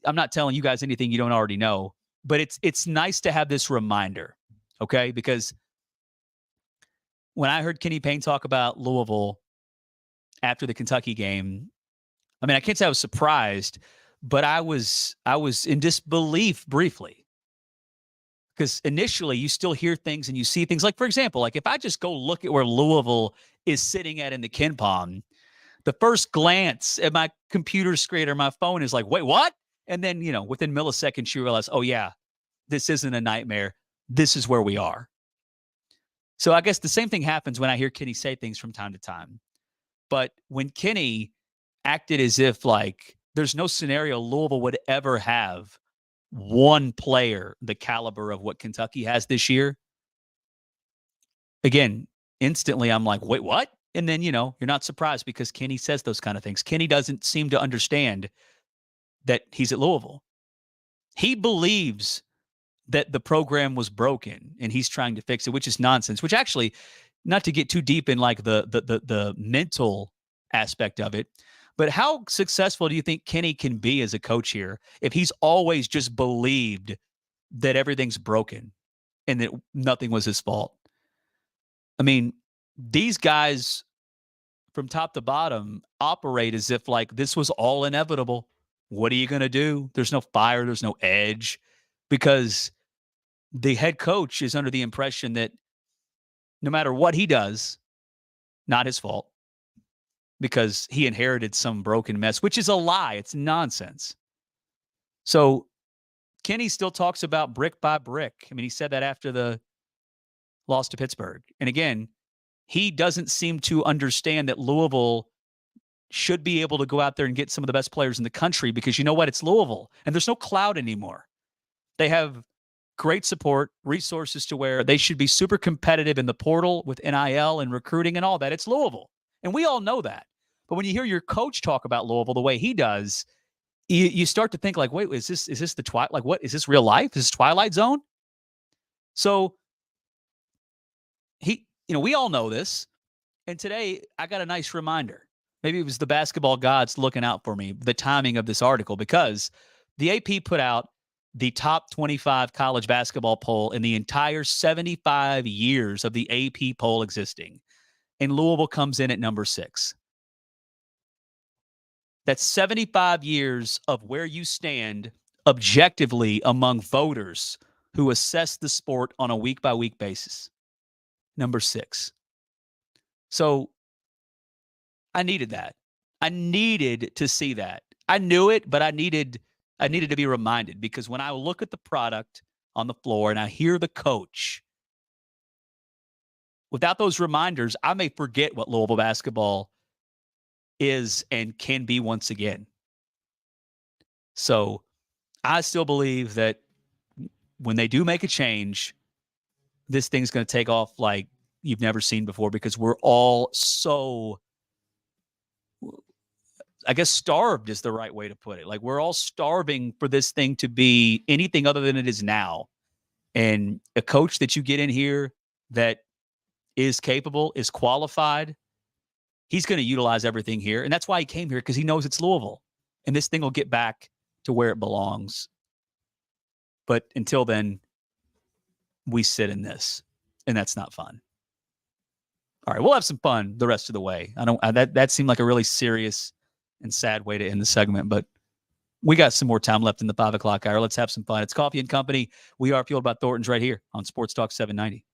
I'm not telling you guys anything you don't already know, but it's nice to have this reminder, okay? Because when I heard Kenny Payne talk about Louisville after the Kentucky game, I mean, I can't say I was surprised, but I was in disbelief briefly. Because initially you still hear things and you see things like, for example, like if I just go look at where Louisville is sitting at in the KenPom, the first glance at my computer screen or my phone is like, wait, what? And then, within milliseconds, you realize, oh yeah, this isn't a nightmare. This is where we are. So I guess the same thing happens when I hear Kenny say things from time to time. But when Kenny acted as if like there's no scenario Louisville would ever have one player the caliber of what Kentucky has this year, again, instantly I'm like, wait, what? And then, you're not surprised because Kenny says those kind of things. Kenny doesn't seem to understand that he's at Louisville. He believes that the program was broken and he's trying to fix it, which is nonsense, which actually, not to get too deep in like the mental aspect of it, but how successful do you think Kenny can be as a coach here if he's always just believed that everything's broken and that nothing was his fault? I mean, these guys from top to bottom operate as if like this was all inevitable. What are you going to do? There's no fire. There's no edge because the head coach is under the impression that no matter what he does, not his fault. Because he inherited some broken mess, which is a lie. It's nonsense. So Kenny still talks about brick by brick. I mean, he said that after the loss to Pittsburgh. And again, he doesn't seem to understand that Louisville should be able to go out there and get some of the best players in the country because you know what? It's Louisville, and there's no cloud anymore. They have great support, resources to where they should be super competitive in the portal with NIL and recruiting and all that. It's Louisville, and we all know that. But when you hear your coach talk about Louisville the way he does, you start to think like, wait, is this the Twilight? Like, what is this real life? Is this Twilight Zone? So we all know this. And today I got a nice reminder. Maybe it was the basketball gods looking out for me, the timing of this article, because the AP put out the top 25 college basketball poll in the entire 75 years of the AP poll existing. And Louisville comes in at number 6. That's 75 years of where you stand objectively among voters who assess the sport on a week-by-week basis. Number 6. So I needed that. I needed to see that. I knew it, but I needed to be reminded because when I look at the product on the floor and I hear the coach, without those reminders, I may forget what Louisville basketball is and can be once again. So I still believe that when they do make a change, this thing's going to take off like you've never seen before because we're all so, I guess starved is the right way to put it. Like we're all starving for this thing to be anything other than it is now. And a coach that you get in here that is capable, is qualified, he's going to utilize everything here. And that's why he came here, because he knows it's Louisville. And this thing will get back to where it belongs. But until then, we sit in this. And that's not fun. All right, we'll have some fun the rest of the way. That seemed like a really serious and sad way to end the segment, but we got some more time left in the 5 o'clock hour. Let's have some fun. It's Coffey and Company. We are Fueled by Thornton's right here on Sports Talk 790.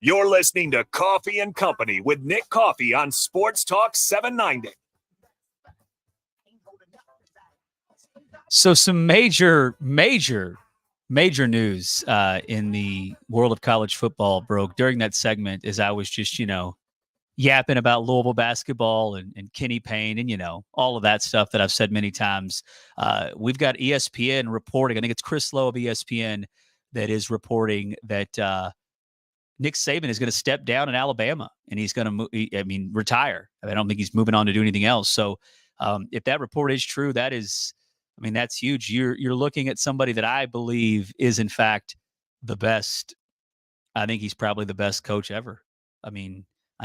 You're listening to Coffee and Company with Nick Coffey on Sports Talk 790. So some major news in the world of college football broke during that segment as I was just, yapping about Louisville basketball and Kenny Payne and, all of that stuff that I've said many times. We've got ESPN reporting. I think it's Chris Lowe of ESPN that is reporting that Nick Saban is going to step down in Alabama and he's going to, retire. I don't think he's moving on to do anything else. So if that report is true, that's huge. You're looking at somebody that I believe is in fact the best. I think he's probably the best coach ever. I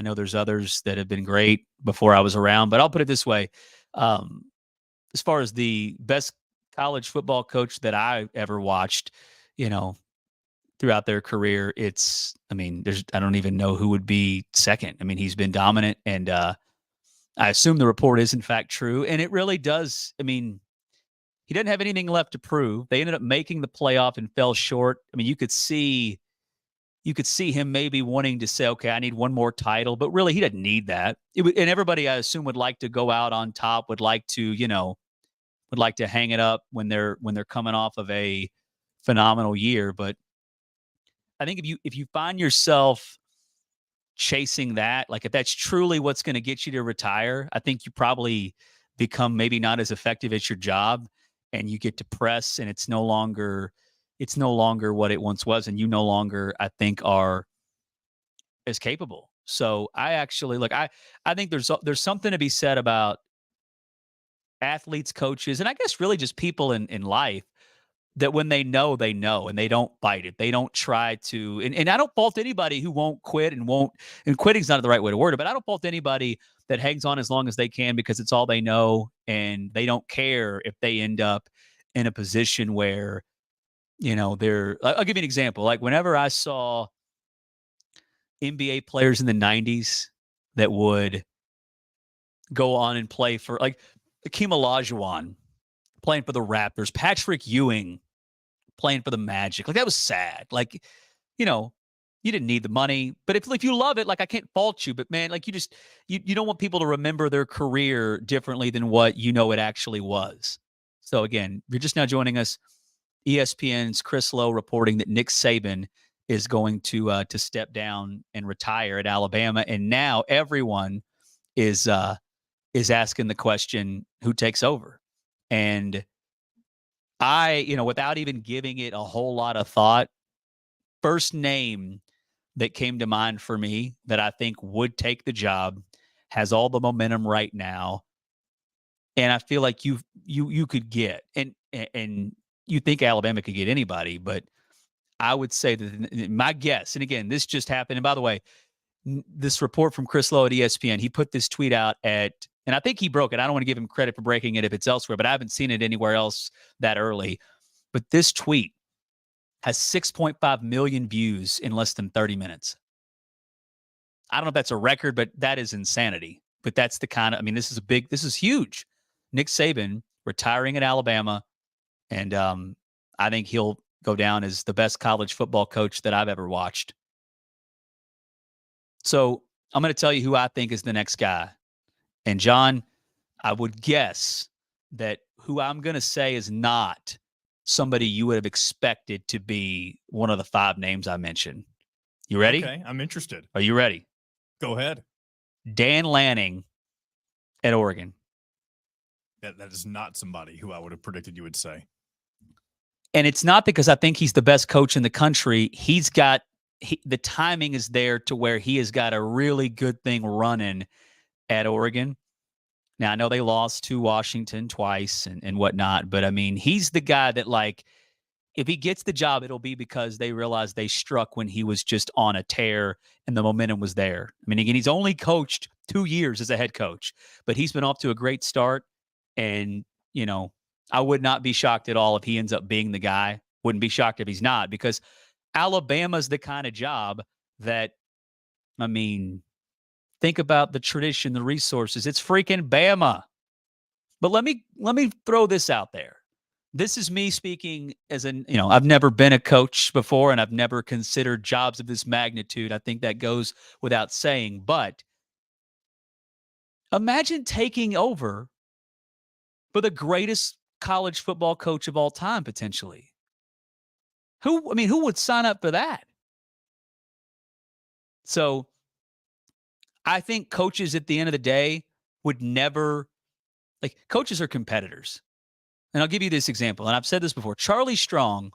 know there's others that have been great before I was around, but I'll put it this way. As far as the best college football coach that I ever watched, throughout their career, I don't even know who would be second. He's been dominant, and I assume the report is in fact true. And it really does. He doesn't have anything left to prove. They ended up making the playoff and fell short. You could see him maybe wanting to say, okay, I need one more title, but really he doesn't need that. And everybody, I assume, would like to go out on top, would like to hang it up when they're coming off of a phenomenal year. But I think if you find yourself chasing that, like if that's truly what's going to get you to retire, I think you probably become maybe not as effective at your job, and you get depressed, and it's no longer what it once was, and you no longer, I think, are as capable. So I actually I think there's something to be said about athletes, coaches, and I guess really just people in life, that when they know, and they don't bite it. They don't try to, and I don't fault anybody who won't quit and quitting's not the right way to word it, but I don't fault anybody that hangs on as long as they can because it's all they know, and they don't care if they end up in a position where, I'll give you an example. Like whenever I saw NBA players in the 90s that would go on and play for, like Akeem Olajuwon playing for the Raptors, Patrick Ewing playing for the Magic. Like that was sad. Like, you didn't need the money, but if you love it, like I can't fault you, but man, like you don't want people to remember their career differently than what it actually was. So again, if you're just now joining us, ESPN's Chris Lowe reporting that Nick Saban is going to step down and retire at Alabama, and now everyone is asking the question, who takes over? And I, without even giving it a whole lot of thought, first name that came to mind for me that I think would take the job, has all the momentum right now, and I feel like you could get, and you think Alabama could get anybody, but I would say that my guess, and again, this just happened, and by the way, this report from Chris Lowe at ESPN, he put this tweet out and I think he broke it. I don't want to give him credit for breaking it if it's elsewhere, but I haven't seen it anywhere else that early. But this tweet has 6.5 million views in less than 30 minutes. I don't know if that's a record, but that is insanity. But that's the kind of, this is huge. Nick Saban retiring at Alabama, and I think he'll go down as the best college football coach that I've ever watched. So I'm going to tell you who I think is the next guy. And John, I would guess that who I'm going to say is not somebody you would have expected to be one of the 5 names I mentioned. You ready? Okay, I'm interested. Are you ready? Go ahead. Dan Lanning at Oregon. That is not somebody who I would have predicted you would say. And it's not because I think he's the best coach in the country. The timing is there to where he has got a really good thing running at Oregon. Now, I know they lost to Washington twice and whatnot, but he's the guy that, like, if he gets the job, it'll be because they realized they struck when he was just on a tear and the momentum was there. Again, he's only coached 2 years as a head coach, but he's been off to a great start. And, I would not be shocked at all if he ends up being the guy. Wouldn't be shocked if he's not, because Alabama's the kind of job that, think about the tradition, the resources. It's freaking Bama. But let me throw this out there. this is me speaking as I've never been a coach before and I've never considered jobs of this magnitude. I think that goes without saying, but imagine taking over for the greatest college football coach of all time, potentially. Who would sign up for that? So I think coaches at the end of the day would never, coaches are competitors. And I'll give you this example. And I've said this before. Charlie Strong,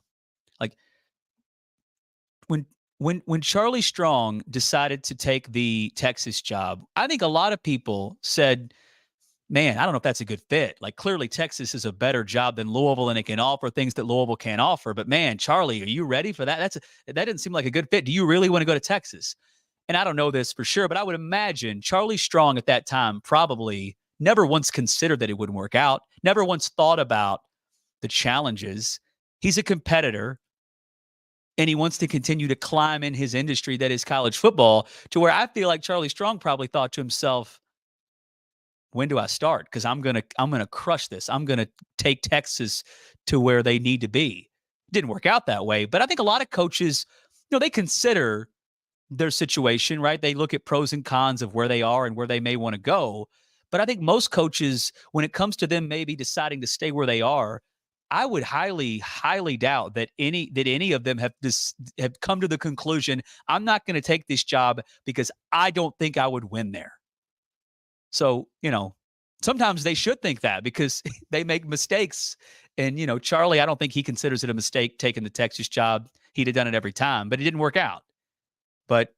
when Charlie Strong decided to take the Texas job, I think a lot of people said, man, I don't know if that's a good fit. Clearly Texas is a better job than Louisville and it can offer things that Louisville can't offer. But man, Charlie, are you ready for that? That didn't seem like a good fit. Do you really want to go to Texas? And I don't know this for sure, but I would imagine Charlie Strong at that time probably never once considered that it wouldn't work out, never once thought about the challenges. He's a competitor, and he wants to continue to climb in his industry that is college football, to where I feel like Charlie Strong probably thought to himself, when do I start? Because I'm gonna crush this. I'm gonna take Texas to where they need to be. Didn't work out that way, but I think a lot of coaches, they consider their situation, right? They look at pros and cons of where they are and where they may want to go. But I think most coaches, when it comes to them maybe deciding to stay where they are, I would highly, highly doubt that any of them have come to the conclusion, I'm not going to take this job because I don't think I would win there. So, sometimes they should think that because they make mistakes. And, Charlie, I don't think he considers it a mistake taking the Texas job. He'd have done it every time, but it didn't work out. But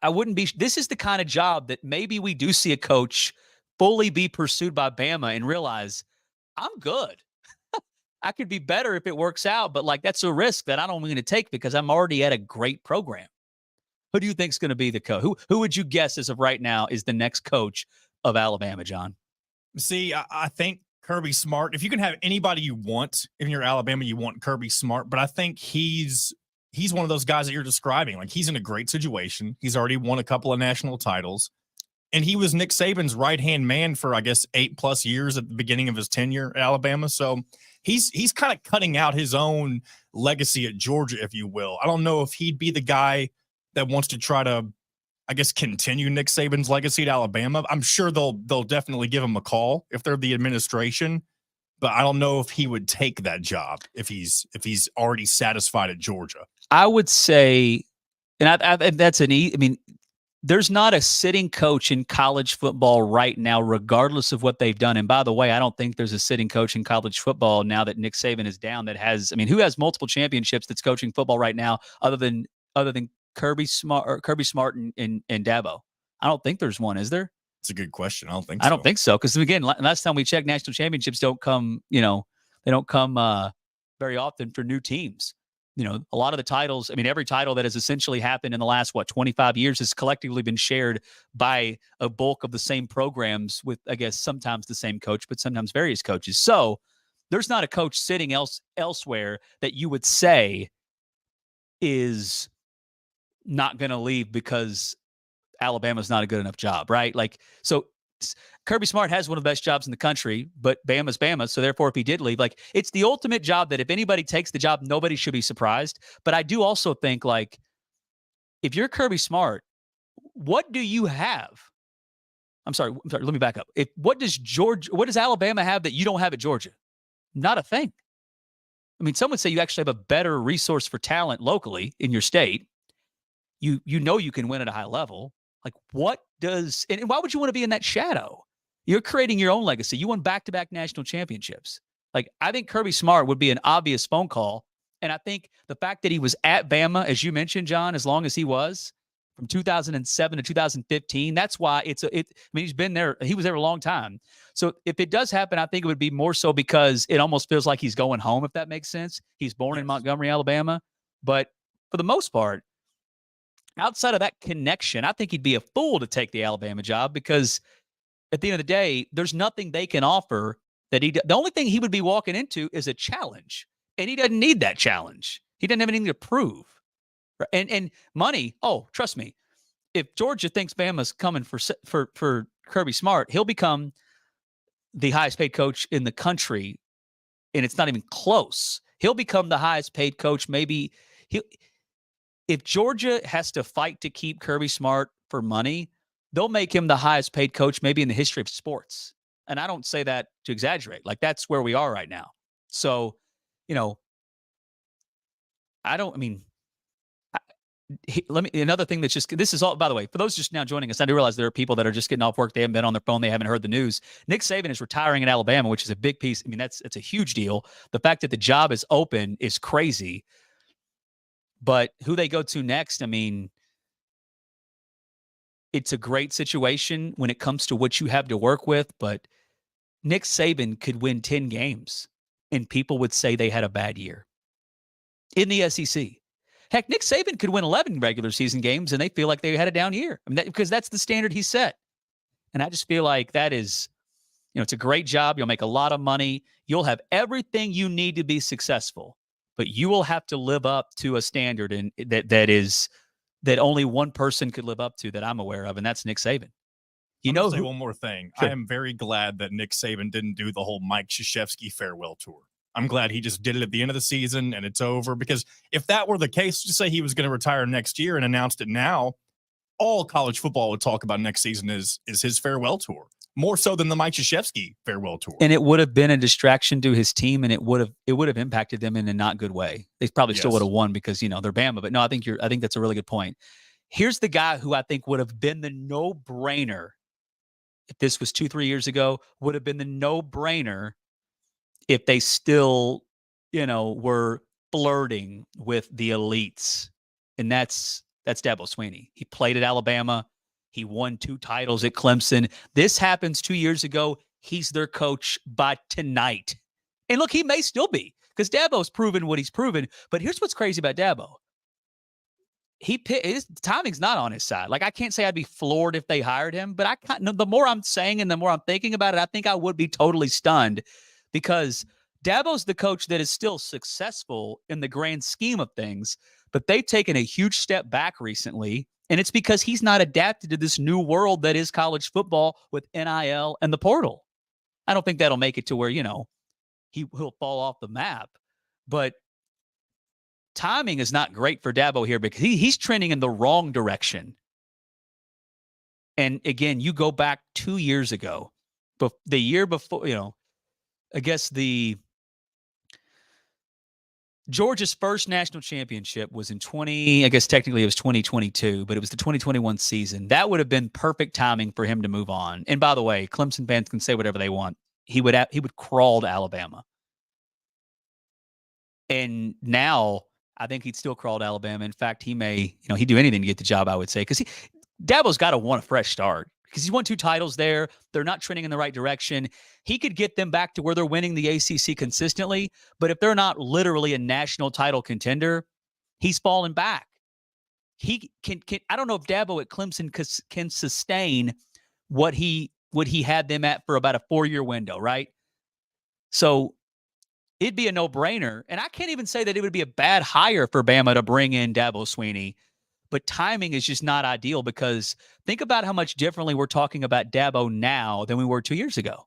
I wouldn't be – this is the kind of job that maybe we do see a coach fully be pursued by Bama and realize, I'm good. I could be better if it works out, but that's a risk that I don't want to take because I'm already at a great program. Who do you think is going to be the coach? Who would you guess as of right now is the next coach of Alabama, John? See, I think Kirby Smart. If you can have anybody you want, if you're Alabama, you want Kirby Smart, but I think he's one of those guys that you're describing. He's in a great situation. He's already won a couple of national titles. And he was Nick Saban's right-hand man for, I guess, 8+ years at the beginning of his tenure at Alabama. So he's kind of cutting out his own legacy at Georgia, if you will. I don't know if he'd be the guy that wants to try to, I guess, continue Nick Saban's legacy at Alabama. I'm sure they'll definitely give him a call if they're the administration. But I don't know if he would take that job if he's already satisfied at Georgia. I would say, and that's there's not a sitting coach in college football right now, regardless of what they've done. And by the way, I don't think there's a sitting coach in college football now that Nick Saban is down that has, who has multiple championships that's coaching football right now other than Kirby Smart and Dabo? I don't think there's one, is there? It's a good question. I don't think so. Because again, last time we checked, national championships don't come, they don't come very often for new teams. A lot of the titles, every title that has essentially happened in the last, 25 years has collectively been shared by a bulk of the same programs with, I guess, sometimes the same coach, but sometimes various coaches. So there's not a coach sitting elsewhere that you would say is not going to leave because Alabama's not a good enough job, right? So Kirby Smart has one of the best jobs in the country, but Bama's Bama. So therefore, if he did leave, it's the ultimate job that if anybody takes the job, nobody should be surprised. But I do also think, if you're Kirby Smart, what do you have? I'm sorry. Let me back up. What does Alabama have that you don't have at Georgia? Not a thing. Some would say you actually have a better resource for talent locally in your state. You can win at a high level. What does, and why would you want to be in that shadow? You're creating your own legacy. You won back-to-back national championships. I think Kirby Smart would be an obvious phone call. And I think the fact that he was at Bama, as you mentioned, John, as long as he was, from 2007 to 2015, that's why he's been there. He was there a long time. So if it does happen, I think it would be more so because it almost feels like he's going home, if that makes sense. He's born in Montgomery, Alabama. But for the most part, outside of that connection, I think he'd be a fool to take the Alabama job because at the end of the day, there's nothing they can offer that the only thing he would be walking into is a challenge, and he doesn't need that challenge. He doesn't have anything to prove. And money, trust me, if Georgia thinks Bama's coming for Kirby Smart, he'll become the highest paid coach in the country and it's not even close. He'll become the highest paid coach. Maybe if Georgia has to fight to keep Kirby Smart for money, they'll make him the highest paid coach maybe in the history of sports. And I don't say that to exaggerate. Like, that's where we are right now. So, another thing that's just, this is all, by the way, for those just now joining us, I do realize there are people that are just getting off work. They haven't been on their phone. They haven't heard the news. Nick Saban is retiring in Alabama, which is a big piece. I mean, it's a huge deal. The fact that the job is open is crazy. But who they go to next, I mean, it's a great situation when it comes to what you have to work with. But Nick Saban could win 10 games, and people would say they had a bad year in the SEC. Heck, Nick Saban could win 11 regular season games, and they feel like they had a down year. I mean, because that's the standard he set. And I just feel like that is, it's a great job. You'll make a lot of money. You'll have everything you need to be successful, but you will have to live up to a standard and that only one person could live up to that I'm aware of, and that's Nick Saban. Say one more thing. Sure. I am very glad that Nick Saban didn't do the whole Mike Krzyzewski farewell tour. I'm glad he just did it at the end of the season and it's over, because if that were the case, just say he was going to retire next year and announced it now, all college football would talk about next season is his farewell tour, more so than the Mike Krzyzewski farewell tour. And it would have been a distraction to his team, and it would have impacted them in a not good way. They probably still would have won because they're Bama. But no, I think that's a really good point. Here's the guy who I think would have been the no-brainer if this was 2-3 years ago, would have been the no-brainer if they still, were flirting with the elites. And that's Dabo Swinney. He played at Alabama. He won 2 titles at Clemson. This happens 2 years ago. He's their coach by tonight. And look, he may still be, because Dabo's proven what he's proven. But here's what's crazy about Dabo. His timing's not on his side. Like, I can't say I'd be floored if they hired him, but the more I'm saying and the more I'm thinking about it, I think I would be totally stunned, because Dabo's the coach that is still successful in the grand scheme of things, but they've taken a huge step back recently, and it's because he's not adapted to this new world that is college football with NIL and the portal. I don't think that'll make it to where, he'll fall off the map, but timing is not great for Dabo here, because he's trending in the wrong direction. And again, you go back 2 years ago, but the year before, I guess Georgia's first national championship was in technically it was 2022, but it was the 2021 season. That would have been perfect timing for him to move on. And by the way, Clemson fans can say whatever they want. He would crawl to Alabama. And now I think he'd still crawl to Alabama. In fact, he may, he'd do anything to get the job, I would say, because Dabo's got to want a fresh start, because he's won 2 titles there. They're not trending in the right direction. He could get them back to where they're winning the ACC consistently, but if they're not literally a national title contender, he's falling back. He can I don't know if Dabo at Clemson can sustain what he had them at for about a 4-year window, right? So it'd be a no-brainer. And I can't even say that it would be a bad hire for Bama to bring in Dabo Swinney. But timing is just not ideal, because think about how much differently we're talking about Dabo now than we were 2 years ago.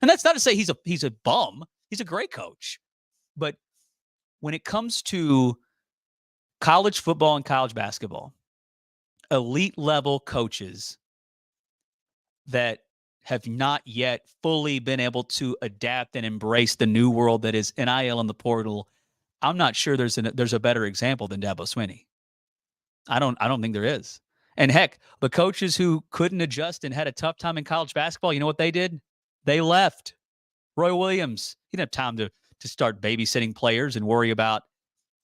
And that's not to say he's a bum. He's a great coach. But when it comes to college football and college basketball, elite level coaches that have not yet fully been able to adapt and embrace the new world that is NIL and the portal, I'm not sure there's a better example than Dabo Swinney. I don't think there is. And heck, the coaches who couldn't adjust and had a tough time in college basketball, you know what they did? They left. Roy Williams, he didn't have time to start babysitting players and worry about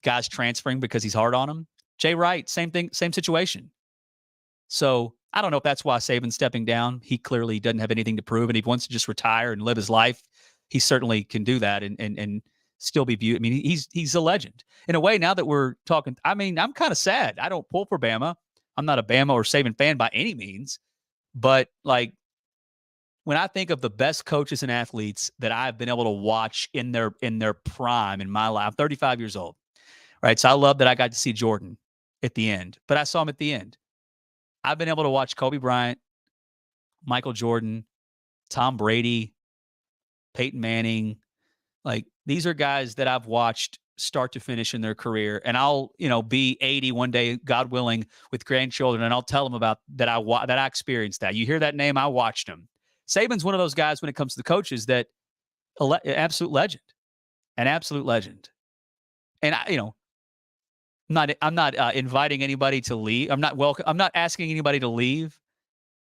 guys transferring because he's hard on them. Jay Wright, same thing, same situation. So I don't know if that's why Saban's stepping down. He clearly doesn't have anything to prove, and he wants to just retire and live his life. He certainly can do that and still be viewed. I mean, he's a legend. In a way, now that we're talking, I mean, I'm kind of sad. I don't pull for Bama. I'm not a Bama or Saban fan by any means. But, like, when I think of the best coaches and athletes that I've been able to watch in their prime in my life, I'm 35 years old, right? So I love that I got to see Jordan at the end, but I saw him at the end. I've been able to watch Kobe Bryant, Michael Jordan, Tom Brady, Peyton Manning, like These are guys that I've watched start to finish in their career, and I'll, be 80 one day, God willing, with grandchildren, and I'll tell them about that. That I experienced that. You hear that name? I watched him. Saban's one of those guys when it comes to the coaches that absolute legend, an absolute legend. And I'm not inviting anybody to leave. I'm not asking anybody to leave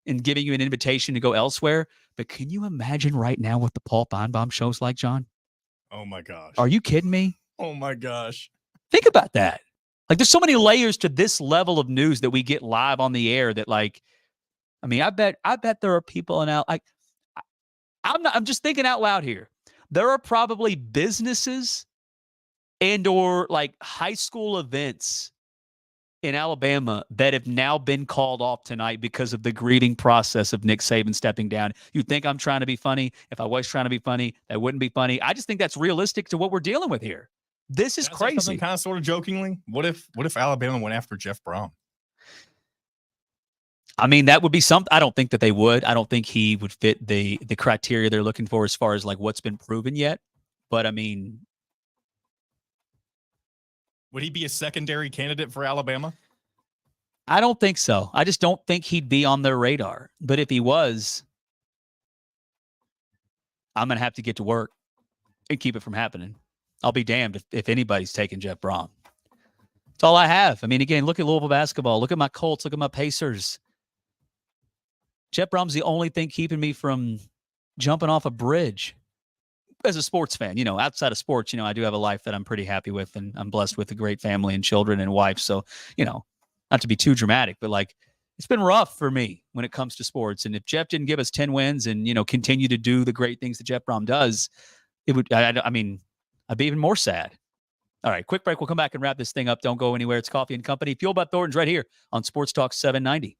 and giving you an invitation to go elsewhere. But can you imagine right now what the Paul Feinbaum show's like, John? Oh my gosh. Are you kidding me? Oh my gosh. Think about that. Like, there's so many layers to this level of news that we get live on the air that, like, I mean, I bet there are people I'm just thinking out loud here. There are probably businesses and or like high school events in Alabama that have now been called off tonight because of the grieving process of Nick Saban stepping down. You think I'm trying to be funny? If I was trying to be funny, that wouldn't be funny. I just think that's realistic to what we're dealing with here. This is crazy. Something kind of sort of jokingly. What if Alabama went after Jeff Brom? I mean, that would be something. I don't think that they would. I don't think he would fit the criteria they're looking for as far as like what's been proven yet. But I mean, would he be a secondary candidate for Alabama? I don't think so. I just don't think he'd be on their radar. But if he was, I'm going to have to get to work and keep it from happening. I'll be damned if anybody's taking Jeff Brom. That's all I have. I mean, again, look at Louisville basketball. Look at my Colts. Look at my Pacers. Jeff Brom's the only thing keeping me from jumping off a bridge. As a sports fan, outside of sports, I do have a life that I'm pretty happy with, and I'm blessed with a great family and children and wife. So, not to be too dramatic, but like, it's been rough for me when it comes to sports. And if Jeff didn't give us 10 wins and, continue to do the great things that Jeff Brom does, it would, I mean, I'd be even more sad. All right, quick break. We'll come back and wrap this thing up. Don't go anywhere. It's Coffey and Company. Fueled by Thornton's right here on Sports Talk 790.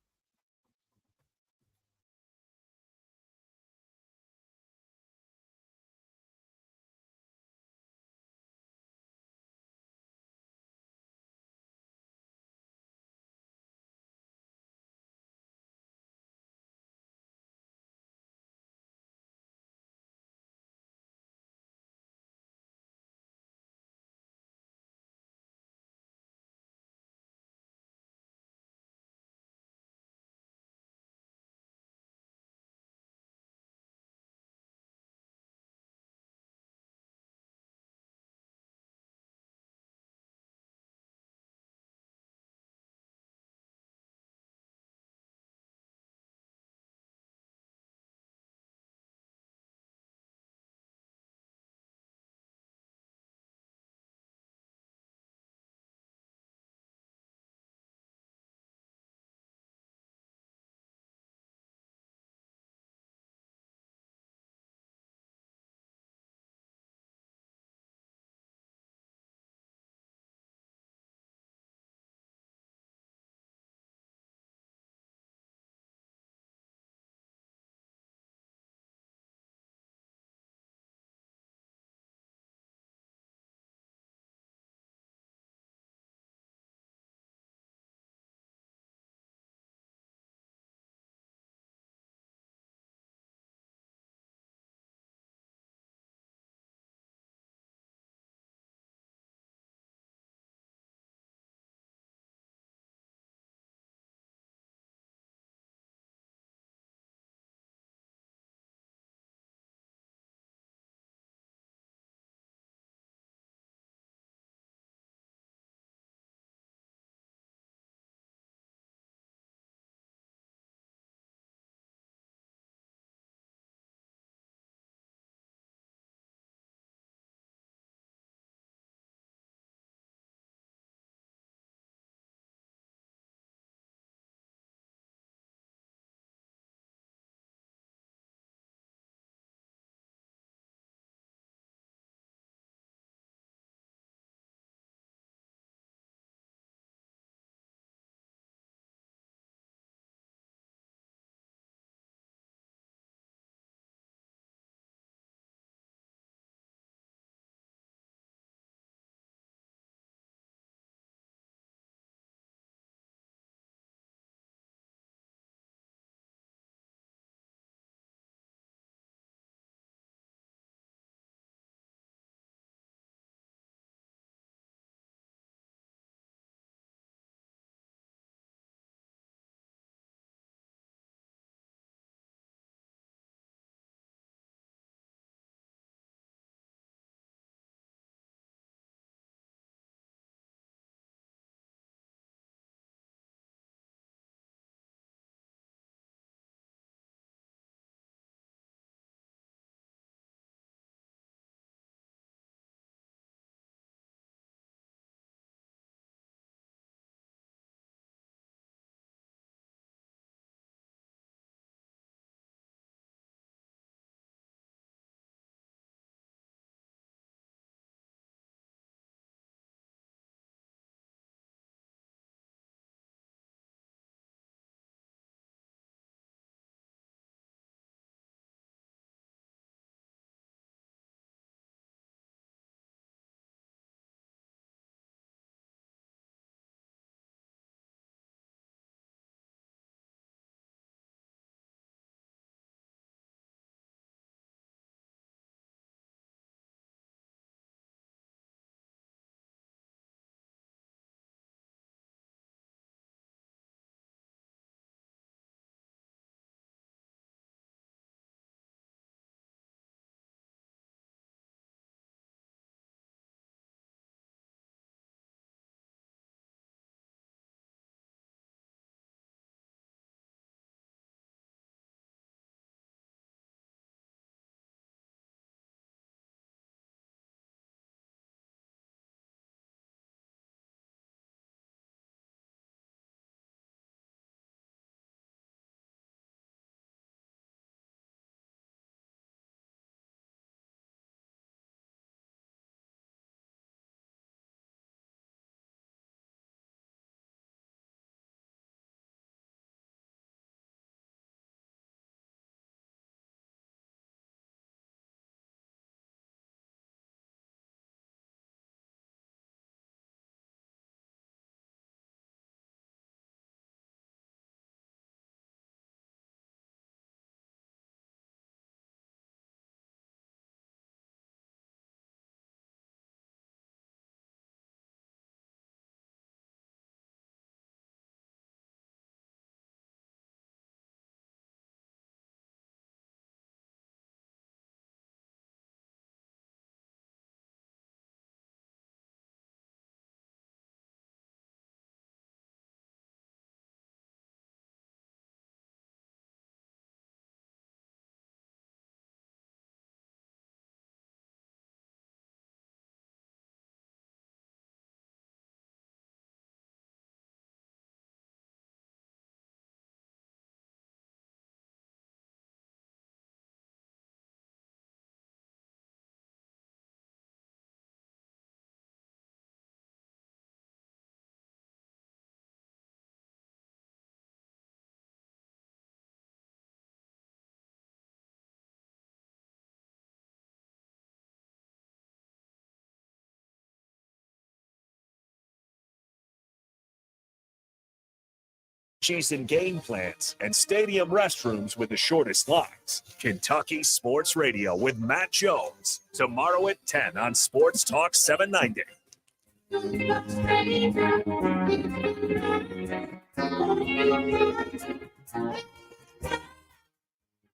strategies and game plans, and stadium restrooms with the shortest lines. Kentucky Sports Radio with Matt Jones. Tomorrow at 10 on Sports Talk 790.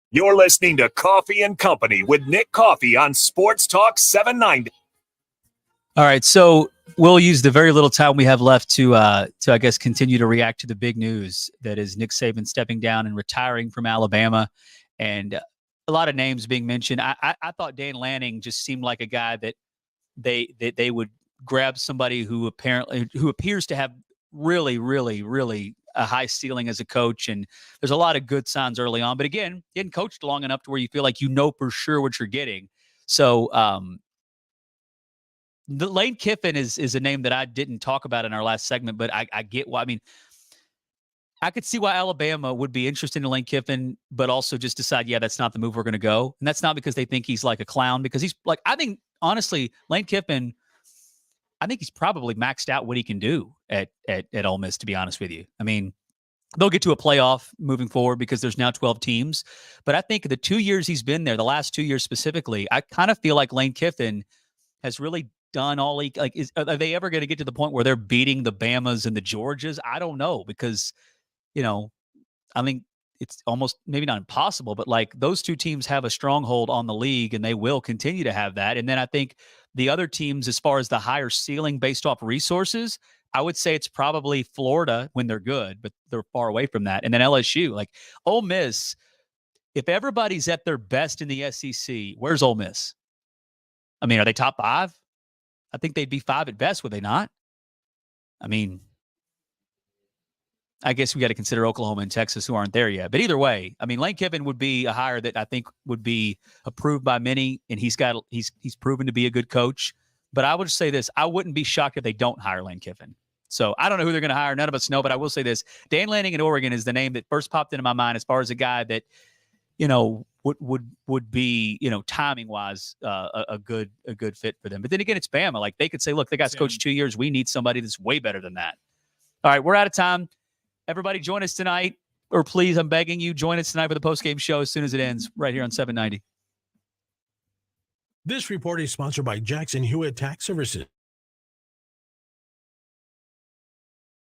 You're listening to Coffey and Company with Nick Coffey on Sports Talk 790. All right, so we'll use the very little time we have left to I guess, continue to react to the big news that is Nick Saban stepping down and retiring from Alabama, and a lot of names being mentioned. I thought Dan Lanning just seemed like a guy that they would grab somebody who appears to have really, really, really a high ceiling as a coach, and there's a lot of good signs early on. But again, he hadn't coached long enough to where you feel like you know for sure what you're getting. So the Lane Kiffin is a name that I didn't talk about in our last segment, but I get why. I mean, I could see why Alabama would be interested in Lane Kiffin, but also just decide, yeah, that's not the move we're going to go. And that's not because they think he's like a clown, because he's like, I think, honestly, Lane Kiffin, I think he's probably maxed out what he can do at Ole Miss, to be honest with you. I mean, they'll get to a playoff moving forward because there's now 12 teams. But I think the 2 years he's been there, the last 2 years specifically, I kind of feel like Lane Kiffin has really done all he like. Are they ever going to get to the point where they're beating the Bamas and the Georgias? I don't know, because I think it's almost maybe not impossible, but like those two teams have a stronghold on the league and they will continue to have that. And then I think the other teams, as far as the higher ceiling based off resources, I would say it's probably Florida when they're good, but they're far away from that. And then LSU, like Ole Miss, if everybody's at their best in the SEC, where's Ole Miss? I mean, are they top 5? I think they'd be 5 at best, would they not? I mean, I guess we got to consider Oklahoma and Texas, who aren't there yet. But either way, I mean, Lane Kiffin would be a hire that I think would be approved by many, and he's proven to be a good coach. But I would say this: I wouldn't be shocked if they don't hire Lane Kiffin. So I don't know who they're going to hire. None of us know, but I will say this: Dan Lanning in Oregon is the name that first popped into my mind as far as a guy that would be timing wise a good fit for them. But then again, it's Bama. Like they could say, look, the guy's coached 2 years. We need somebody that's way better than that. All right, we're out of time. Everybody join us tonight, or please, I'm begging you, join us tonight for the postgame show as soon as it ends, right here on 790. This report is sponsored by Jackson Hewitt Tax Services.